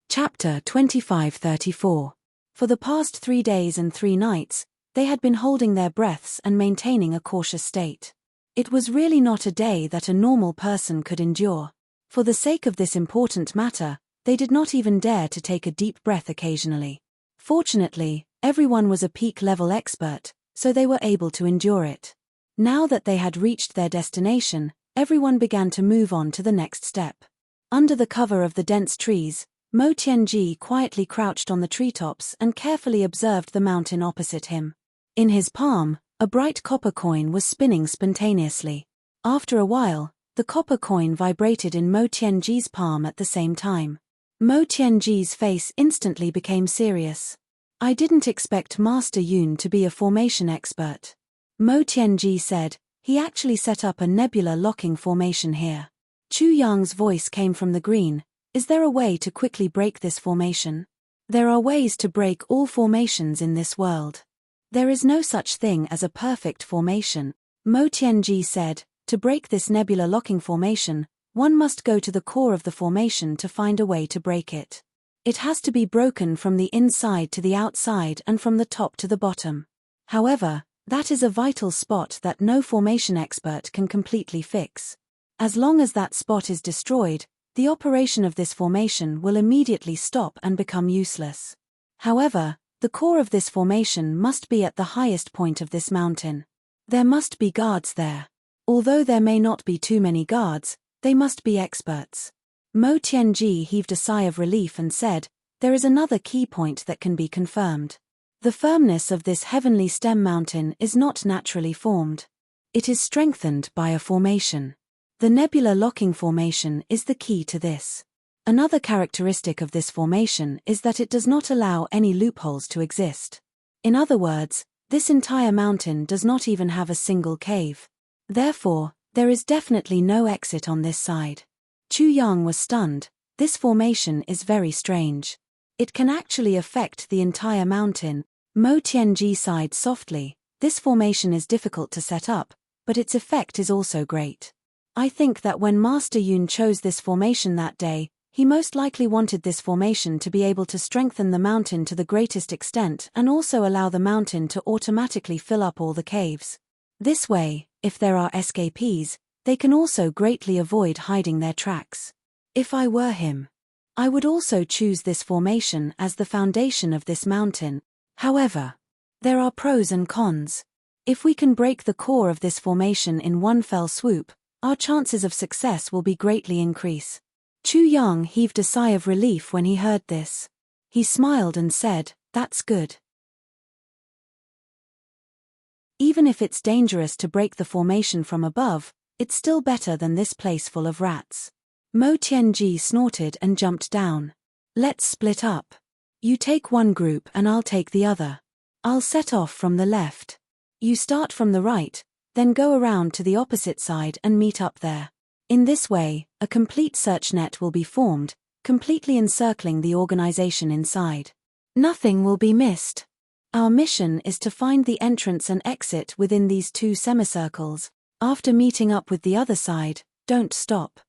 Chapter 25-34. For the past 3 days and 3 nights, they had been holding their breaths and maintaining a cautious state. It was really not a day that a normal person could endure. For the sake of this important matter, they did not even dare to take a deep breath occasionally. Fortunately, everyone was a peak-level expert, so they were able to endure it. Now that they had reached their destination, everyone began to move on to the next step. Under the cover of the dense trees, Mo Tianji quietly crouched on the treetops and carefully observed the mountain opposite him. In his palm, a bright copper coin was spinning spontaneously. After a while, the copper coin vibrated in Mo Tianji's palm at the same time. Mo Tianji's face instantly became serious. I didn't expect Master Yun to be a formation expert. Mo Tianji said, he actually set up a nebula locking formation here. Chu Yang's voice came from the green. Is there a way to quickly break this formation? There are ways to break all formations in this world. There is no such thing as a perfect formation, Mo Tianji said. To break this nebula locking formation, one must go to the core of the formation to find a way to break it. It has to be broken from the inside to the outside and from the top to the bottom. However, that is a vital spot that no formation expert can completely fix. As long as that spot is destroyed, the operation of this formation will immediately stop and become useless. However, the core of this formation must be at the highest point of this mountain. There must be guards there. Although there may not be too many guards, they must be experts. Mo Tianji heaved a sigh of relief and said, there is another key point that can be confirmed. The firmness of this heavenly stem mountain is not naturally formed. It is strengthened by a formation. The nebula locking formation is the key to this. Another characteristic of this formation is that it does not allow any loopholes to exist. In other words, this entire mountain does not even have a single cave. Therefore, there is definitely no exit on this side. Chu Yang was stunned. This formation is very strange. It can actually affect the entire mountain. Mo Tianji sighed softly. This formation is difficult to set up, but its effect is also great. I think that when Master Yun chose this formation that day, he most likely wanted this formation to be able to strengthen the mountain to the greatest extent and also allow the mountain to automatically fill up all the caves. This way, if there are escapees, they can also greatly avoid hiding their tracks. If I were him, I would also choose this formation as the foundation of this mountain. However, there are pros and cons. If we can break the core of this formation in one fell swoop, our chances of success will be greatly increase. Chu Yang heaved a sigh of relief when he heard this. He smiled and said, that's good. Even if it's dangerous to break the formation from above, it's still better than this place full of rats. Mo Tianji snorted and jumped down. Let's split up. You take one group and I'll take the other. I'll set off from the left. You start from the right, then go around to the opposite side and meet up there. In this way, a complete search net will be formed, completely encircling the organization inside. Nothing will be missed. Our mission is to find the entrance and exit within these 2 semicircles. After meeting up with the other side, don't stop.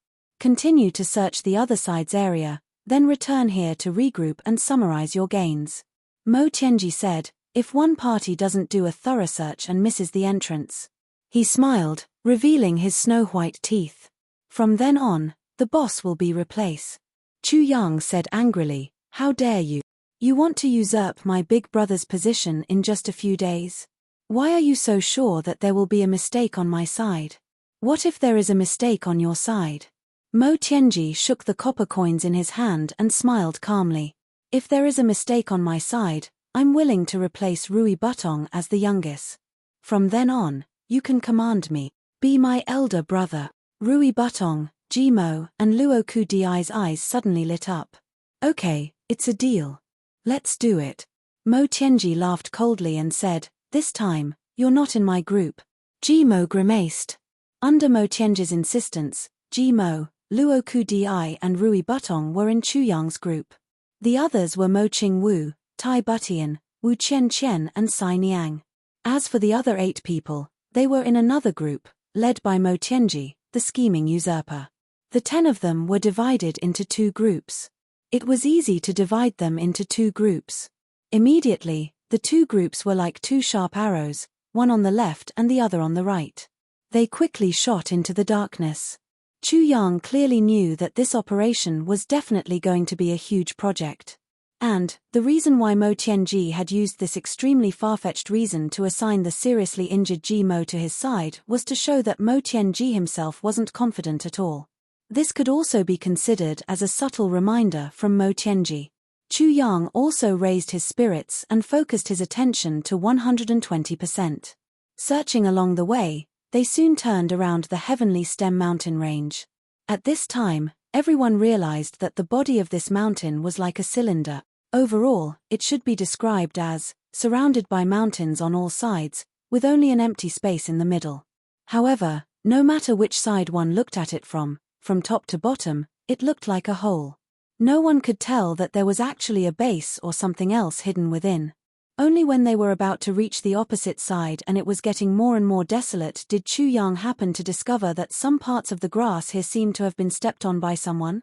Continue to search the other side's area, then return here to regroup and summarize your gains. Mo Tianji said, if one party doesn't do a thorough search and misses the entrance. He smiled, revealing his snow-white teeth. From then on, the boss will be replaced. Chu Yang said angrily, how dare you? You want to usurp my big brother's position in just a few days? Why are you so sure that there will be a mistake on my side? What if there is a mistake on your side? Mo Tianji shook the copper coins in his hand and smiled calmly. If there is a mistake on my side, I'm willing to replace Rui Butong as the youngest. From then on, you can command me. Be my elder brother. Rui Butong, Jimo, and Luo Kudi's eyes suddenly lit up. Okay, it's a deal. Let's do it. Mo Tianji laughed coldly and said, this time, you're not in my group. Jimo grimaced. Under Mo Tianji's insistence, Jimo, Luo Kudi and Rui Butong were in Chu Yang's group. The others were Mo Qingwu, Tai Butian, Wu Qian and Sai Niang. As for the other 8 people, they were in another group, led by Mo Tianji, the scheming usurper. The 10 of them were divided into 2 groups. It was easy to divide them into 2 groups. Immediately, the 2 groups were like 2 sharp arrows, one on the left and the other on the right. They quickly shot into the darkness. Chu Yang clearly knew that this operation was definitely going to be a huge project. And, the reason why Mo Tianji had used this extremely far-fetched reason to assign the seriously injured Ji Mo to his side was to show that Mo Tianji himself wasn't confident at all. This could also be considered as a subtle reminder from Mo Tianji. Chu Yang also raised his spirits and focused his attention to 120%. Searching along the way, they soon turned around the Heavenly Stem mountain range. At this time, everyone realized that the body of this mountain was like a cylinder. Overall, it should be described as surrounded by mountains on all sides, with only an empty space in the middle. However, no matter which side one looked at it from top to bottom, it looked like a hole. No one could tell that there was actually a base or something else hidden within. Only when they were about to reach the opposite side and it was getting more and more desolate did Chu Yang happen to discover that some parts of the grass here seemed to have been stepped on by someone.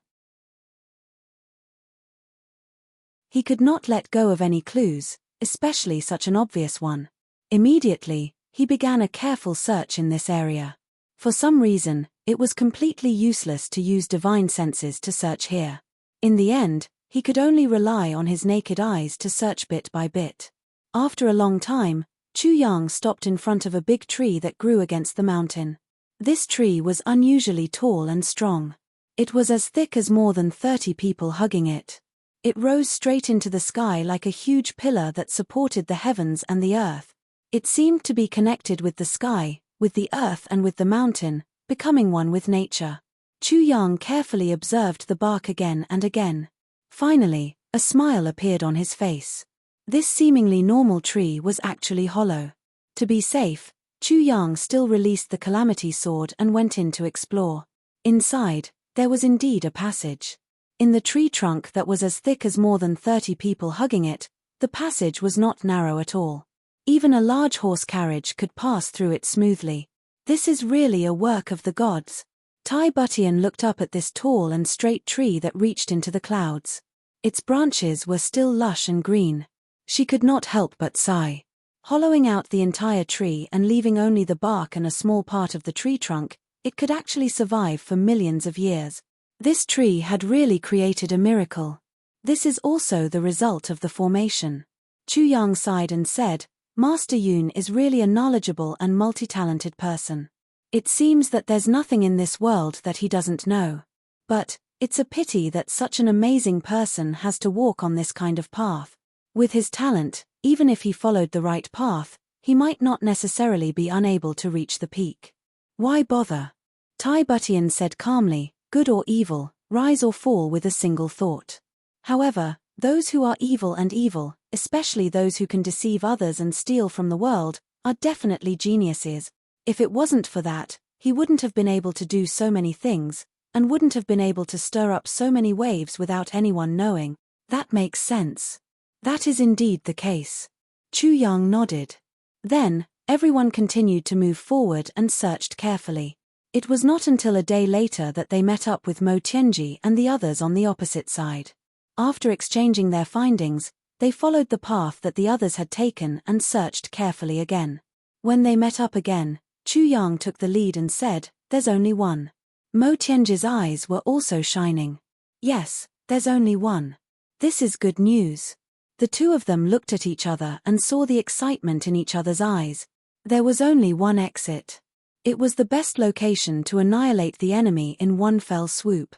He could not let go of any clues, especially such an obvious one. Immediately, he began a careful search in this area. For some reason, it was completely useless to use divine senses to search here. In the end, he could only rely on his naked eyes to search bit by bit. After a long time, Chu Yang stopped in front of a big tree that grew against the mountain. This tree was unusually tall and strong. It was as thick as more than 30 people hugging it. It rose straight into the sky like a huge pillar that supported the heavens and the earth. It seemed to be connected with the sky, with the earth and with the mountain, becoming one with nature. Chu Yang carefully observed the bark again and again. Finally, a smile appeared on his face. This seemingly normal tree was actually hollow. To be safe, Chu Yang still released the Calamity Sword and went in to explore. Inside, there was indeed a passage. In the tree trunk that was as thick as more than 30 people hugging it, the passage was not narrow at all. Even a large horse carriage could pass through it smoothly. This is really a work of the gods. Tai Butian looked up at this tall and straight tree that reached into the clouds. Its branches were still lush and green. She could not help but sigh. Hollowing out the entire tree and leaving only the bark and a small part of the tree trunk, it could actually survive for millions of years. This tree had really created a miracle. This is also the result of the formation. Chu Yang sighed and said, Master Yun is really a knowledgeable and multi-talented person. It seems that there's nothing in this world that he doesn't know. But, it's a pity that such an amazing person has to walk on this kind of path. With his talent, even if he followed the right path, he might not necessarily be unable to reach the peak. Why bother? Tai Butian said calmly, good or evil, rise or fall with a single thought. However, those who are evil, especially those who can deceive others and steal from the world, are definitely geniuses. If it wasn't for that, he wouldn't have been able to do so many things, and wouldn't have been able to stir up so many waves without anyone knowing. That makes sense. That is indeed the case. Chu Yang nodded. Then, everyone continued to move forward and searched carefully. It was not until a day later that they met up with Mo Tianji and the others on the opposite side. After exchanging their findings, they followed the path that the others had taken and searched carefully again. When they met up again, Chu Yang took the lead and said, "There's only one." Mo Tianji's eyes were also shining. "Yes, there's only one. This is good news." The two of them looked at each other and saw the excitement in each other's eyes. There was only one exit. It was the best location to annihilate the enemy in one fell swoop.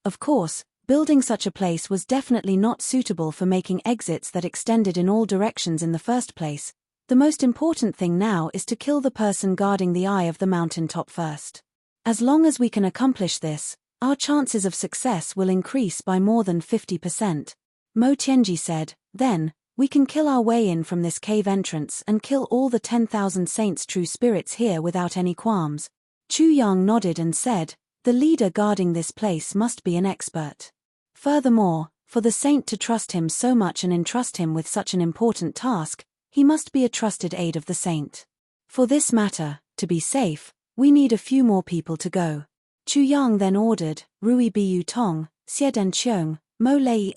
Of course, building such a place was definitely not suitable for making exits that extended in all directions in the first place. The most important thing now is to kill the person guarding the eye of the mountain top first. As long as we can accomplish this, our chances of success will increase by more than 50%. Mo Tianji said, "Then, we can kill our way in from this cave entrance and kill all the 10,000 saints true spirits here without any qualms." Chu Yang nodded and said, "The leader guarding this place must be an expert. Furthermore, for the saint to trust him so much and entrust him with such an important task, he must be a trusted aide of the saint. For this matter, to be safe, we need a few more people to go." Chu Yang then ordered, "Rui Biu Tong, Xie Den Qiong, Mo Lei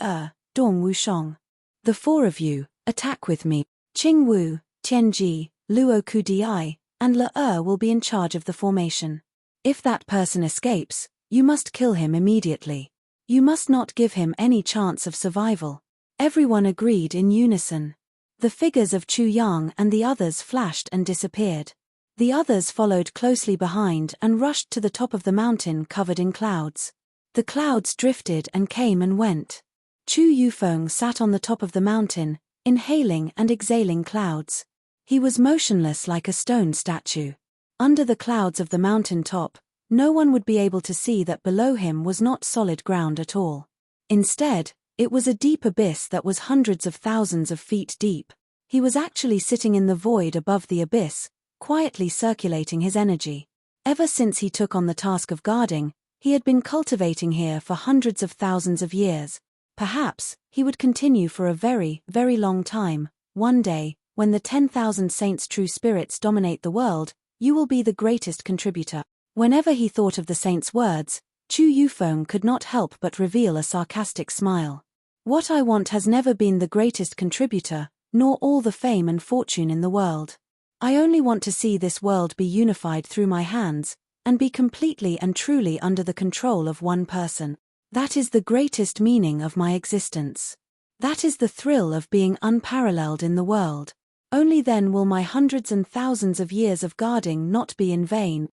Dong Wushong. The four of you, attack with me. Qing Wu, Tianji, Luo Kudi, and Le will be in charge of the formation. If that person escapes, you must kill him immediately. You must not give him any chance of survival." Everyone agreed in unison. The figures of Chu Yang and the others flashed and disappeared. The others followed closely behind and rushed to the top of the mountain covered in clouds. The clouds drifted and came and went. Chu Yufeng sat on the top of the mountain, inhaling and exhaling clouds. He was motionless like a stone statue. Under the clouds of the mountain top, no one would be able to see that below him was not solid ground at all. Instead, it was a deep abyss that was hundreds of thousands of feet deep. He was actually sitting in the void above the abyss, quietly circulating his energy. Ever since he took on the task of guarding, he had been cultivating here for hundreds of thousands of years. Perhaps, he would continue for a very, very long time. One day, when the 10,000 saints true spirits dominate the world, you will be the greatest contributor. Whenever he thought of the saint's words, Chu Yufeng could not help but reveal a sarcastic smile. "What I want has never been the greatest contributor, nor all the fame and fortune in the world. I only want to see this world be unified through my hands, and be completely and truly under the control of one person. That is the greatest meaning of my existence. That is the thrill of being unparalleled in the world. Only then will my hundreds and thousands of years of guarding not be in vain."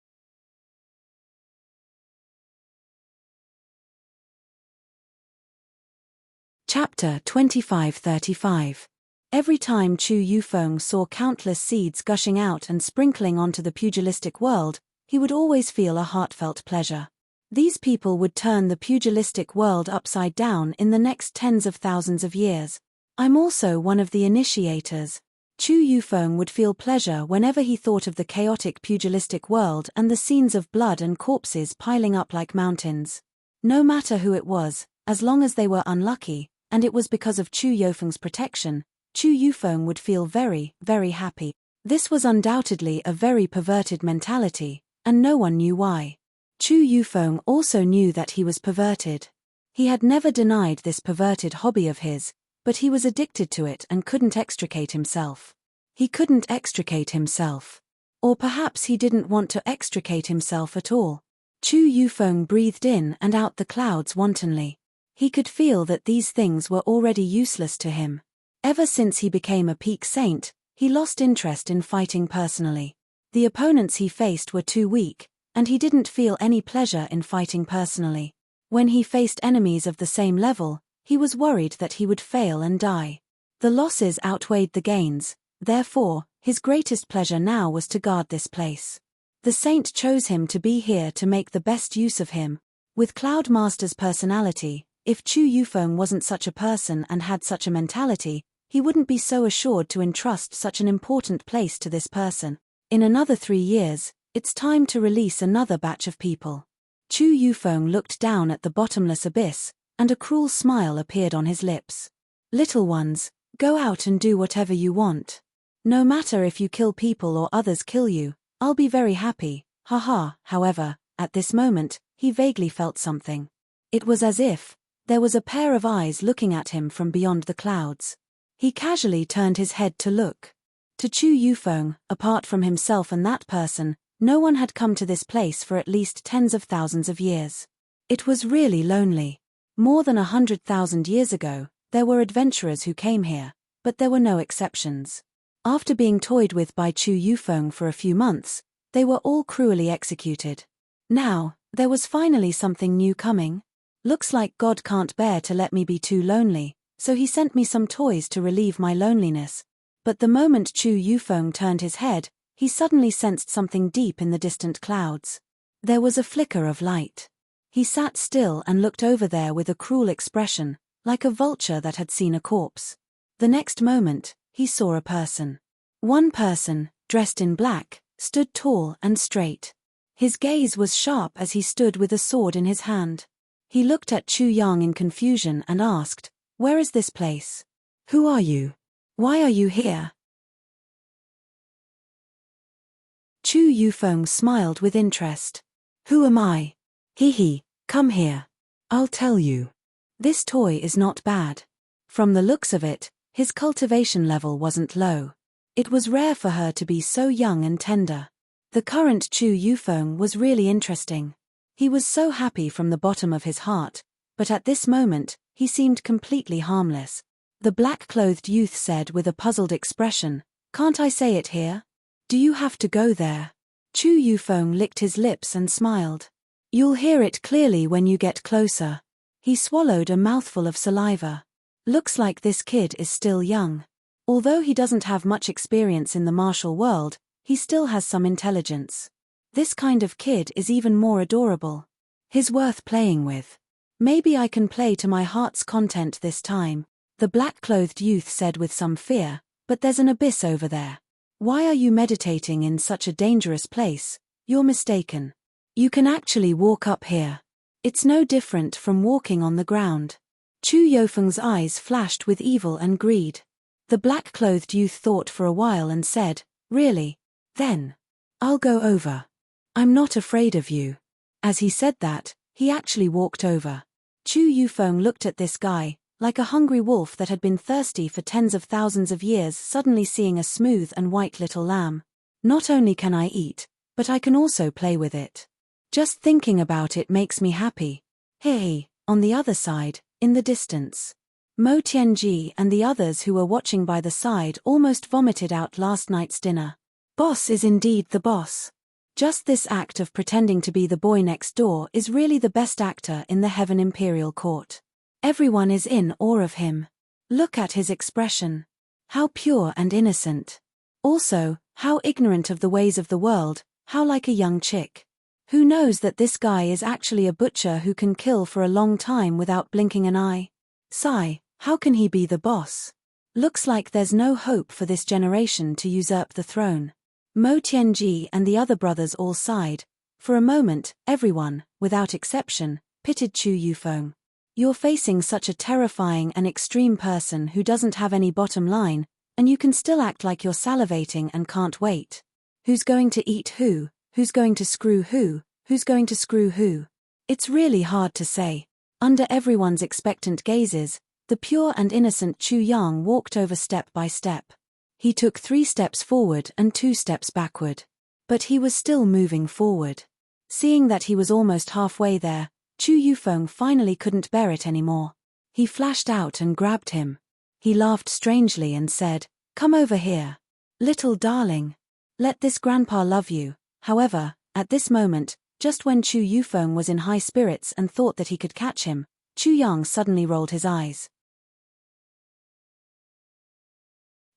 Chapter 25-35. Every time Chu Yufeng saw countless seeds gushing out and sprinkling onto the pugilistic world, he would always feel a heartfelt pleasure. These people would turn the pugilistic world upside down in the next tens of thousands of years. "I'm also one of the initiators." Chu Yufeng would feel pleasure whenever he thought of the chaotic pugilistic world and the scenes of blood and corpses piling up like mountains. No matter who it was, as long as they were unlucky, and it was because of Chu Yufeng's protection, Chu Yufeng would feel very, very happy. This was undoubtedly a very perverted mentality, and no one knew why. Chu Yufeng also knew that he was perverted. He had never denied this perverted hobby of his, but he was addicted to it and couldn't extricate himself. He couldn't extricate himself. Or perhaps he didn't want to extricate himself at all. Chu Yufeng breathed in and out the clouds wantonly. He could feel that these things were already useless to him. Ever since he became a peak saint, he lost interest in fighting personally. The opponents he faced were too weak, and he didn't feel any pleasure in fighting personally. When he faced enemies of the same level, he was worried that he would fail and die. The losses outweighed the gains, therefore, his greatest pleasure now was to guard this place. The saint chose him to be here to make the best use of him. With Cloud Master's personality, if Chu Yufeng wasn't such a person and had such a mentality, he wouldn't be so assured to entrust such an important place to this person. In another 3 years, it's time to release another batch of people. Chu Yufeng looked down at the bottomless abyss, and a cruel smile appeared on his lips. "Little ones, go out and do whatever you want. No matter if you kill people or others kill you, I'll be very happy, haha. However, at this moment, he vaguely felt something. It was as if there was a pair of eyes looking at him from beyond the clouds. He casually turned his head to look. To Chu Yufeng, apart from himself and that person, no one had come to this place for at least tens of thousands of years. It was really lonely. More than 100,000 years ago, there were adventurers who came here, but there were no exceptions. After being toyed with by Chu Yufeng for a few months, they were all cruelly executed. Now, there was finally something new coming. Looks like God can't bear to let me be too lonely, so he sent me some toys to relieve my loneliness. But the moment Chu Yufeng turned his head, he suddenly sensed something deep in the distant clouds. There was a flicker of light. He sat still and looked over there with a cruel expression, like a vulture that had seen a corpse. The next moment, he saw a person. One person, dressed in black, stood tall and straight. His gaze was sharp as he stood with a sword in his hand. He looked at Chu Yang in confusion and asked, "Where is this place? Who are you? Why are you here?" Chu Yufeng smiled with interest. "Who am I? Hee, come here. I'll tell you. This toy is not bad." From the looks of it, his cultivation level wasn't low. It was rare for her to be so young and tender. The current Chu Yufeng was really interesting. He was so happy from the bottom of his heart, but at this moment, he seemed completely harmless. The black-clothed youth said with a puzzled expression, "Can't I say it here? Do you have to go there?" Chu Yufeng licked his lips and smiled. "You'll hear it clearly when you get closer." He swallowed a mouthful of saliva. Looks like this kid is still young. Although he doesn't have much experience in the martial world, he still has some intelligence. This kind of kid is even more adorable. He's worth playing with. "Maybe I can play to my heart's content this time," the black-clothed youth said with some fear, "but there's an abyss over there. Why are you meditating in such a dangerous place? You're mistaken. You can actually walk up here. It's no different from walking on the ground." Chu Yufeng's eyes flashed with evil and greed. The black-clothed youth thought for a while and said, "Really? Then I'll go over. I'm not afraid of you." As he said that, he actually walked over. Chu Yufeng looked at this guy, like a hungry wolf that had been thirsty for tens of thousands of years suddenly seeing a smooth and white little lamb. "Not only can I eat, but I can also play with it. Just thinking about it makes me happy." Hey, on the other side, in the distance, Mo Tianji and the others who were watching by the side almost vomited out last night's dinner. Boss is indeed the boss. Just this act of pretending to be the boy next door is really the best actor in the Heaven Imperial Court. Everyone is in awe of him. Look at his expression. How pure and innocent. Also, how ignorant of the ways of the world, how like a young chick. Who knows that this guy is actually a butcher who can kill for a long time without blinking an eye? Sigh, how can he be the boss? Looks like there's no hope for this generation to usurp the throne. Mo Tianji and the other brothers all sighed. For a moment, everyone, without exception, pitied Chu Yufeng. You're facing such a terrifying and extreme person who doesn't have any bottom line, and you can still act like you're salivating and can't wait. Who's going to eat who? Who's going to screw who? Who's going to screw who? It's really hard to say. Under everyone's expectant gazes, the pure and innocent Chu Yang walked over step by step. He took 3 steps forward and 2 steps backward. But he was still moving forward. Seeing that he was almost halfway there, Chu Yufeng finally couldn't bear it anymore. He flashed out and grabbed him. He laughed strangely and said, "Come over here. Little darling. Let this grandpa love you." However, at this moment, just when Chu Yufeng was in high spirits and thought that he could catch him, Chu Yang suddenly rolled his eyes.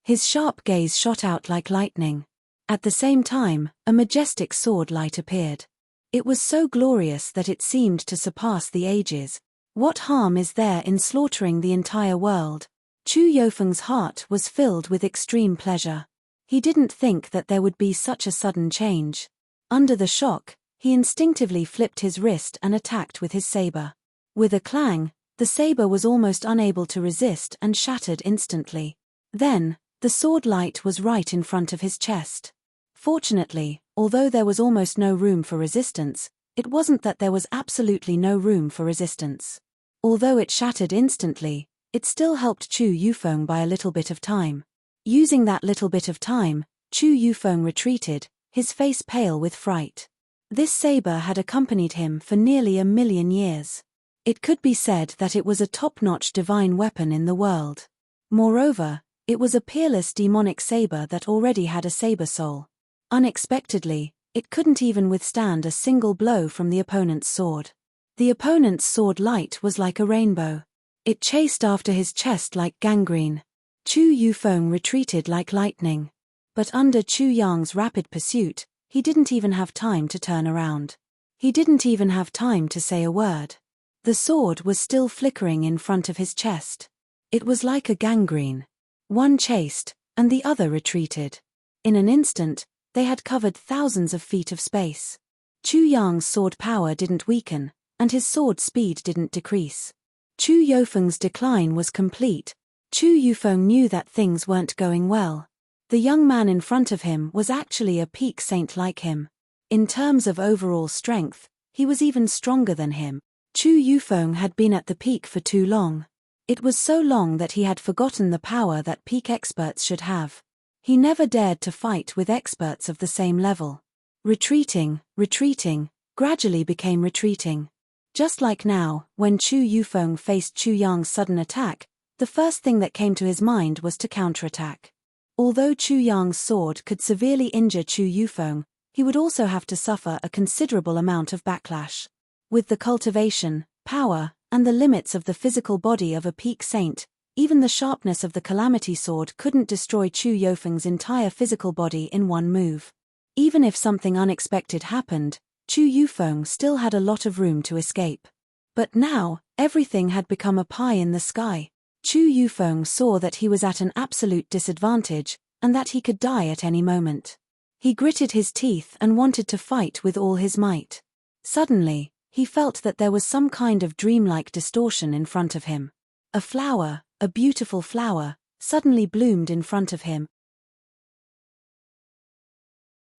His sharp gaze shot out like lightning. At the same time, a majestic sword light appeared. It was so glorious that it seemed to surpass the ages. What harm is there in slaughtering the entire world? Chu Yufeng's heart was filled with extreme pleasure. He didn't think that there would be such a sudden change. Under the shock, he instinctively flipped his wrist and attacked with his saber. With a clang, the saber was almost unable to resist and shattered instantly. Then, The sword light was right in front of his chest. Fortunately, although there was almost no room for resistance, it wasn't that there was absolutely no room for resistance. Although it shattered instantly, it still helped Chu Yufeng by a little bit of time. Using that little bit of time, Chu Yufeng retreated, his face pale with fright. This saber had accompanied him for nearly 1,000,000 years. It could be said that it was a top-notch divine weapon in the world. Moreover, it was a peerless demonic saber that already had a saber soul. Unexpectedly, it couldn't even withstand a single blow from the opponent's sword. The opponent's sword light was like a rainbow. It chased after his chest like gangrene. Chu Yufeng retreated like lightning. But under Chu Yang's rapid pursuit, he didn't even have time to turn around. He didn't even have time to say a word. The sword was still flickering in front of his chest. It was like a gangrene. One chased, and the other retreated. In an instant, they had covered thousands of feet of space. Chu Yang's sword power didn't weaken, and his sword speed didn't decrease. Chu Yufeng's decline was complete. Chu Yufeng knew that things weren't going well. The young man in front of him was actually a peak saint like him. In terms of overall strength, he was even stronger than him. Chu Yufeng had been at the peak for too long. It was so long that he had forgotten the power that peak experts should have. He never dared to fight with experts of the same level. Retreating, gradually became retreating. Just like now, when Chu Yufeng faced Chu Yang's sudden attack, the first thing that came to his mind was to counterattack. Although Chu Yang's sword could severely injure Chu Yufeng, he would also have to suffer a considerable amount of backlash. With the cultivation, power, and the limits of the physical body of a peak saint, even the sharpness of the calamity sword couldn't destroy Chu Yufeng's entire physical body in one move. Even if something unexpected happened, Chu Yufeng still had a lot of room to escape. But now, everything had become a pie in the sky. Chu Yufeng saw that he was at an absolute disadvantage, and that he could die at any moment. He gritted his teeth and wanted to fight with all his might. Suddenly, he felt that there was some kind of dreamlike distortion in front of him. A flower, a beautiful flower, suddenly bloomed in front of him.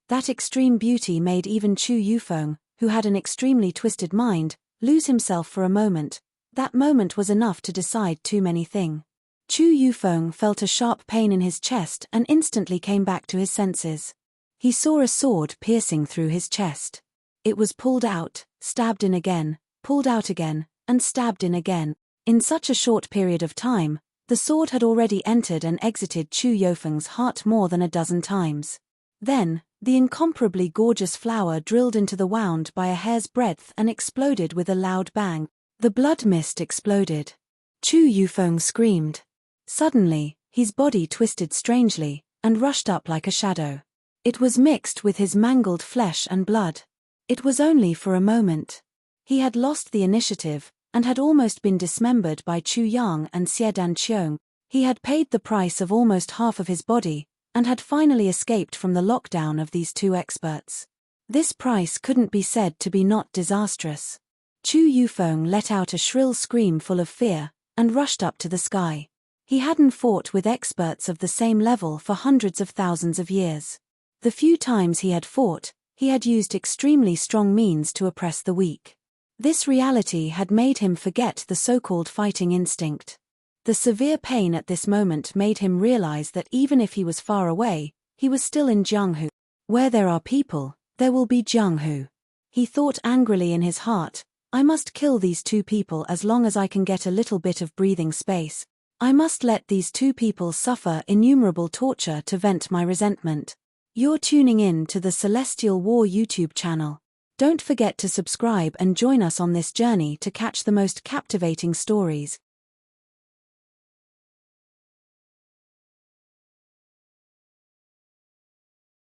That extreme beauty made even Chu Yufeng, who had an extremely twisted mind, lose himself for a moment. That moment was enough to decide too many things. Chu Yufeng felt a sharp pain in his chest and instantly came back to his senses. He saw a sword piercing through his chest. It was pulled out, stabbed in again, pulled out again, and stabbed in again. In such a short period of time, the sword had already entered and exited Chu Yufeng's heart more than a dozen times. Then, the incomparably gorgeous flower drilled into the wound by a hair's breadth and exploded with a loud bang. The blood mist exploded. Chu Yufeng screamed. Suddenly, his body twisted strangely, and rushed up like a shadow. It was mixed with his mangled flesh and blood. It was only for a moment. He had lost the initiative, and had almost been dismembered by Chu Yang and Xie Danqiong. He had paid the price of almost half of his body, and had finally escaped from the lockdown of these two experts. This price couldn't be said to be not disastrous. Chu Yufeng let out a shrill scream full of fear, and rushed up to the sky. He hadn't fought with experts of the same level for hundreds of thousands of years. The few times he had fought, he had used extremely strong means to oppress the weak. This reality had made him forget the so-called fighting instinct. The severe pain at this moment made him realize that even if he was far away, he was still in Jianghu. Where there are people, there will be Jianghu. He thought angrily in his heart, I must kill these two people as long as I can get a little bit of breathing space. I must let these two people suffer innumerable torture to vent my resentment. You're tuning in to the Celestial War YouTube channel. Don't forget to subscribe and join us on this journey to catch the most captivating stories.